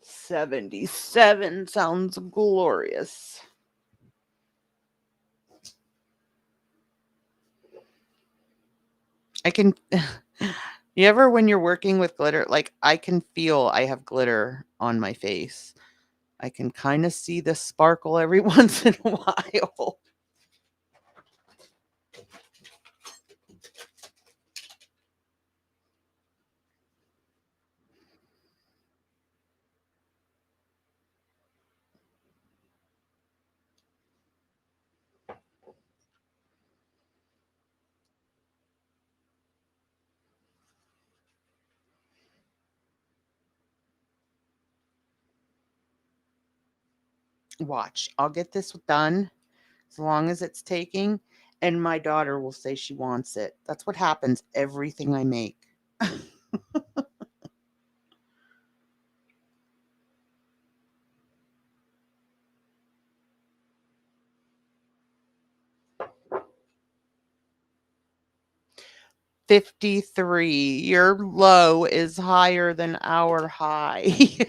$77 sounds glorious. I can you ever when you're working with glitter, like I can feel I have glitter on my face. I can kind of see the sparkle every once in a while. Watch, I'll get this done as long as it's taking, and my daughter will say she wants it. That's what happens everything I make. 53. Your low is higher than our high.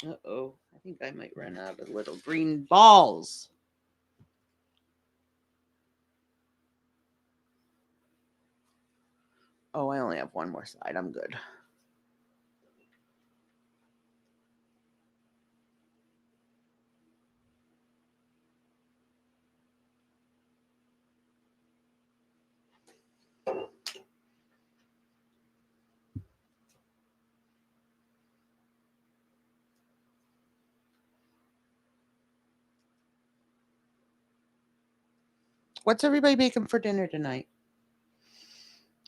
Uh-oh. I think I might run out of little green balls. Oh, I only have one more side. I'm good. What's everybody making for dinner tonight?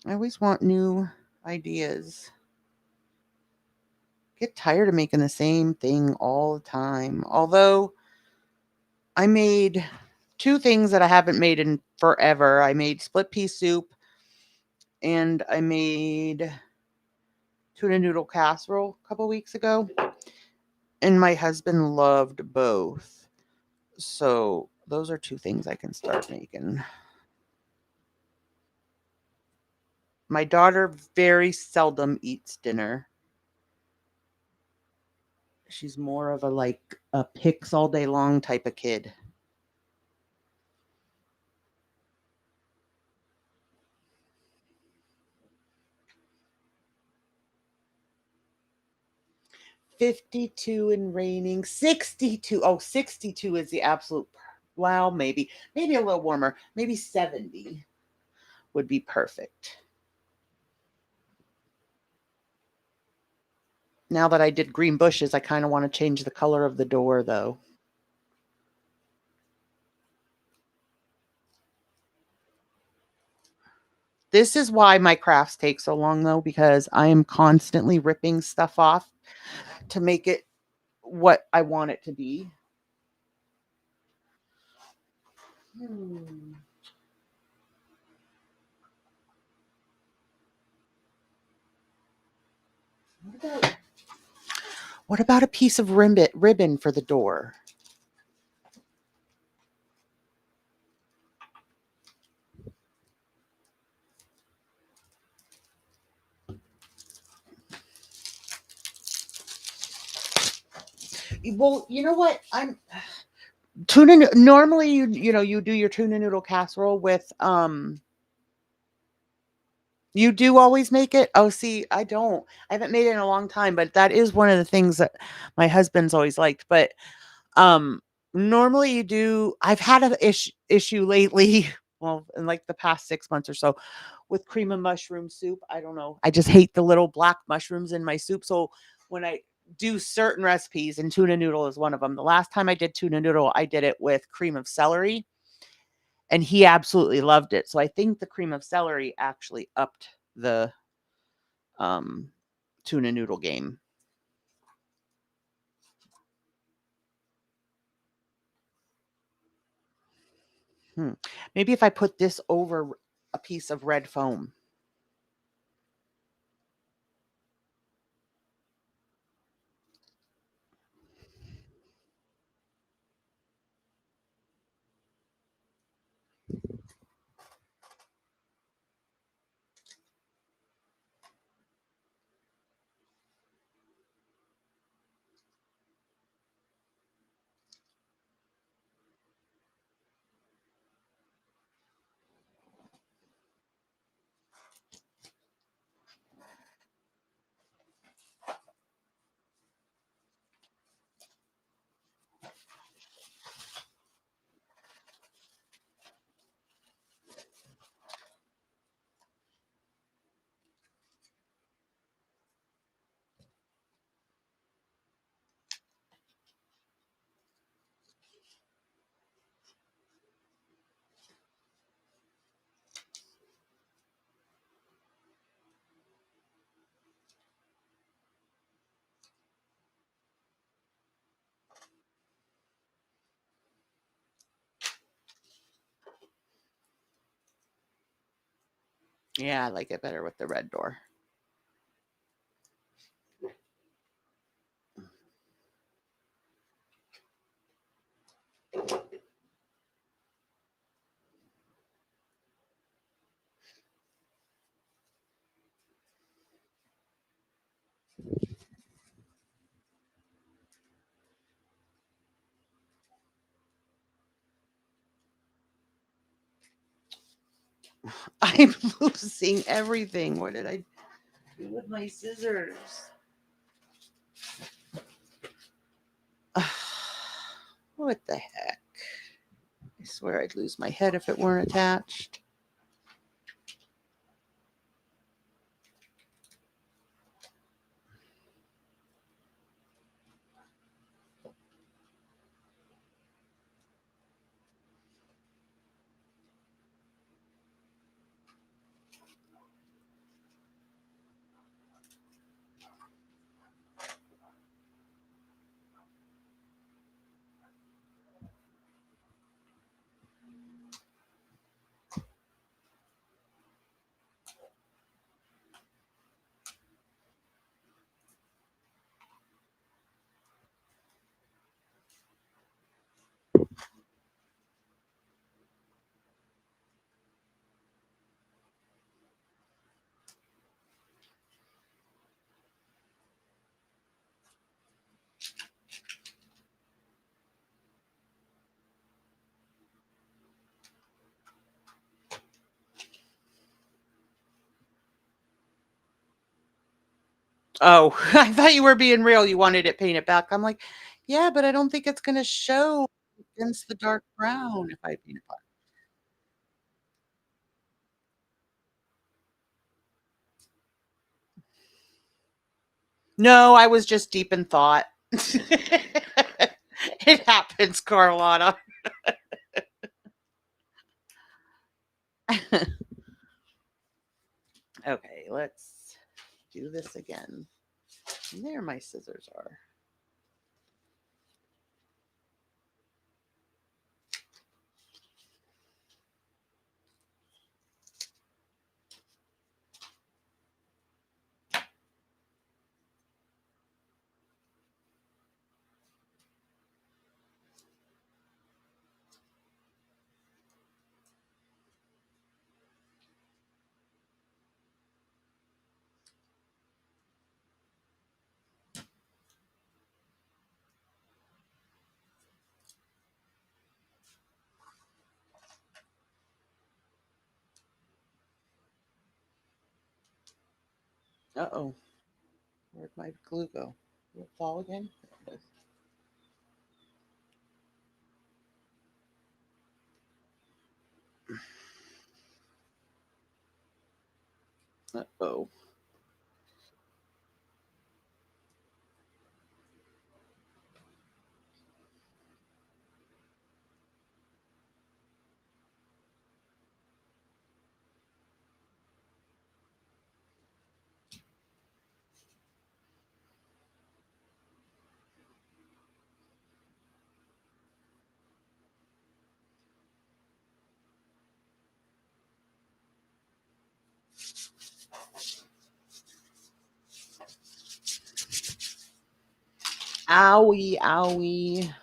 I always want new ideas. Get tired of making the same thing all the time. Although I made two things that I haven't made in forever. I made split pea soup and I made tuna noodle casserole a couple weeks ago. And my husband loved both. So those are two things I can start making. My daughter very seldom eats dinner. She's more of a like a picks all day long type of kid. 52 and raining. 62. Oh, 62 is the absolute. Wow, maybe a little warmer. Maybe 70 would be perfect. Now that I did green bushes, I kind of want to change the color of the door though. This is why my crafts take so long though, because I am constantly ripping stuff off to make it what I want it to be. Hmm. What about a piece of ribbon for the door? Well, you know what? I'm tuna. Normally, you do your tuna noodle casserole with You do always make it? Oh, see, I don't. I haven't made it in a long time, but that is one of the things that my husband's always liked. But um normally you do. I've had an issue lately, well, in like the past 6 months or so, with cream of mushroom soup. I don't know. I just hate the little black mushrooms in my soup. So when I do certain recipes, and tuna noodle is one of them. The last time I did tuna noodle, I did it with cream of celery, and he absolutely loved it. So I think the cream of celery actually upped the um, tuna noodle game. Hmm. Maybe if I put this over a piece of red foam. Yeah, I like it better with the red door. I'm losing everything. What did I do with my scissors? What the heck? I swear I'd lose my head if it weren't attached. Oh, I thought you were being real. You wanted it painted back. I'm like, yeah, but I don't think it's gonna show against the dark brown if I paint it black. No, I was just deep in thought. It happens, Carlotta. Okay, let's do this again. There my scissors are. Uh-oh. Where'd my glue go? Did it fall again? There it is. Uh-oh. Owie, owie.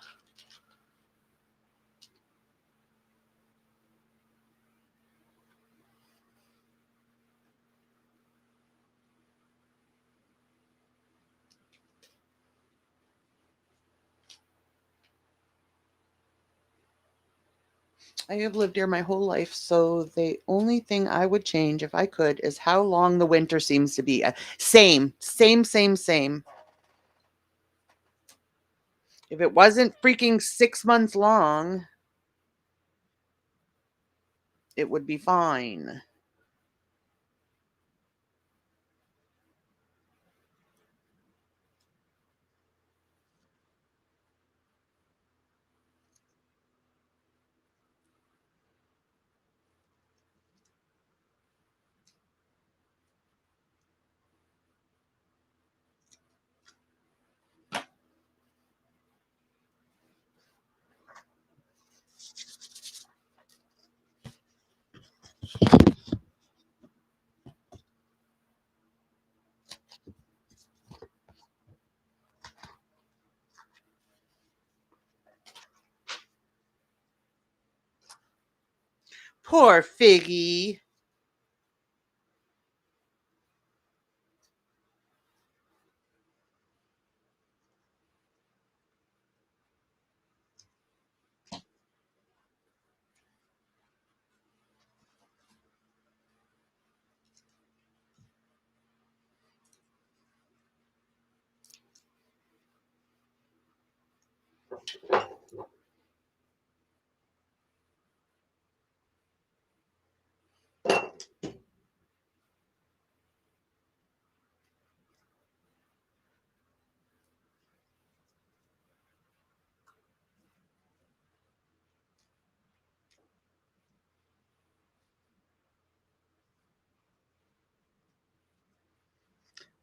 I have lived here my whole life, so the only thing I would change if I could is how long the winter seems to be. Same, same, same, same. If it wasn't freaking 6 months long, it would be fine. Poor Figgy.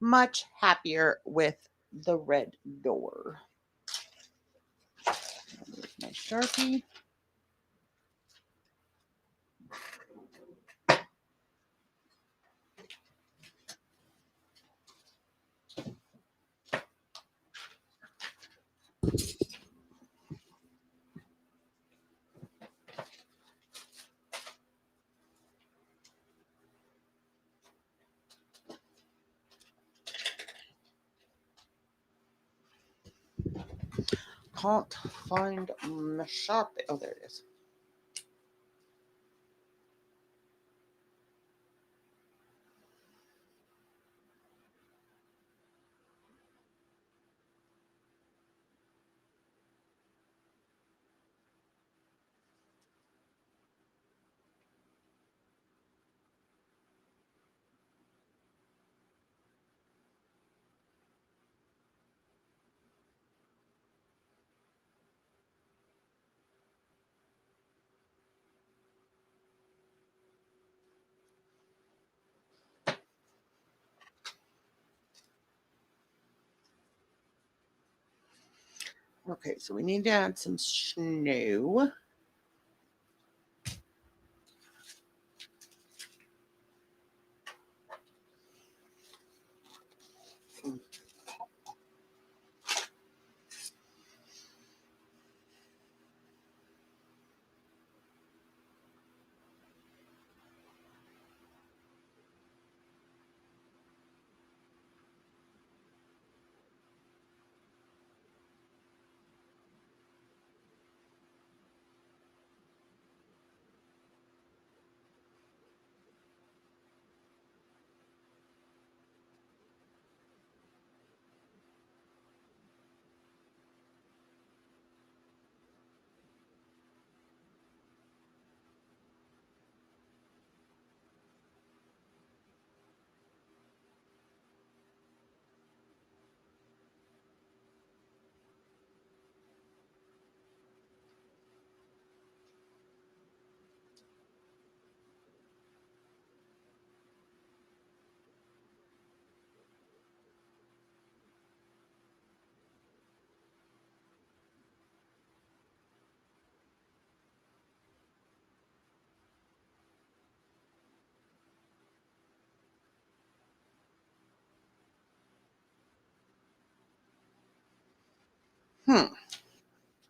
Much happier with the red door. There's my Sharpie. Can't find my Sharpie. Oh, there it is. Okay, so we need to add some snow.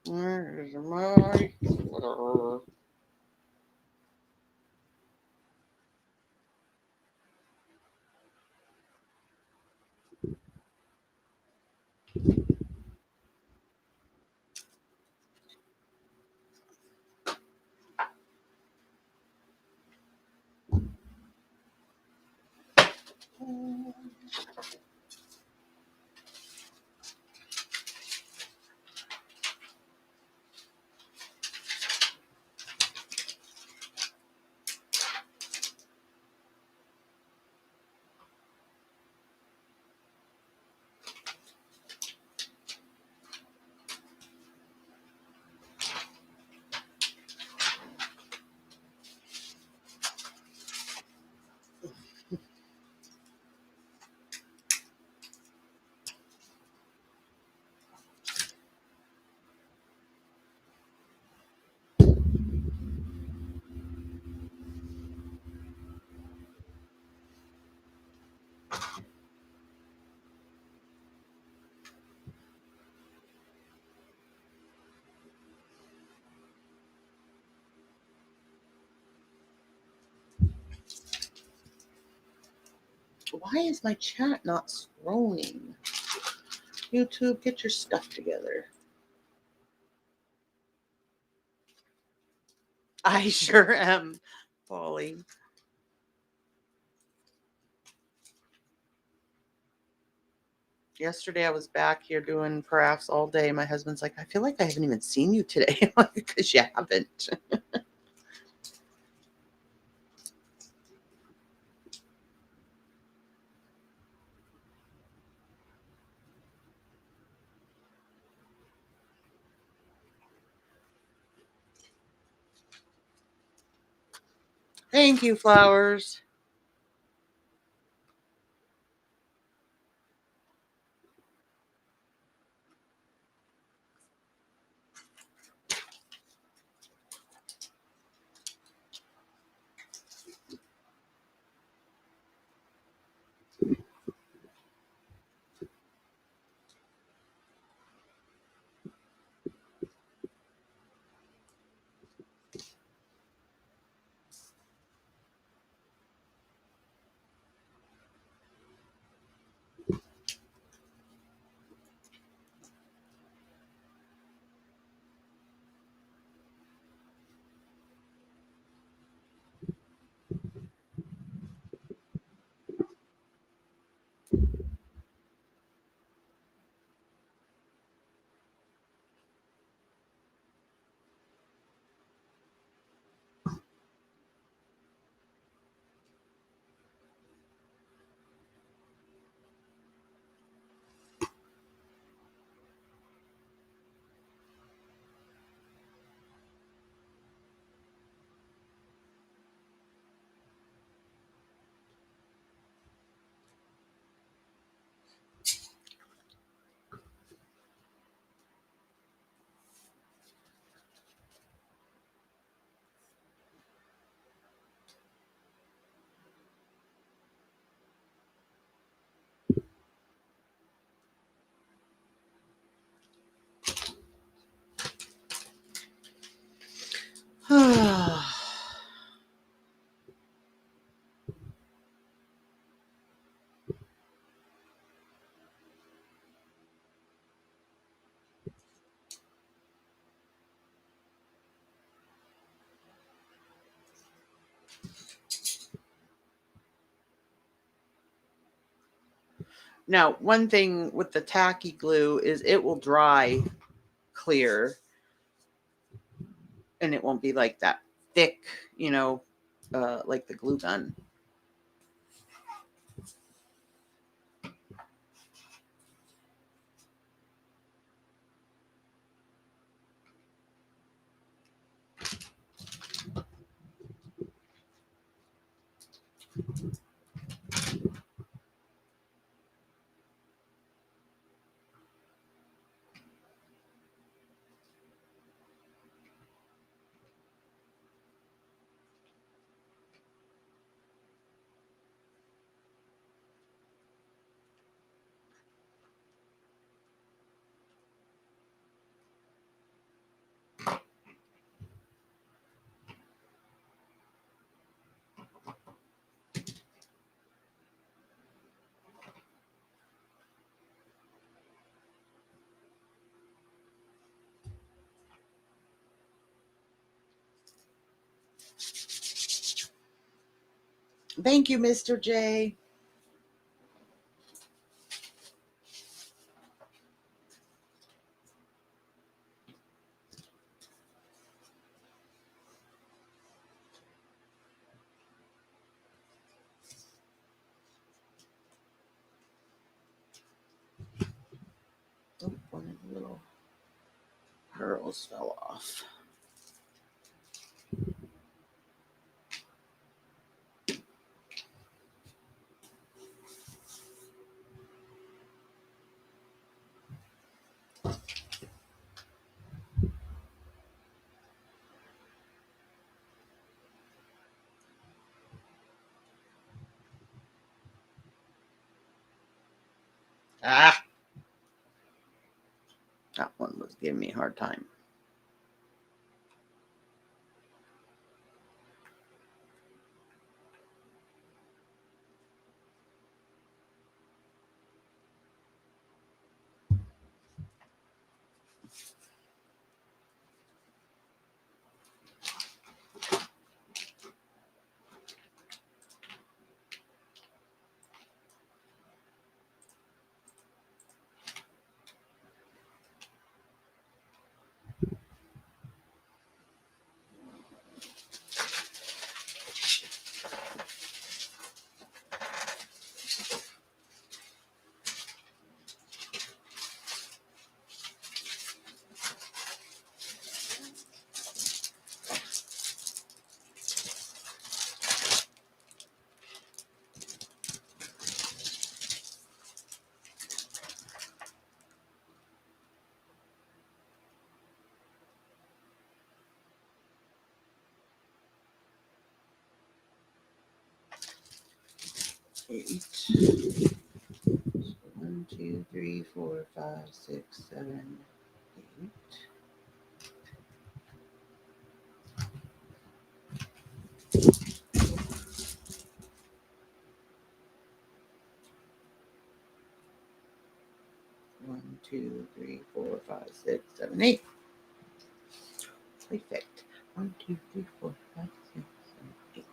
Where is my color? Why is my chat not scrolling? YouTube, get your stuff together. I sure am, Polly. Yesterday I was back here doing crafts all day. My husband's like, I feel like I haven't even seen you today. Because you haven't. Thank you, flowers. Now, one thing with the tacky glue is it will dry clear and it won't be like that thick, like the glue gun. Thank you, Mr. J. Oh, one of the little pearls fell off. Ah, that one was giving me a hard time. Eight. 1, 2, 3, 4, 5, 6, 7, 8. One, 2, 3, 4, 5, 6, 7, 8. Perfect. 1, 2, 3, 4, 5, 6, 7, 8.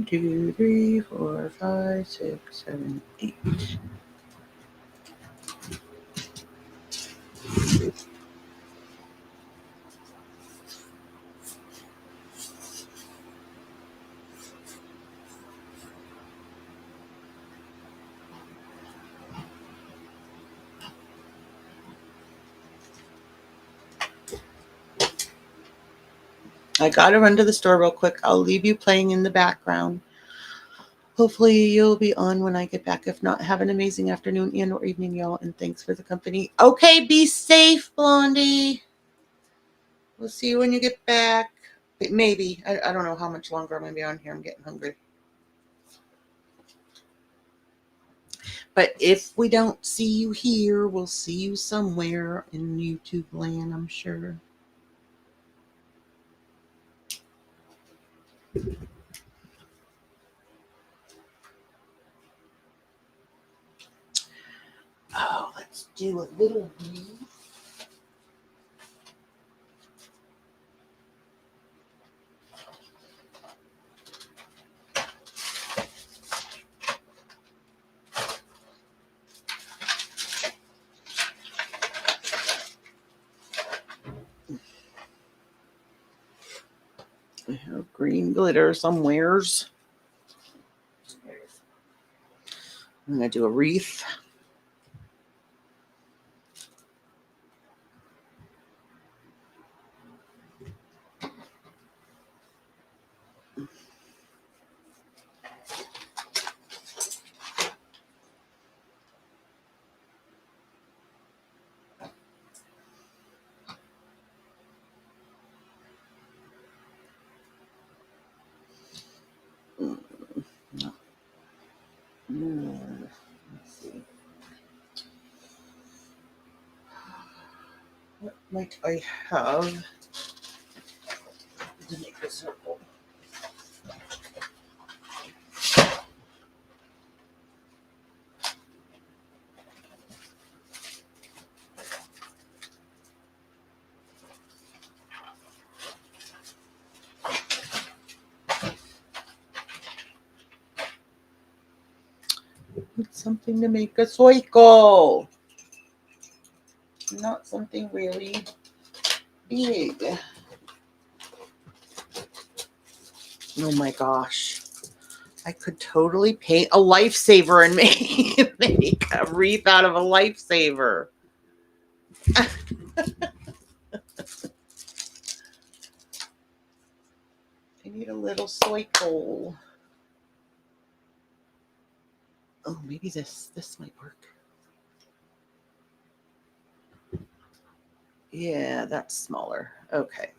2, 3, 4, 5, 6, 7, 8. I gotta run to the store real quick. I'll leave you playing in the background. Hopefully you'll be on when I get back. If not, have an amazing afternoon and or evening, y'all, and thanks for the company. Okay, be safe, Blondie. We'll see you when you get back. Maybe. I don't know how much longer I'm going to be on here. I'm getting hungry. But if we don't see you here, we'll see you somewhere in YouTube land, I'm sure. Oh, let's do a little read. I have green glitter somewheres. I'm going to do a wreath. Let's see. What might I have to make a circle? It's something to make a circle. Not something really big. Oh my gosh. I could totally paint a lifesaver and make a wreath out of a lifesaver. I need a little circle. Oh, maybe this might work. Yeah, that's smaller. Okay.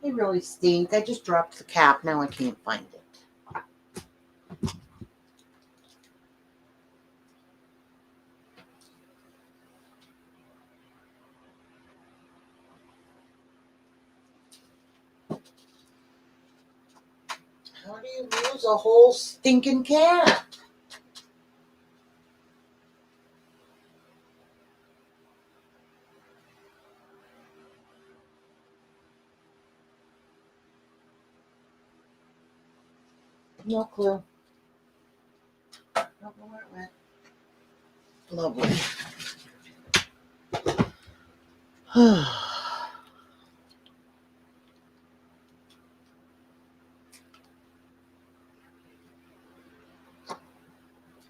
They really stink. I just dropped the cap. Now I can't find it. How do you lose a whole stinking cap? No clue. Don't know where it went. Lovely. All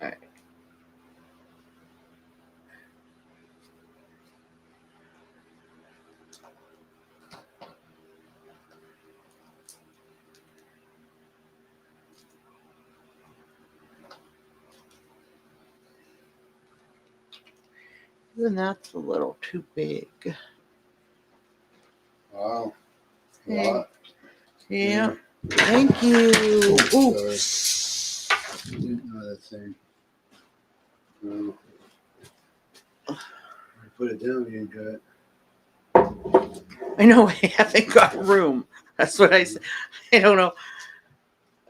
right. Even that's a little too big. Wow. Okay. Lot. Yeah. Thank you. Ooh. I didn't know that thing. Well, I put it down, you ain't got it. I know I haven't got room. That's what I said. I don't know.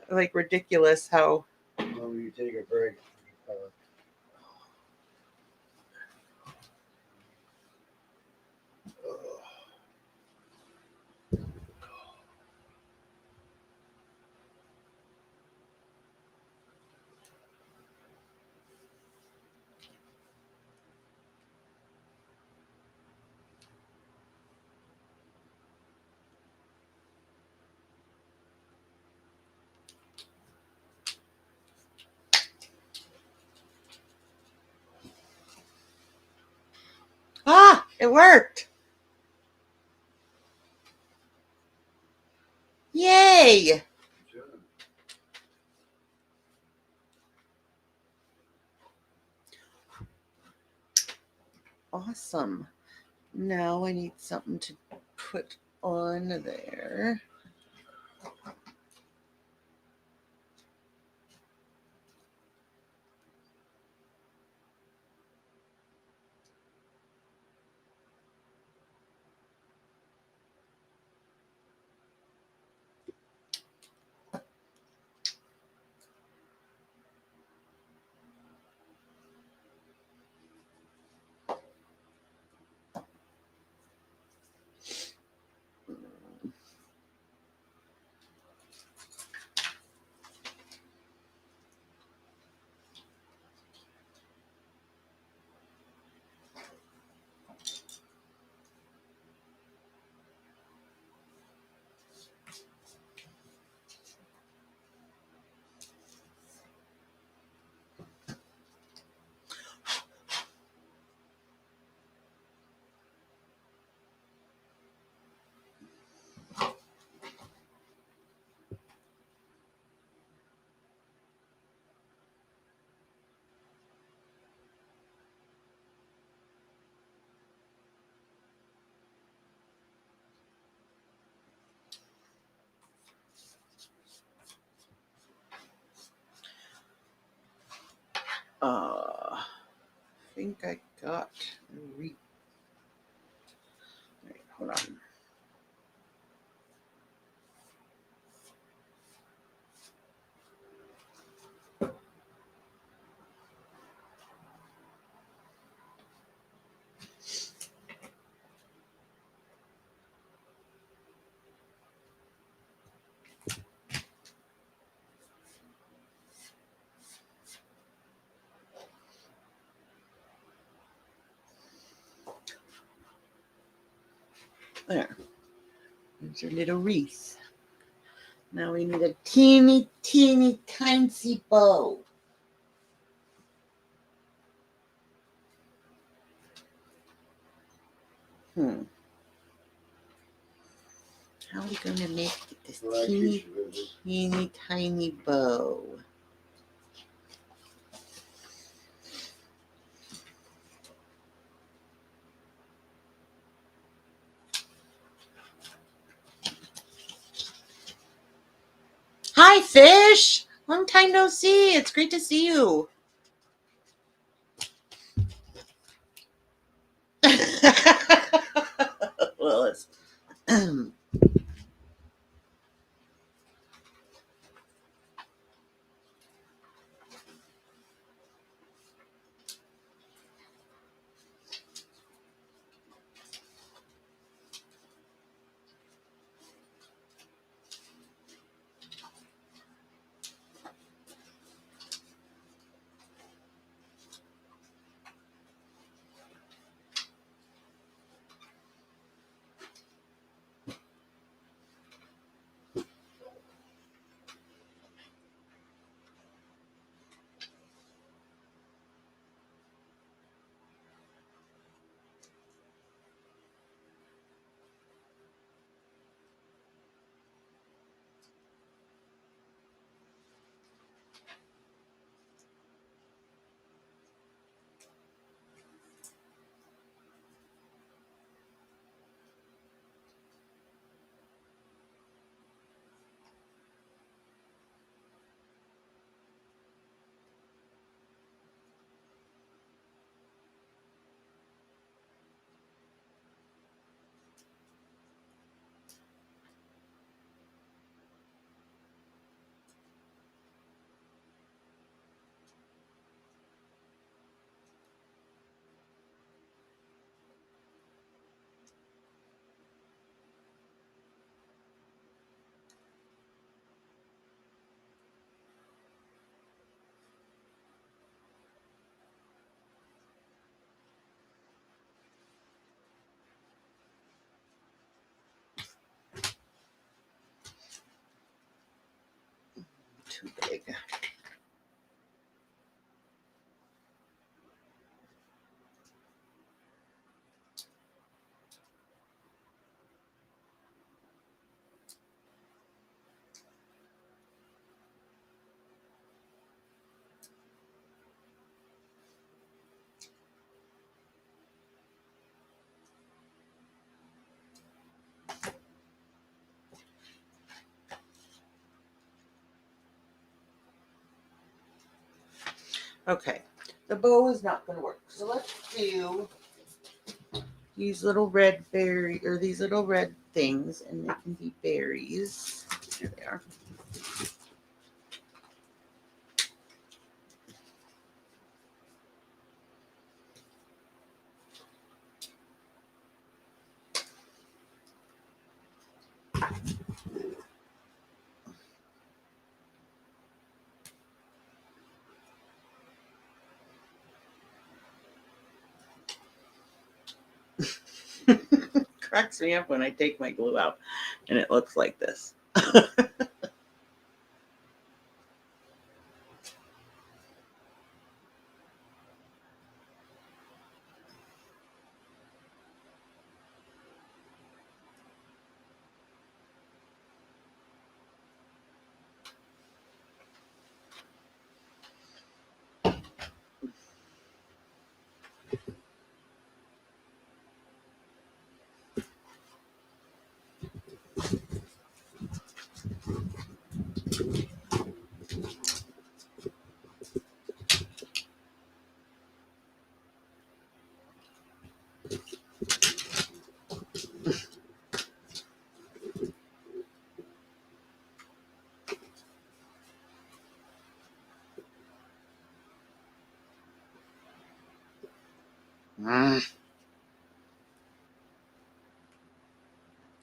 Like ridiculous how. Well, when you take a break. Ah, it worked. Yay. Awesome. Now I need something to put on there. I think I got Wait, hold on. There. There's your little wreath. Now we need a teeny, teeny, tiny bow. How are we going to make this teeny, teeny, tiny bow? Hi, Fish. Long time no see. It's great to see you. Well, it's too big. Okay, the bow is not going to work. So let's do these little red berry, or these little red things, and they can be berries. Here they are. Cracks me up when I take my glue out and it looks like this.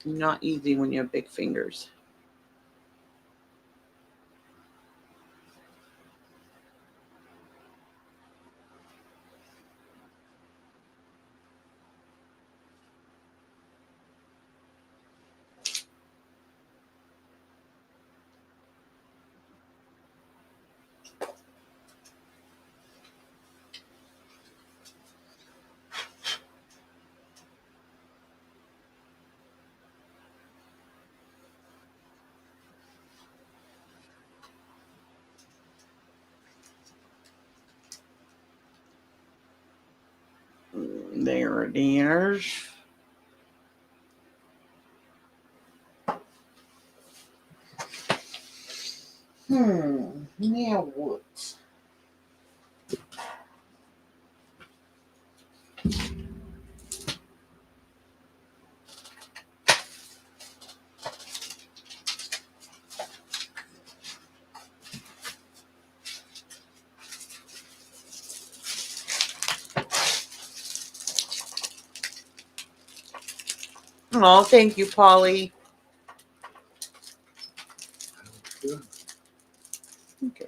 Not easy when you have big fingers. There it is. Now what? Oh, thank you, Polly. Okay.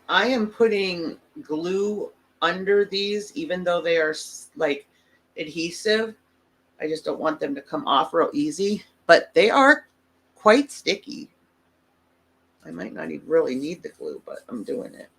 I am putting glue under these, even though they are like adhesive. I just don't want them to come off real easy, but they are quite sticky. I might not even really need the glue, but I'm doing it.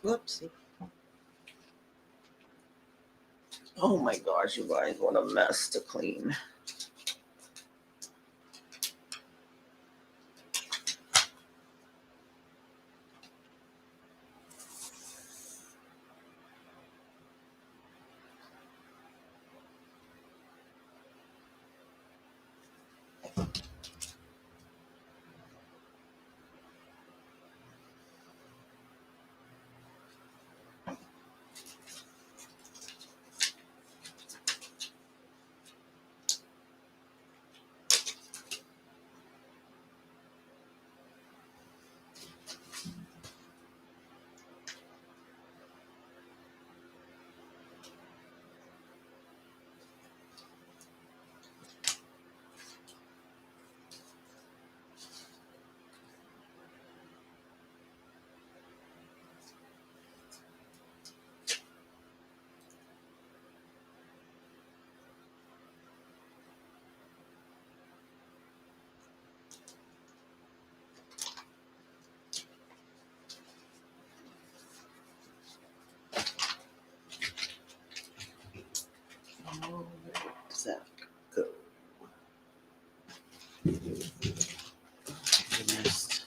Whoopsie. Oh my gosh, you guys, what a mess to clean. Oh, where does that go? Goodness.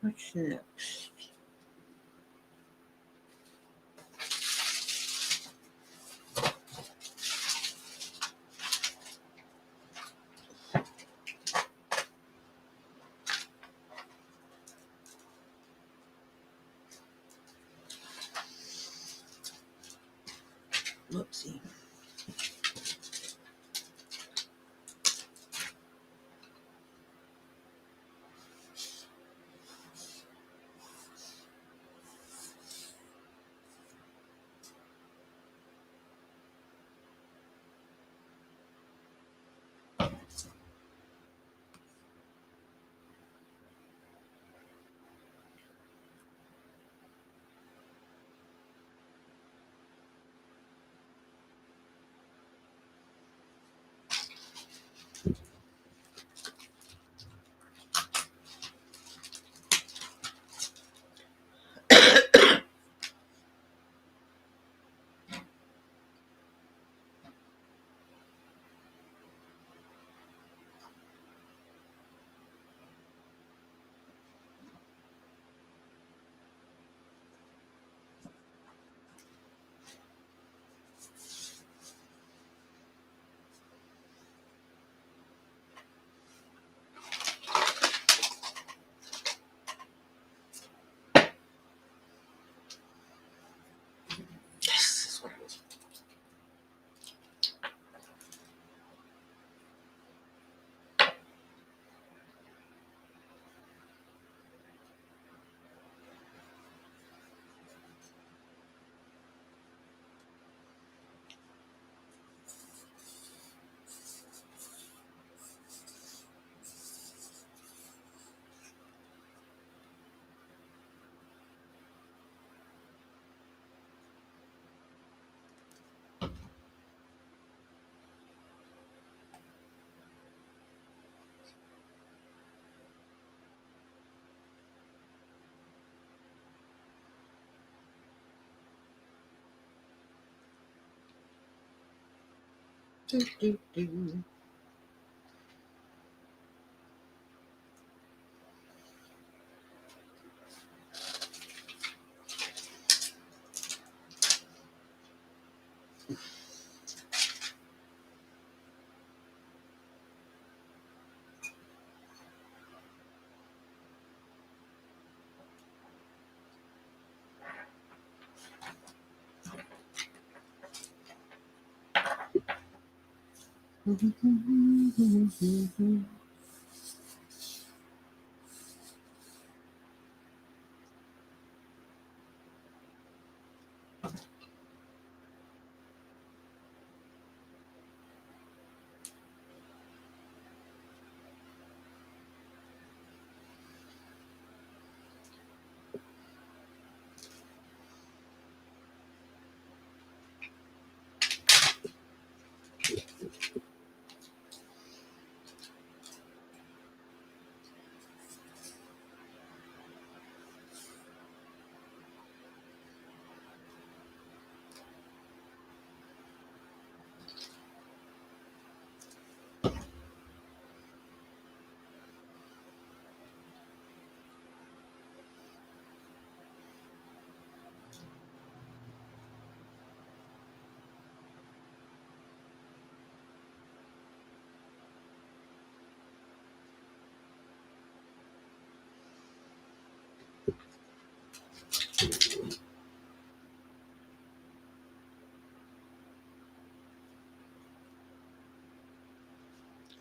What's next? Whoopsie. Do, do, do.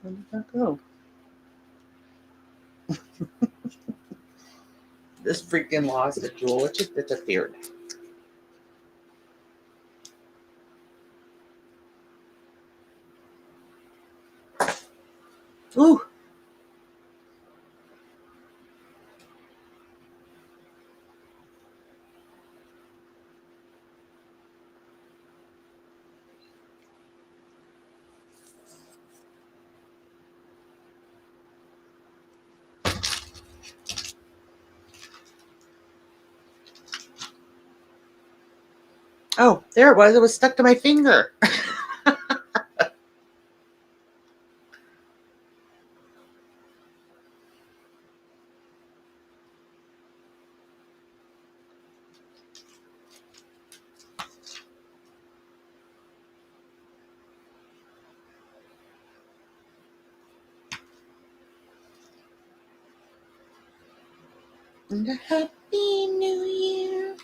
Where did that go? This freaking lost a jewel. It just disappeared. Ooh. Oh, there it was. It was stuck to my finger. And a happy new year.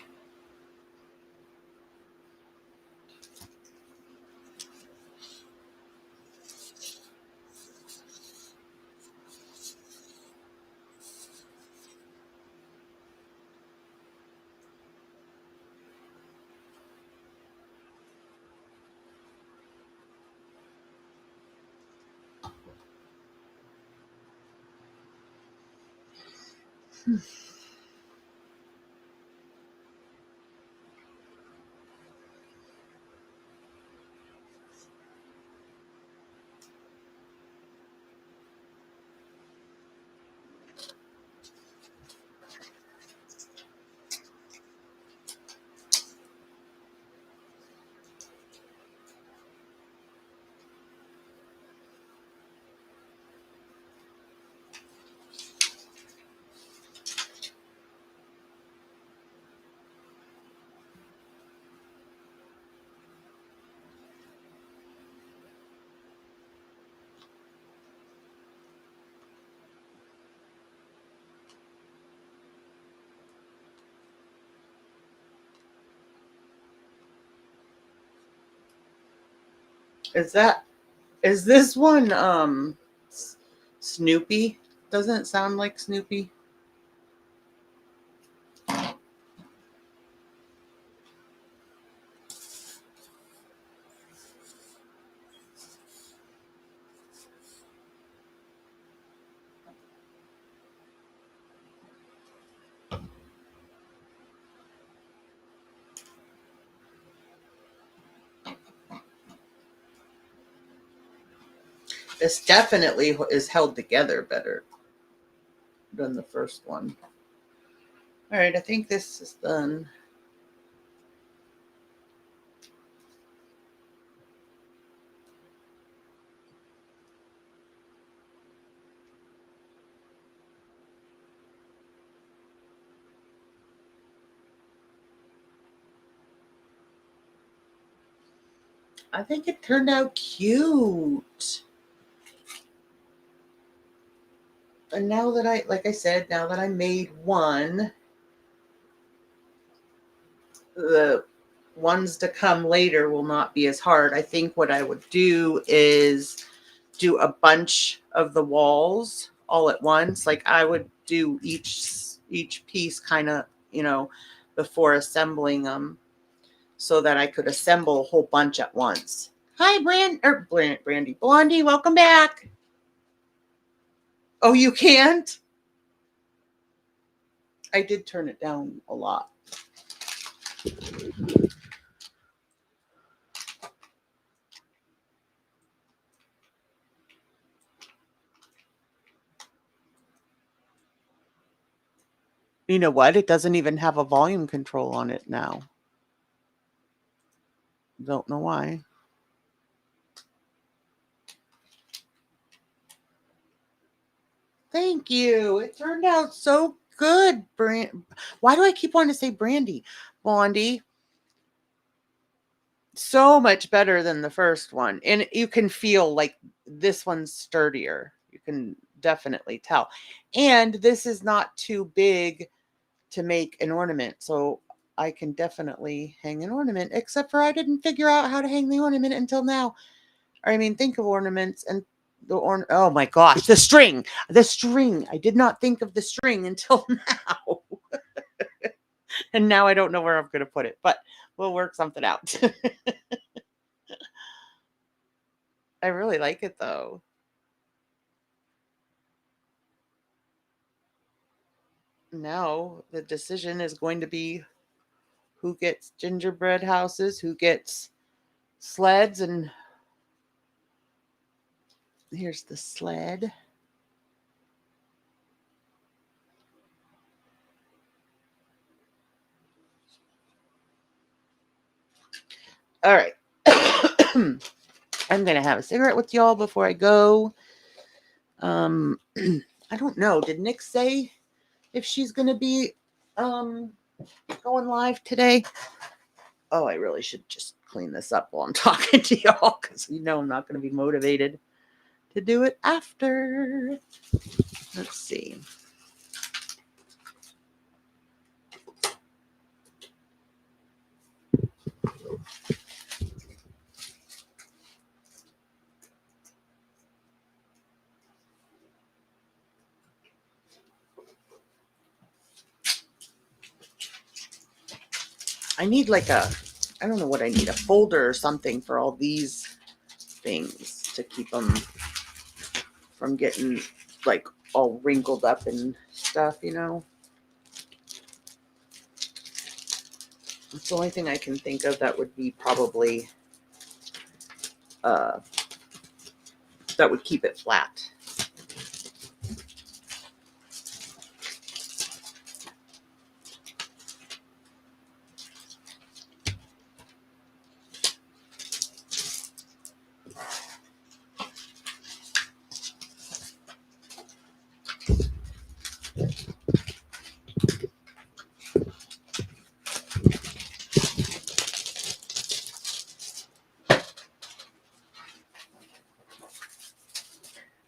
Is this one Snoopy? Doesn't it sound like Snoopy? This definitely is held together better than the first one. All right, I think this is done. I think it turned out cute. And now that like I said, now that I made one, the ones to come later will not be as hard. I think what I would do is do a bunch of the walls all at once. Like I would do each piece kind of, before assembling them so that I could assemble a whole bunch at once. Hi, Brandy. Blondie, welcome back. Oh, you can't? I did turn it down a lot. You know what? It doesn't even have a volume control on it now. Don't know why. Thank you. It turned out so good, Why do I keep wanting to say Brandy? Blondie. So much better than the first one. And you can feel like this one's sturdier. You can definitely tell. And this is not too big to make an ornament. So I can definitely hang an ornament, except for I didn't figure out how to hang the ornament until now. I mean, think of ornaments and oh my gosh, the string. I did not think of the string until now. And now I don't know where I'm going to put it, but we'll work something out. I really like it though. Now the decision is going to be who gets gingerbread houses, who gets sleds, and here's the sled. All right. I'm going to have a cigarette with y'all before I go. I don't know. Did Nick say if she's going to be going live today? Oh, I really should just clean this up while I'm talking to y'all because I'm not going to be motivated to do it after. Let's see. I need I don't know what I need, a folder or something for all these things to keep them from getting all wrinkled up and stuff, It's the only thing I can think of that would be probably, that would keep it flat.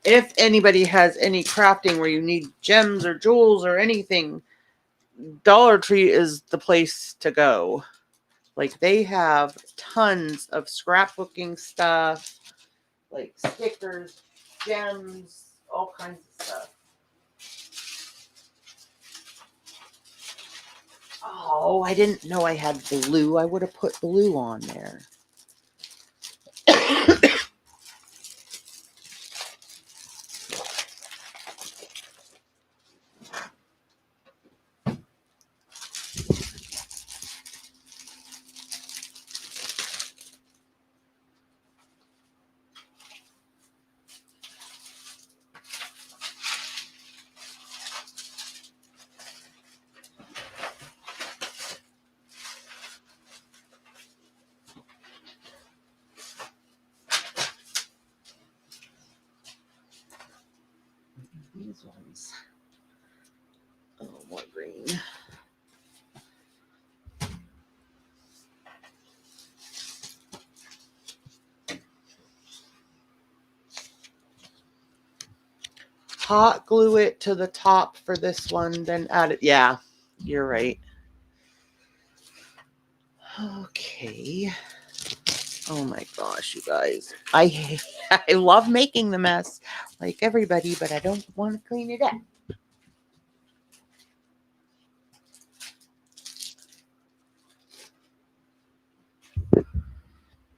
If anybody has any crafting where you need gems or jewels or anything, Dollar Tree is the place to go. They have tons of scrapbooking stuff, stickers, gems, all kinds of stuff. Oh, I didn't know I had blue. I would have put blue on there. These ones. Oh, more green. hot glue it to the top for this one, then add it. Yeah, you're right. Okay. Oh my gosh, you guys. I love making the mess like everybody, but I don't want to clean it up.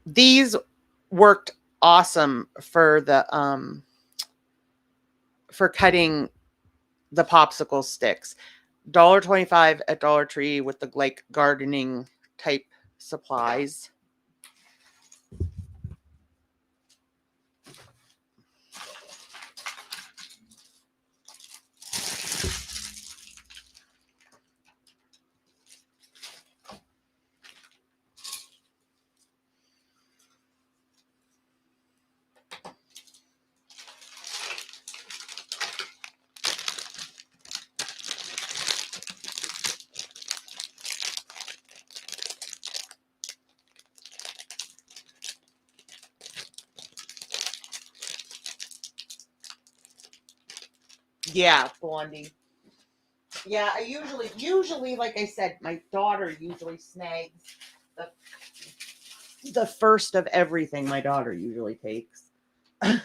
These worked awesome for the for cutting the popsicle sticks. $1.25 at Dollar Tree with the like gardening type supplies. Yeah, Blondie. Yeah, I usually, like I said, my daughter usually snags the first of everything my daughter usually takes. Oh,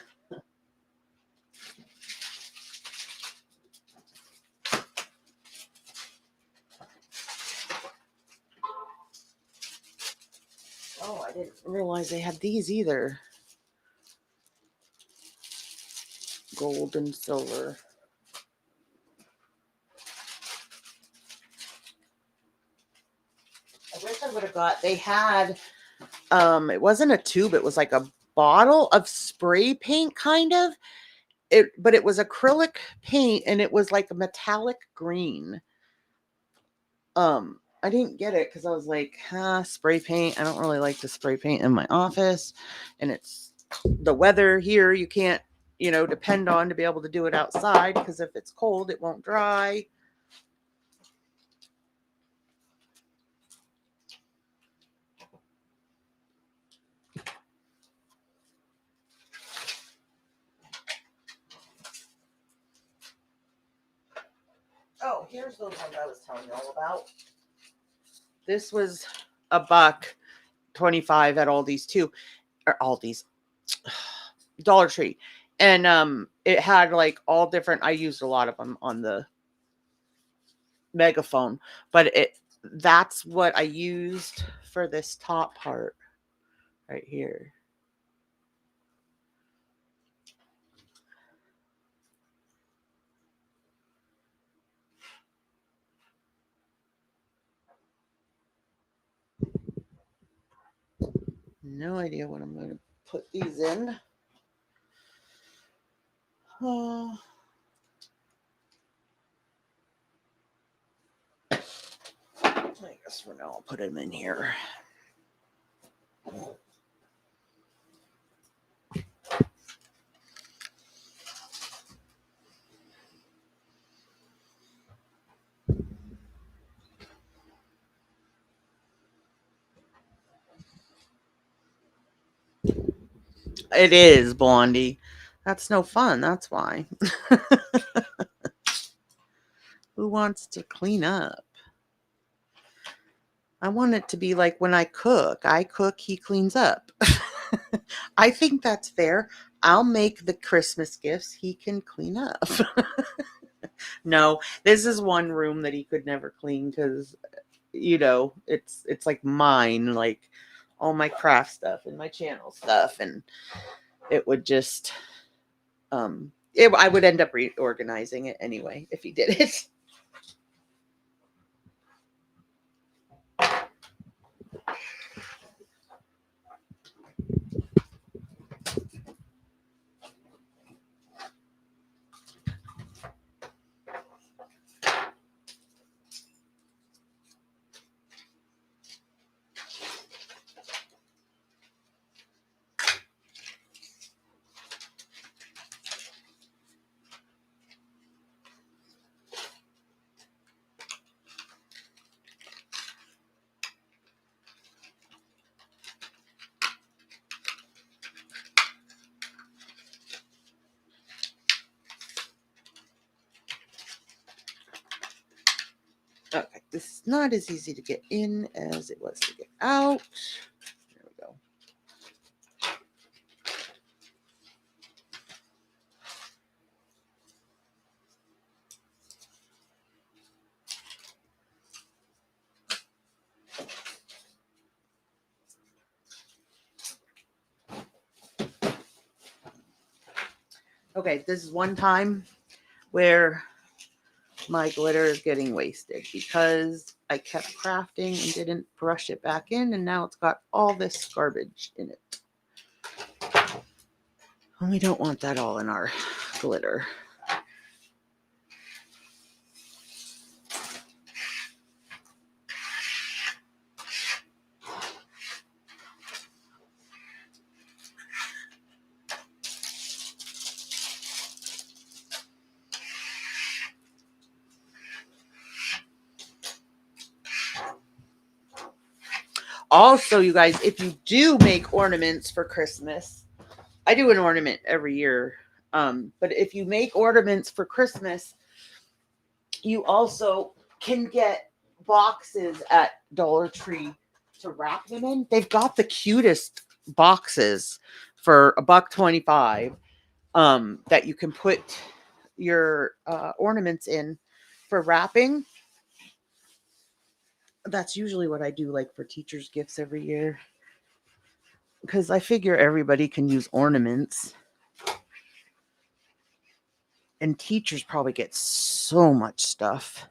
I didn't realize they had these either. Gold and silver. I wish I would have got, they had, it wasn't a tube, it was like a bottle of spray paint kind of. But it was acrylic paint and it was like a metallic green. I didn't get it because I was like, spray paint. I don't really like to spray paint in my office. And it's the weather here, you can't, depend on to be able to do it outside because if it's cold, it won't dry. Oh, here's those ones I was telling you all about. This was $1.25 at Aldi's too, or Aldi's, Dollar Tree, and it had like all different. I used a lot of them on the megaphone, but that's what I used for this top part right here. No idea what I'm going to put these in. Oh. I guess for now I'll put them in here. It is, Blondie. That's no fun. That's why. Who wants to clean up? I want it to be like when I cook, he cleans up. I think that's fair. I'll make the Christmas gifts. He can clean up. No, this is one room that he could never clean because, it's like mine, like all my craft stuff and my channel stuff. And it would just, I would end up reorganizing it anyway if he did it. not as easy to get in as it was to get out. There we go. Okay, this is one time where my glitter is getting wasted because I kept crafting and didn't brush it back in, and now it's got all this garbage in it. And we don't want that all in our glitter. Also, you guys, if you do make ornaments for Christmas, I do an ornament every year. But if you make ornaments for Christmas, you also can get boxes at Dollar Tree to wrap them in. They've got the cutest boxes for $1.25 that you can put your ornaments in for wrapping. That's usually what I do, like for teachers' gifts every year, because I figure everybody can use ornaments. And teachers probably get so much stuff.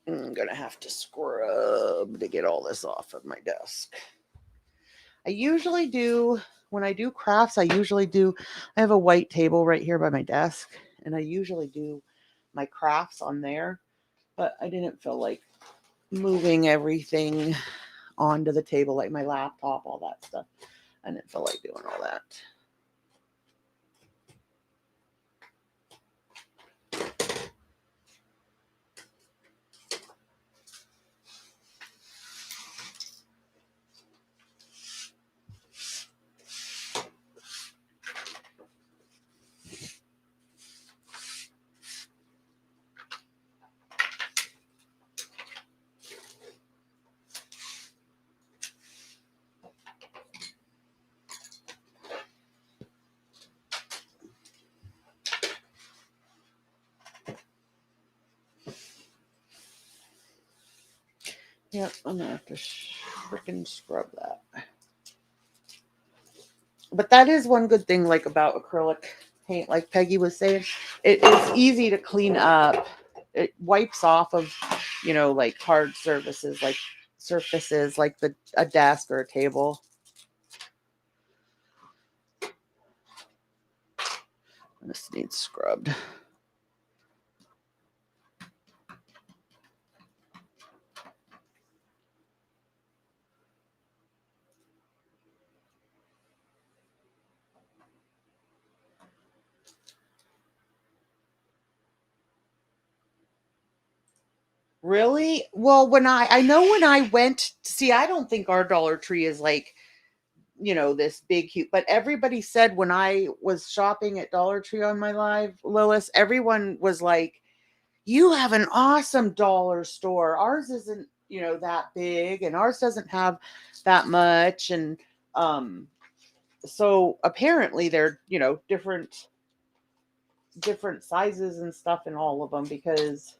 I'm going to have to scrub to get all this off of my desk. I usually do, when I do crafts, I have a white table right here by my desk, and I usually do my crafts on there, but I didn't feel like moving everything onto the table, like my laptop, all that stuff. I didn't feel like doing all that. Yep, I'm gonna have to freaking scrub that. But that is one good thing, like about acrylic paint, like Peggy was saying, it is easy to clean up. It wipes off of, like hard surfaces like a desk or a table. This needs scrubbed. Really? Well, when I went, see, I don't think our Dollar Tree is like, this big, huge, but everybody said when I was shopping at Dollar Tree on my live, Lilith, everyone was like, you have an awesome dollar store. Ours isn't, that big, and ours doesn't have that much. And, so apparently they're, different sizes and stuff in all of them, because,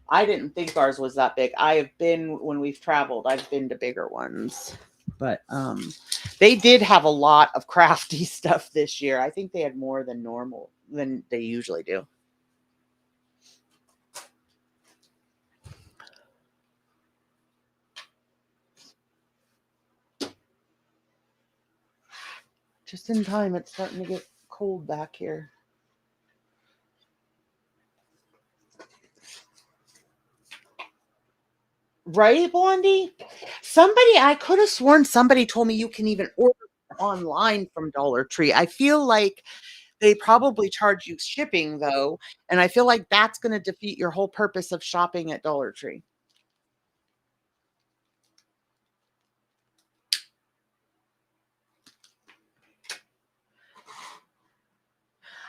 I didn't think ours was that big. When we've traveled, I've been to bigger ones. But they did have a lot of crafty stuff this year. I think they had more than normal, than they usually do. Just in time, it's starting to get cold back here. Right, Blondie? I could have sworn somebody told me you can even order online from Dollar Tree. I feel like they probably charge you shipping, though, and I feel like that's going to defeat your whole purpose of shopping at Dollar Tree.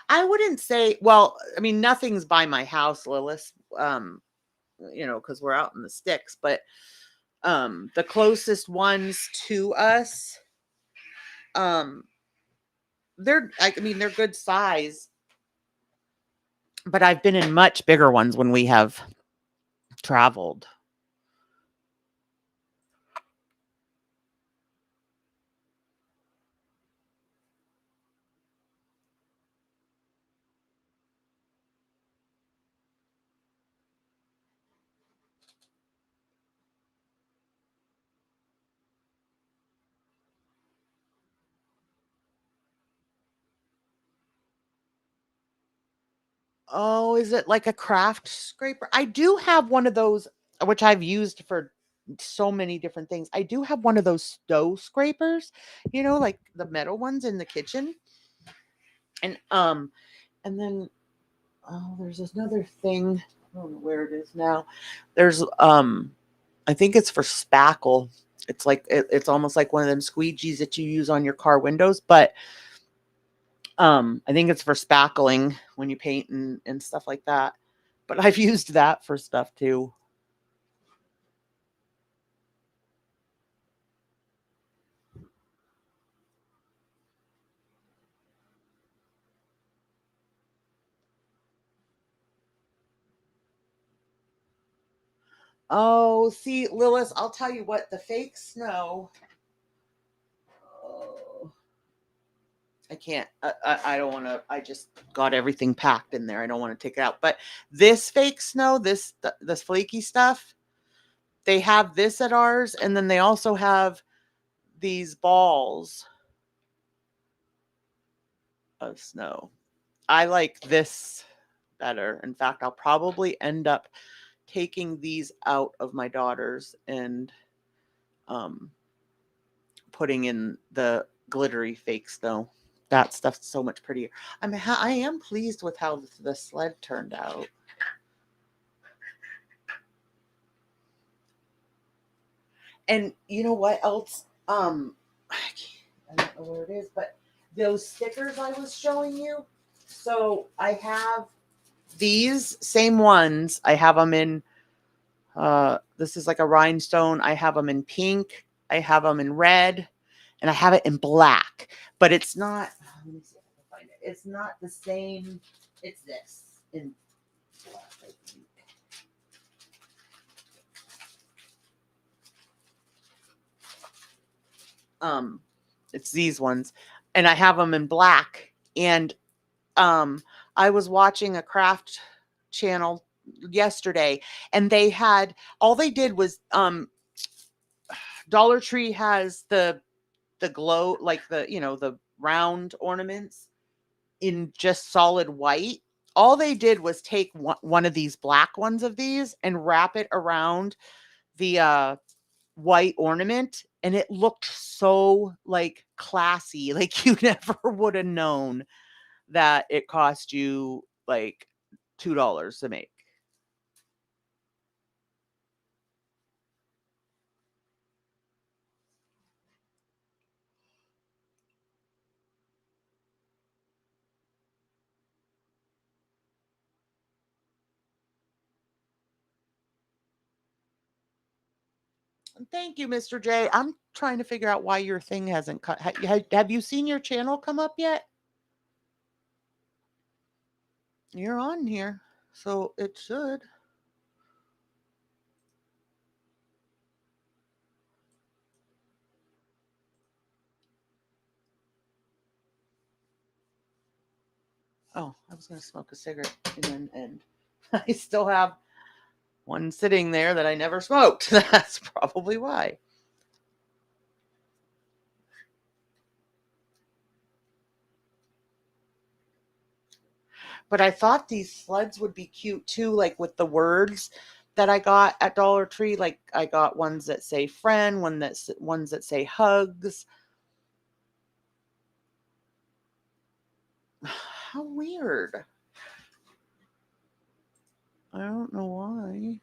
I wouldn't say, well, I mean, nothing's by my house, Lilith, because we're out in the sticks, but the closest ones to us, um, they're good size, but I've been in much bigger ones when we have traveled. Oh, is it like a craft scraper? I do have one of those, which I've used for so many different things. I do have one of those stove scrapers, like the metal ones in the kitchen. And then there's another thing. I don't know where it is now. There's I think it's for spackle. It's like it's almost like one of them squeegees that you use on your car windows, but I think it's for spackling when you paint and stuff like that. But I've used that for stuff too. Oh, see, Lilith, I'll tell you what, the fake snow. Oh, I can't. I don't want to. I just got everything packed in there. I don't want to take it out. But this fake snow, this flaky stuff, they have this at ours, and then they also have these balls of snow. I like this better. In fact, I'll probably end up taking these out of my daughter's and putting in the glittery fake snow. That stuff's so much prettier. I mean, I am pleased with how the sled turned out. And you know what else? I don't know where it is, but those stickers I was showing you. So I have these same ones. I have them in. This is like a rhinestone. I have them in pink. I have them in red, and I have it in black. But it's not. Let me see if I can find it. It's not the same. It's this in black. I think. It's these ones, and I have them in black. And I was watching a craft channel yesterday, and they had all they did was Dollar Tree has the glow, like the round ornaments in just solid white. All they did was take one of these black ones of these and wrap it around the white ornament, and it looked so like classy. Like you never would have known that it cost you like $2 to make. Thank you, Mr. J. I'm trying to figure out why your thing hasn't cut. Have you seen your channel come up yet? You're on here, so it should. Oh, I was going to smoke a cigarette and I still have one sitting there that I never smoked. That's probably why. But I thought these sleds would be cute too, like with the words that I got at Dollar Tree. Like I got ones that say friend, ones that say hugs. How weird. I don't know why.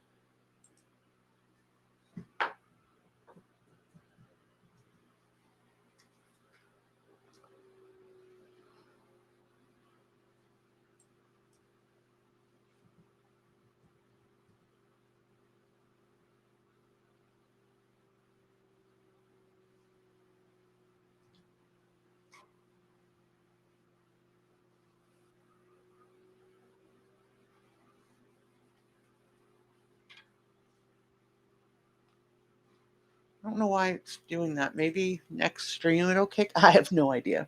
I don't know why it's doing that. Maybe next stream it'll kick. I have no idea.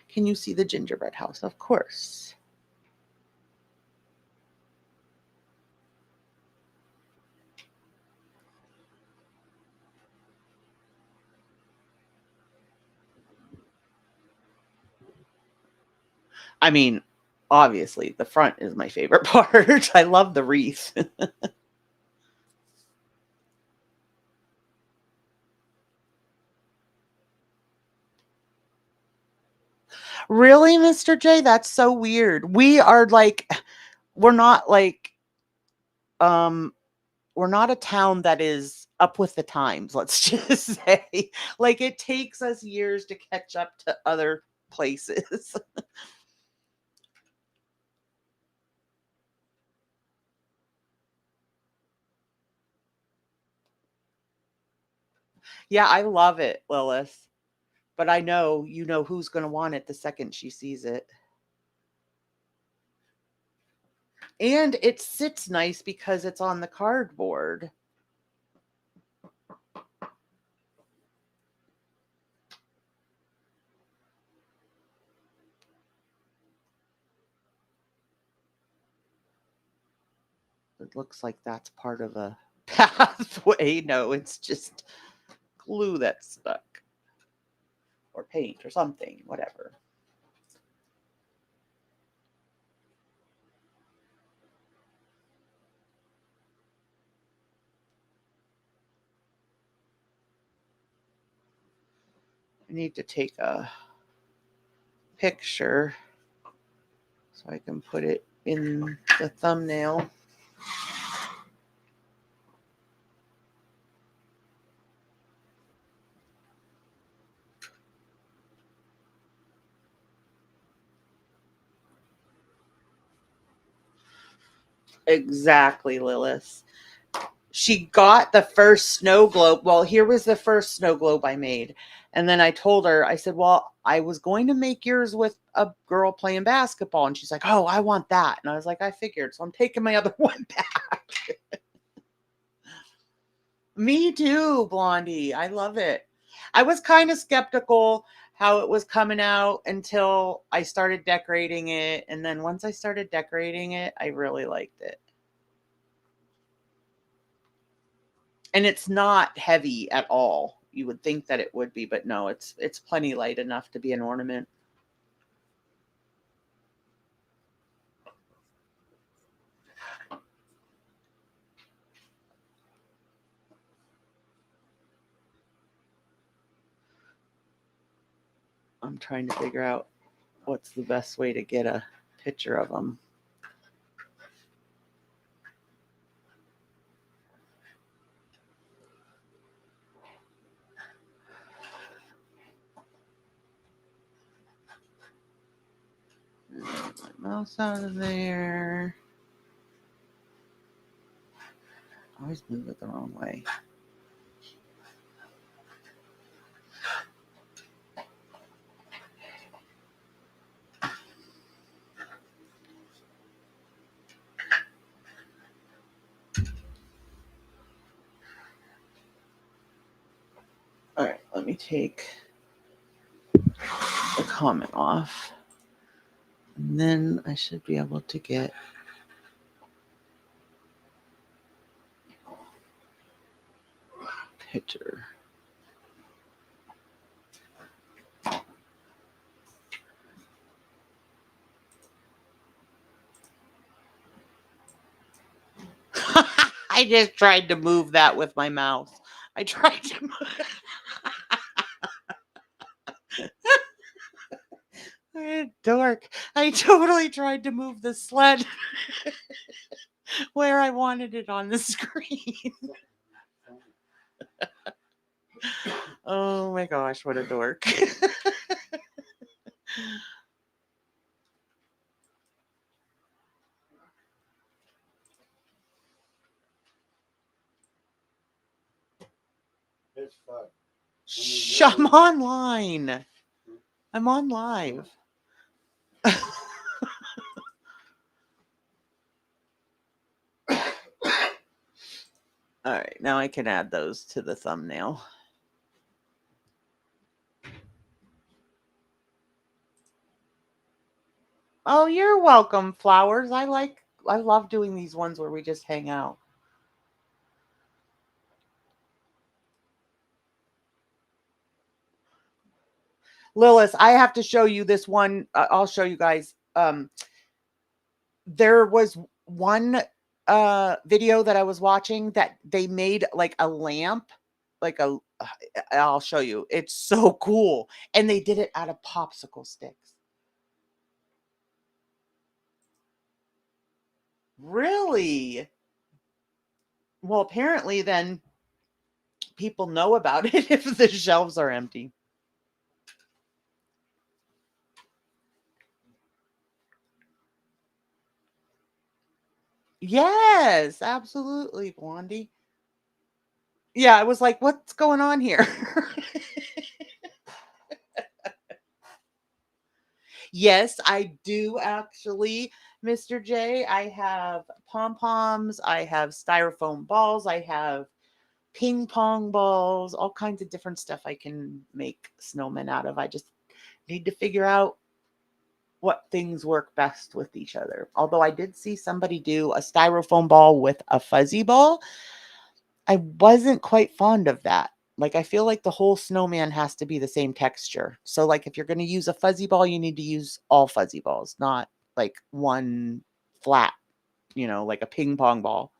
Can you see the gingerbread house? Of course. I mean, obviously, the front is my favorite part. I love the wreath. Really, Mr. J? That's so weird. We are like, we're not like, um, we're not a town that is up with the times, let's just say. Like, it takes us years to catch up to other places. Yeah, I love it, Lilith. But I know you know who's going to want it the second she sees it. And it sits nice because it's on the cardboard. It looks like that's part of a pathway. No, it's just glue that's stuck. Or paint or something, whatever. I need to take a picture so I can put it in the thumbnail. Exactly, Lilith. She got the first snow globe. Well, here was the first snow globe I made. And then I told her, I said, well, I was going to make yours with a girl playing basketball. And she's like, oh, I want that. And I was like, I figured. So I'm taking my other one back. Me too, Blondie. I love it. I was kind of skeptical how it was coming out until I started decorating it. And then once I started decorating it, I really liked it. And it's not heavy at all. You would think that it would be, but no, it's plenty light enough to be an ornament. I'm trying to figure out what's the best way to get a picture of them. Get my mouse out of there. I always move it the wrong way. All right, let me take the comment off. And then I should be able to get a picture. I just tried to move that with my mouse. I tried to move. Dork. I totally tried to move the sled where I wanted it on the screen. Oh my gosh, what a dork. It's fun. Shh, I'm online. I'm on live. All right, now I can add those to the thumbnail. Oh, you're welcome, Flowers. I love doing these ones where we just hang out. Lilith, I have to show you this one. I'll show you guys. There was one video that I was watching that they made like a lamp, like a I'll show you. It's so cool. And they did it out of popsicle sticks. Really? Well, apparently then people know about it if the shelves are empty. Yes, absolutely, Blondie. Yeah, I was like, what's going on here? Yes, I do actually, Mr. J. I have pom-poms, I have styrofoam balls, I have ping pong balls, all kinds of different stuff I can make snowmen out of. I just need to figure out what things work best with each other. Although I did see somebody do a styrofoam ball with a fuzzy ball. I wasn't quite fond of that. Like, I feel like the whole snowman has to be the same texture. So, like, if you're going to use a fuzzy ball, you need to use all fuzzy balls, not like one flat, like a ping pong ball.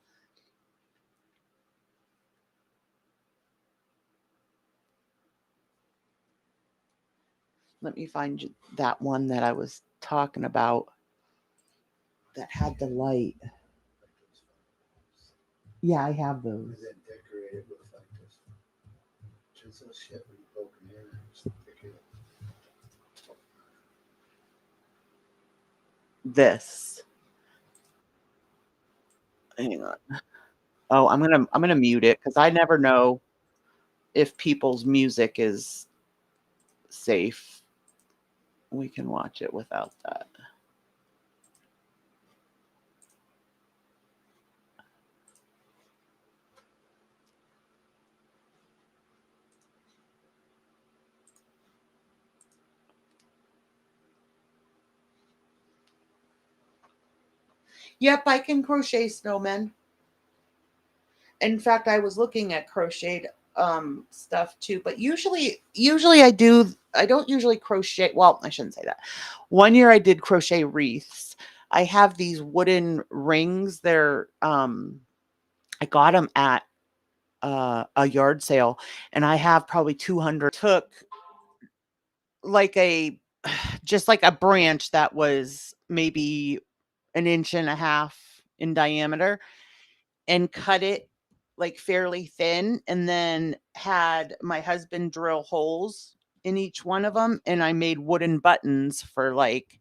Let me find that one that I was talking about that had the light. Yeah, I have those. And then decorate it with like this. Just so shit when you poke them in and just pick it up. This. Hang on. Oh, I'm gonna mute it because I never know if people's music is safe. We can watch it without that. Yep, I can crochet snowmen. In fact, I was looking at crocheted stuff too, but usually I don't usually crochet. Well, I shouldn't say that. One year I did crochet wreaths. I have these wooden rings. They're I got them at a yard sale, and I have probably 200. Took like just like a branch that was maybe an inch and a half in diameter and cut it like fairly thin, and then had my husband drill holes in each one of them, and I made wooden buttons for like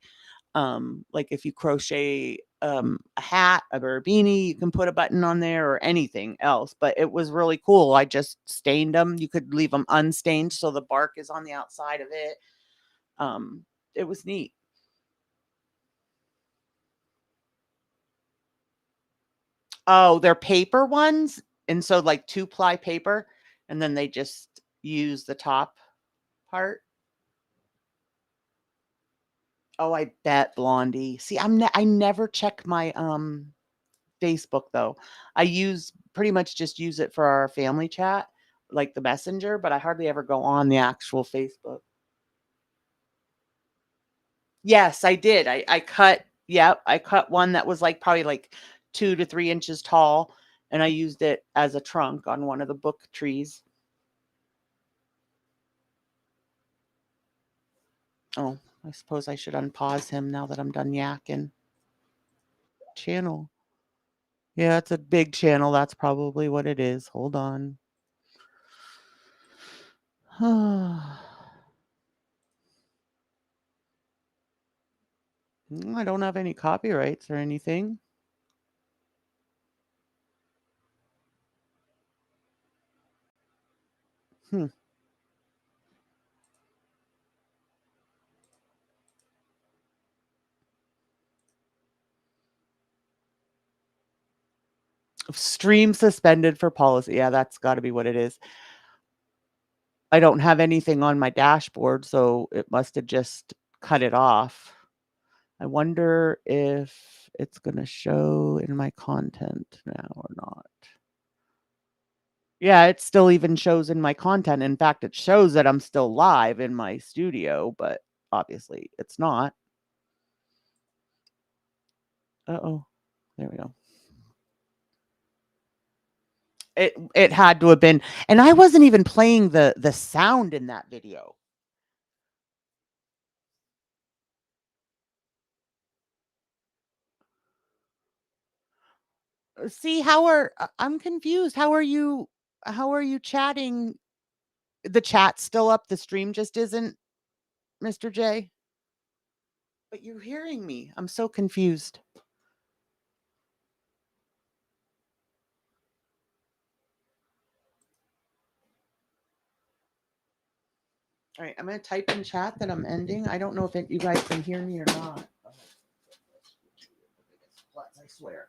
if you crochet a hat or a beanie, you can put a button on there or anything else. But it was really cool. I just stained them. You could leave them unstained so the bark is on the outside of it. It was neat. Oh, they're paper ones, and so like 2-ply paper, and then they just use the top part. Oh, I bet, Blondie. See, I never check my Facebook though. I pretty much just use it for our family chat, like the messenger, but I hardly ever go on the actual Facebook. Yes, I did. I cut, yep, I cut one that was like probably like 2 to 3 inches tall, and I used it as a trunk on one of the book trees. Oh, I suppose I should unpause him now that I'm done yakking. Channel. Yeah, it's a big channel. That's probably what it is. Hold on. I don't have any copyrights or anything. Hmm. Stream suspended for policy. Yeah, that's got to be what it is. I don't have anything on my dashboard, so it must have just cut it off. I wonder if it's going to show in my content now or not. Yeah, it still even shows in my content. In fact, it shows that I'm still live in my studio, but obviously it's not. Uh-oh. There we go. It had to have been, and I wasn't even playing the sound in that video. See, I'm confused. How are you chatting? The chat's still up, the stream just isn't, Mr. J? But you're hearing me. I'm so confused. All right, I'm going to type in chat that I'm ending. I don't know if you guys can hear me or not. I swear.